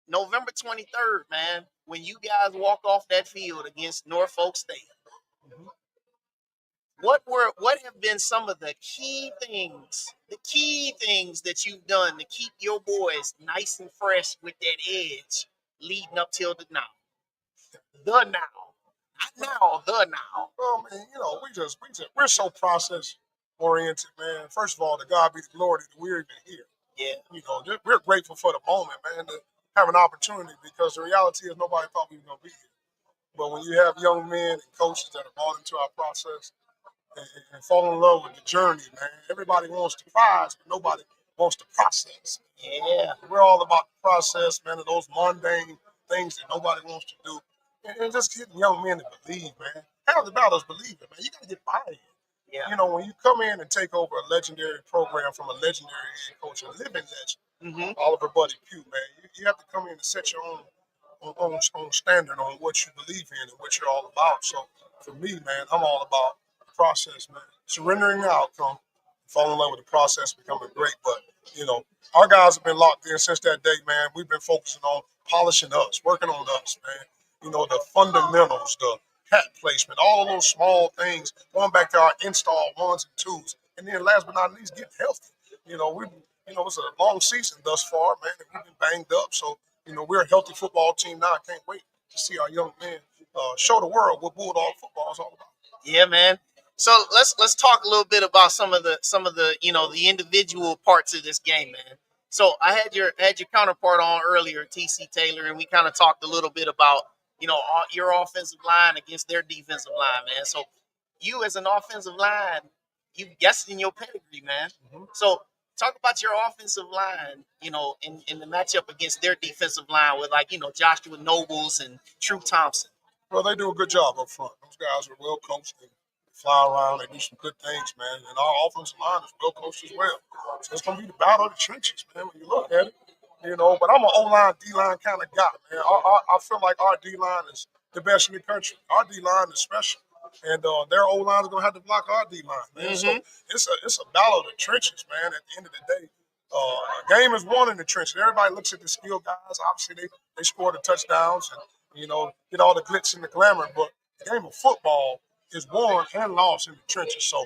November 23rd, man, when you guys walk off that field against Norfolk State, What have been some of the key things that you've done to keep your boys nice and fresh with that edge leading up till the now? The now. Not now, the now. Well, man, we're so process oriented, man. First of all, to God be the glory that we're even here. Yeah. We're grateful for the moment, man, to have an opportunity, because the reality is nobody thought we were going to be here. But when you have young men and coaches that are bought into our process and fall in love with the journey, man, everybody wants the prize, but nobody wants the process. Yeah. We're all about the process, man, and those mundane things that nobody wants to do. And just getting young men to believe, man. Half the battle is believing, man. You got to get buy-in. Yeah. When you come in and take over a legendary program from a legendary head coach, a living legend, Oliver Buddy Pough, man, you have to come in and set your own standard on what you believe in and what you're all about. So for me, man, I'm all about the process, man. Surrendering the outcome, fall in love with the process, becoming great. But, our guys have been locked in since that day, man. We've been focusing on polishing us, working on us, man. The fundamentals, the hat placement, all of those small things, going back to our install ones and twos. And then last but not least, getting healthy. It's a long season thus far, man, and we've been banged up. So, we're a healthy football team now. I can't wait to see our young men show the world what Bulldog football is all about. Yeah, man. So let's talk a little bit about some of the the individual parts of this game, man. So I had your counterpart on earlier, TC Taylor, and we kind of talked a little bit about your offensive line against their defensive line, man. So you as an offensive line, you guessed in your pedigree, man. So talk about your offensive line, in the matchup against their defensive line with Joshua Nobles and True Thompson. Well, they do a good job up front. Those guys are well coached. They fly around. They do some good things, man. And our offensive line is well coached as well. So it's going to be the battle of the trenches, man, when you look at it. But I'm an O-line, D-line kind of guy, man. I feel like our D-line is the best in the country. Our D-line is special. And their O-line is going to have to block our D-line, man. So it's a battle of the trenches, man, at the end of the day. A game is won in the trenches. Everybody looks at the skill guys. Obviously, they score the touchdowns and, get all the glitz and the glamour. But the game of football is won and lost in the trenches. So,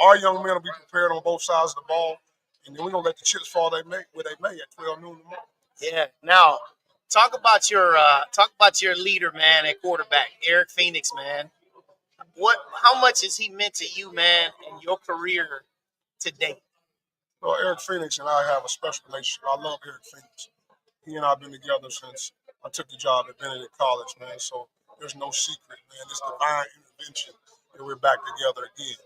our young men will be prepared on both sides of the ball. And then we're going to let the chips fall where they may at 12 noon tomorrow. Yeah. Now, talk about your leader, man, at quarterback, Eric Phoenix, man. How much has he meant to you, man, in your career to date? Well, Eric Phoenix and I have a special relationship. I love Eric Phoenix. He and I have been together since I took the job at Benedict College, man. So there's no secret, man. It's divine intervention that we're back together again.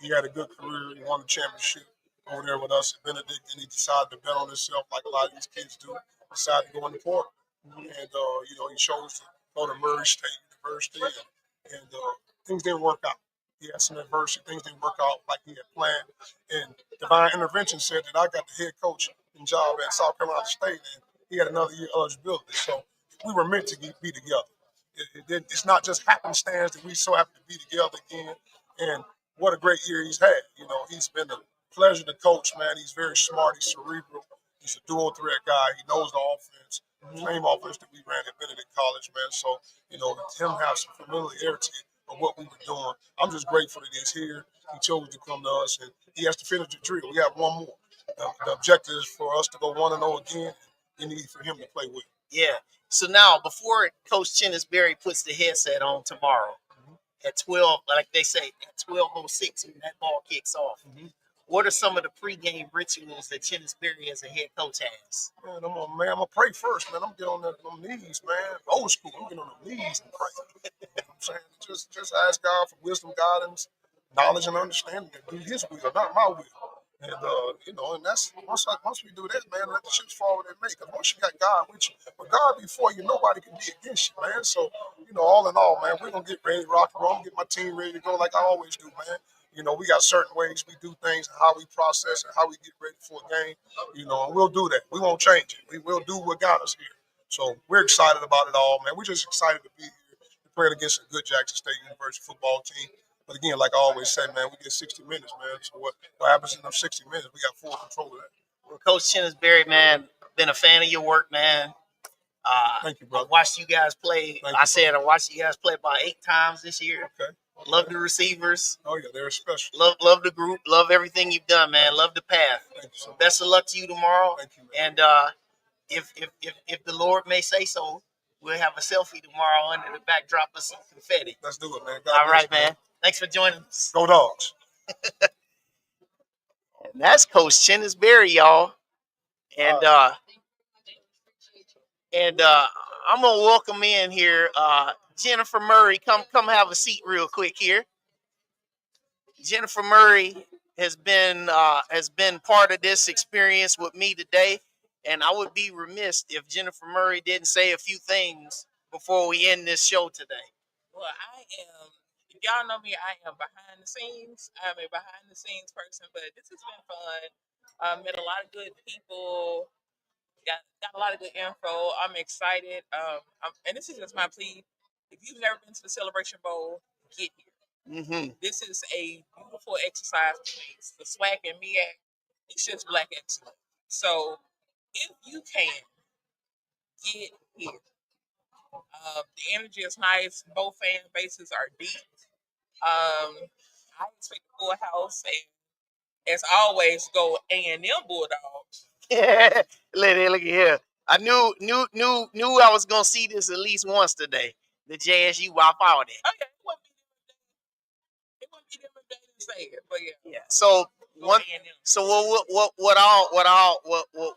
He had a good career. He won the championship over there with us at Benedict, and he decided to bet on himself like a lot of these kids do. Decided to go in the portal. And, he chose to go to Murray State University, and things didn't work out. He had some adversity. Things didn't work out like he had planned. And divine intervention said that I got the head coach job at South Carolina State, and he had another year eligibility. So we were meant to be together. It's not just happenstance that we so happen to be together again. And what a great year he's had. He's been a pleasure to coach, man. He's very smart. He's cerebral. He's a dual threat guy. He knows the offense, the same offense that we ran at Benedict College, man. So, him have some familiarity of what we were doing. I'm just grateful that he's here. He chose to come to us, and he has to finish the drill. We have one more. The objective is for us to go 1-0 again. You need for him to play with. Yeah. So now, before Coach Chennis puts the headset on tomorrow at 12, like they say, at 12:06 when that ball kicks off, what are some of the pregame rituals that Chennis as a head coach has? Man, I'm gonna pray first, man. I'm gonna get on them knees, man. Old school. I'm gonna get on them knees and pray. You know what I'm saying? Just ask God for wisdom, guidance, knowledge, and understanding to do His will, not my will. And and that's once we do that, man, let the chips fall where they may. Because once you got God with you, with God before you, nobody can be against you, man. So all in all, man, we're gonna get ready to rock and roll, get my team ready to go like I always do, man. We got certain ways we do things, how we process and how we get ready for a game. And we'll do that. We won't change it. We will do what got us here. So we're excited about it all, man. We're just excited to be here to play against a good Jackson State University football team. But again, like I always say, man, we get 60 minutes, man. So what happens in them 60 minutes, we got full control of that. Well, Coach Chennis, man, been a fan of your work, man. Thank you, I brother. watched you guys play. Thank I you, said I watched you guys play about 8 times this year. Okay. Love the receivers. Oh yeah, they're special. Love the group. Love everything you've done, man. Love the path. Thank you so much. Best of luck to you tomorrow. Thank you, man. And if the Lord may say so, we'll have a selfie tomorrow under the backdrop of some confetti. Let's do it, man. All right, man. Thanks for joining us. Go Dogs. And that's Coach Chennis Berry, y'all. And I'm gonna welcome in here Jennifer Murray. Come have a seat real quick here. Jennifer Murray has been part of this experience with me today, and I would be remiss if Jennifer Murray didn't say a few things before we end this show today. Well, if y'all know me, I am behind the scenes. I'm a behind the scenes person, but this has been fun. Met a lot of good people. Got a lot of good info. I'm excited. And this is just my plea. If you've never been to the Celebration Bowl, get here. Mm-hmm. This is a beautiful exercise place. The SWAC and MEAC, it's just Black excellence. So if you can, get here. The energy is nice. Both fan bases are deep. I expect a full house, and as always, go A&M Bulldogs. Look at here. I knew I was gonna see this at least once today. The JSU WAP out it. Okay, it wouldn't be them if they didn't say it, but yeah. Yeah. So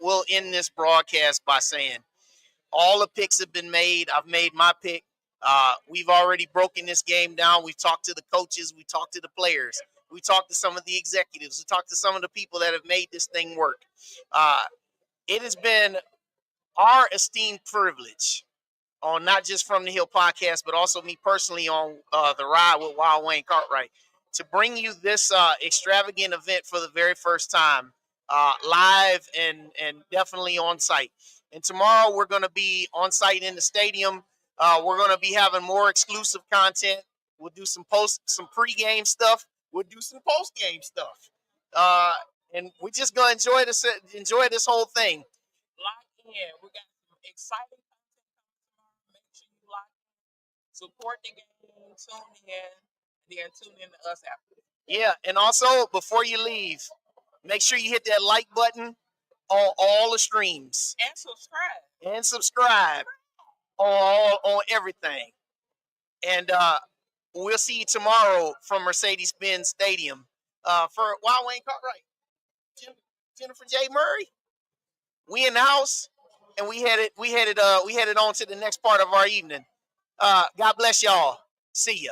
we'll end this broadcast by saying all the picks have been made. I've made my pick. We've already broken this game down. We've talked to the coaches. We talked to the players. We talked to some of the executives. We talked to some of the people that have made this thing work. It has been our esteemed privilege on not just From the Hill podcast, but also me personally on the Ride with Wild Wayne Cartwright to bring you this extravagant event for the very first time, live and definitely on site. And tomorrow we're going to be on site in the stadium. We're going to be having more exclusive content. We'll do some pregame stuff. We'll do some postgame stuff. And we're just going to enjoy this whole thing. Lock in. We got some exciting content coming tomorrow. Make sure you lock in. Support the game. Tune in. Then tune in to us after. Yeah, and also before you leave, make sure you hit that like button on all the streams. And subscribe on everything. And we'll see you tomorrow from Mercedes-Benz Stadium. For Wild Wayne Cartwright, Jennifer J. Murray, we in the house, and we headed on to the next part of our evening. God bless y'all. See ya.